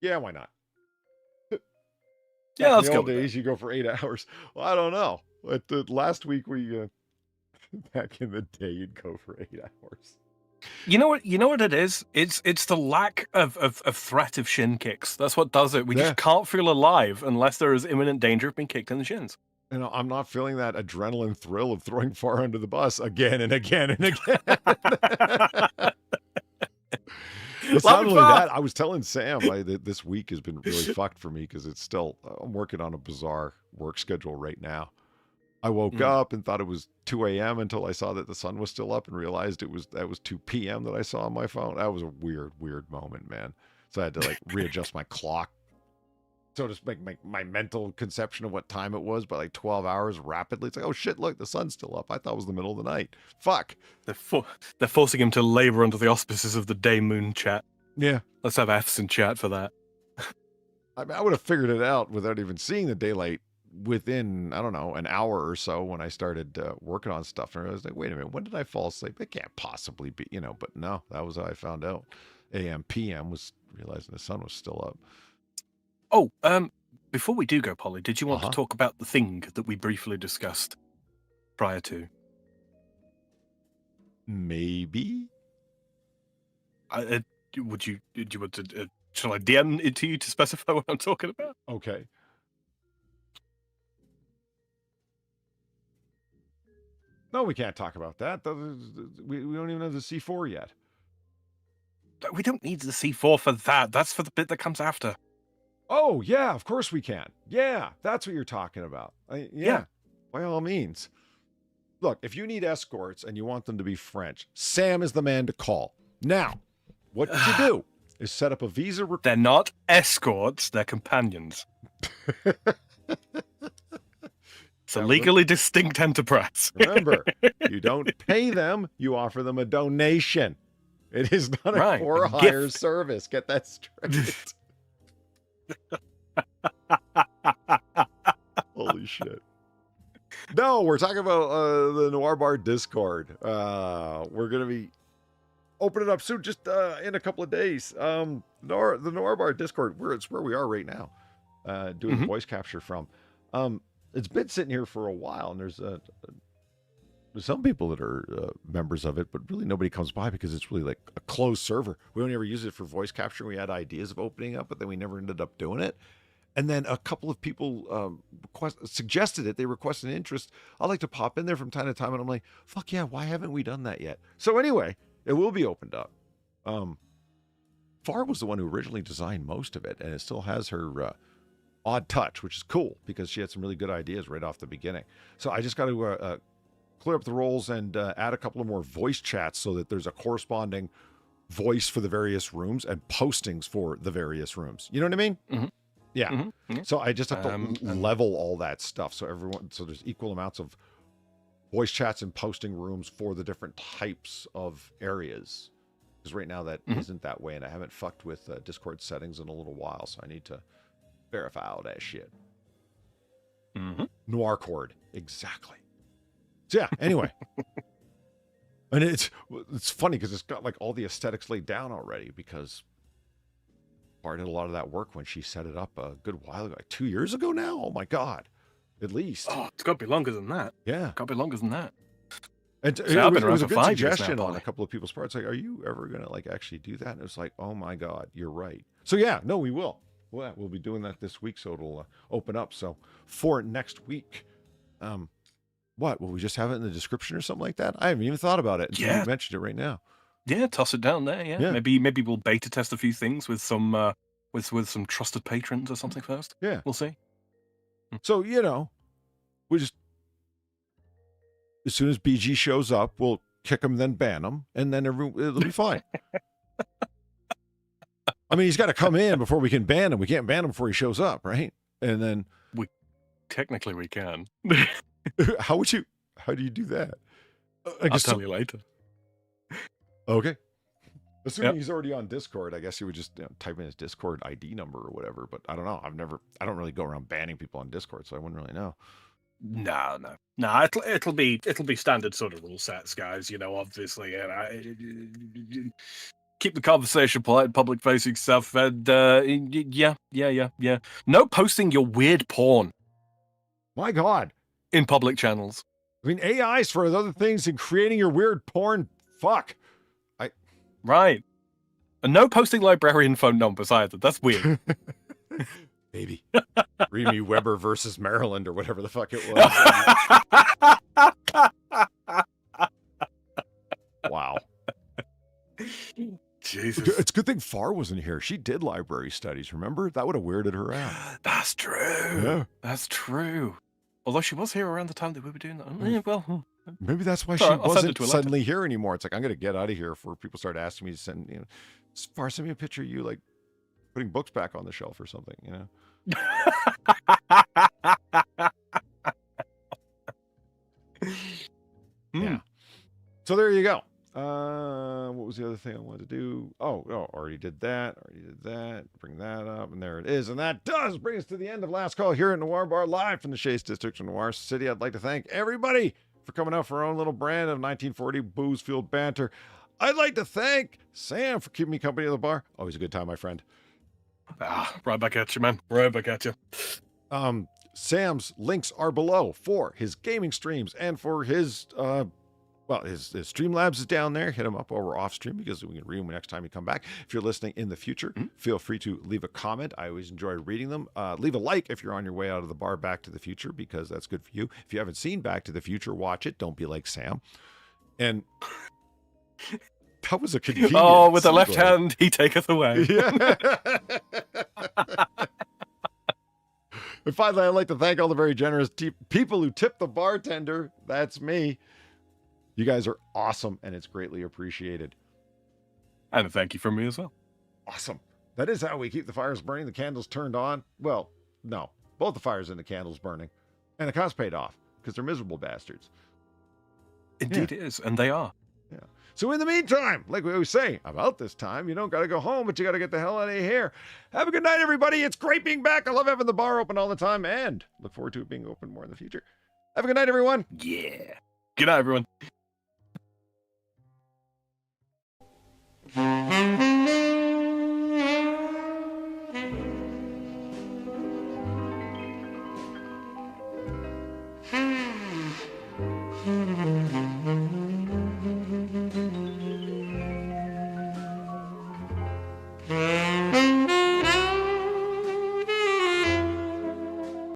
Yeah, why not? Yeah, let's the go. Old days, you go for 8 hours. Well, I don't know. But last week we back in the day, you'd go for 8 hours. You know what? You know what it is? It's the lack of threat of shin kicks. That's what does it. We just can't feel alive unless there is imminent danger of being kicked in the shins. You know, I'm not feeling that adrenaline thrill of throwing far under the bus again and again and again. It's not only that. I was telling Sam that this week has been really fucked for me because it's still, I'm working on a bizarre work schedule right now. I woke up and thought it was 2 a.m. until I saw that the sun was still up and realized that was 2 p.m. that I saw on my phone. That was a weird moment, man. So I had to like readjust my clock. So to make my mental conception of what time it was by like 12 hours rapidly. It's like, oh shit, look, the sun's still up. I thought it was the middle of the night. Fuck. They're forcing him to labor under the auspices of the day moon chat. Yeah. Let's have F's in chat for that. I mean, I would have figured it out without even seeing the daylight within, I don't know, an hour or so when I started working on stuff. And I was like, wait a minute, when did I fall asleep? It can't possibly be, you know, but no, that was how I found out. AM, PM was realizing the sun was still up. Oh, before we do go, Polly, did you want to talk about the thing that we briefly discussed prior to? Maybe. Do you want to? Shall I DM it to you to specify what I'm talking about? Okay. No, we can't talk about that. We don't even have the C4 yet. We don't need the C4 for that. That's for the bit that comes after. Oh, yeah, of course we can. Yeah, that's what you're talking about. Yeah, by all means. Look, if you need escorts and you want them to be French, Sam is the man to call. Now, what you do is set up a visa. They're not escorts, they're companions. It's a legally distinct enterprise. Remember, you don't pay them, you offer them a donation. It is not a for-hire service. Get that straight. Holy shit. No, we're talking about the Noir Bar Discord. We're going to be opening up soon, just in a couple of days. The Noir Bar Discord, it's where we are right now, doing voice capture from. It's been sitting here for a while, and there's some people that are members of it, but really nobody comes by because it's really like a closed server. We only ever use it for voice capture. We had ideas of opening up, but then we never ended up doing it. And then a couple of people suggested it. They requested an interest. I like to pop in there from time to time, and I'm like, fuck yeah, why haven't we done that yet? So anyway, it will be opened up. Far was the one who originally designed most of it, and it still has her odd touch, which is cool because she had some really good ideas right off the beginning. So I just got to clear up the roles and add a couple of more voice chats so that there's a corresponding voice for the various rooms and postings for the various rooms. You know what I mean? Mm-hmm. Yeah. Mm-hmm. So I just have to level all that stuff. So there's equal amounts of voice chats and posting rooms for the different types of areas. Because right now that isn't that way. And I haven't fucked with Discord settings in a little while. So I need to verify all that shit. Noir Cord. Exactly. So yeah, anyway. And it's funny because it's got like all the aesthetics laid down already because Bart did a lot of that work when she set it up a good while ago, like 2 years ago now. Oh my God, at least. Oh, it's got to be longer than that. Yeah, got to be longer than that. And it was a good suggestion on a couple of people's parts. Like, are you ever gonna like actually do that? And it was like, oh my God, you're right. So yeah, no, we will. We'll be doing that this week, so it'll open up. So for next week, what will we just have it in the description or something like that? I haven't even thought about it. You mentioned it right now. Yeah, toss it down there. Yeah. Maybe we'll beta test a few things with some with some trusted patrons or something first. Yeah, we'll see. So we just as soon as BG shows up, we'll kick him, then ban him, and then it'll be fine. I mean, he's got to come in before we can ban him. We can't ban him before he shows up, right? And then technically we can. How do you do that? I'll tell you later. Okay. Assuming he's already on Discord, I guess he would just type in his Discord ID number or whatever. But I don't know. I don't really go around banning people on Discord, so I wouldn't really know. No. It'll be standard sort of rule sets, guys. Obviously, keep the conversation polite, public facing stuff, and yeah. No posting your weird porn. My God. In public channels. I mean, AI's for other things than creating your weird porn. Fuck. Right. And no posting librarian phone numbers either. That's weird. Maybe. Read me Weber versus Maryland or whatever the fuck it was. Wow. Jesus. It's a good thing Far wasn't here. She did library studies, remember? That would have weirded her out. That's true. Yeah. That's true. Although she was here around the time that we were doing that. Well, maybe that's why she wasn't suddenly here anymore. It's like, I'm going to get out of here before people start asking me to send, Far, send me a picture of you, like, putting books back on the shelf or something, Yeah. So there you go. What was the other thing I wanted to do? Oh, already did that. Bring that up, and there it is. And that does bring us to the end of Last Call here at Noir Bar, live from the Chase District of Noir City. I'd like to thank everybody for coming out for our own little brand of 1940 booze-fueled banter. I'd like to thank Sam for keeping me company at the bar. Always a good time, my friend. Right back at you, man. Right back at you. Sam's links are below for his gaming streams and for his his Streamlabs is down there. Hit him up while we're off stream because we can read them next time you come back. If you're listening in the future, feel free to leave a comment. I always enjoy reading them. Leave a like if you're on your way out of the bar Back to the Future because that's good for you. If you haven't seen Back to the Future, watch it. Don't be like Sam. And that was a convenient with the left hand, he taketh away. Yeah. And finally, I'd like to thank all the very generous people who tip the bartender. That's me. You guys are awesome, and it's greatly appreciated. And a thank you from me as well. Awesome. That is how we keep the fires burning, the candles turned on. Well, no, both the fires and the candles burning. And the cost paid off because they're miserable bastards. Indeed it is, and they are. Yeah. So in the meantime, like we always say, about this time, you don't got to go home, but you got to get the hell out of here. Have a good night, everybody. It's great being back. I love having the bar open all the time and look forward to it being open more in the future. Have a good night, everyone. Yeah. Good night, everyone. Mm-hmm.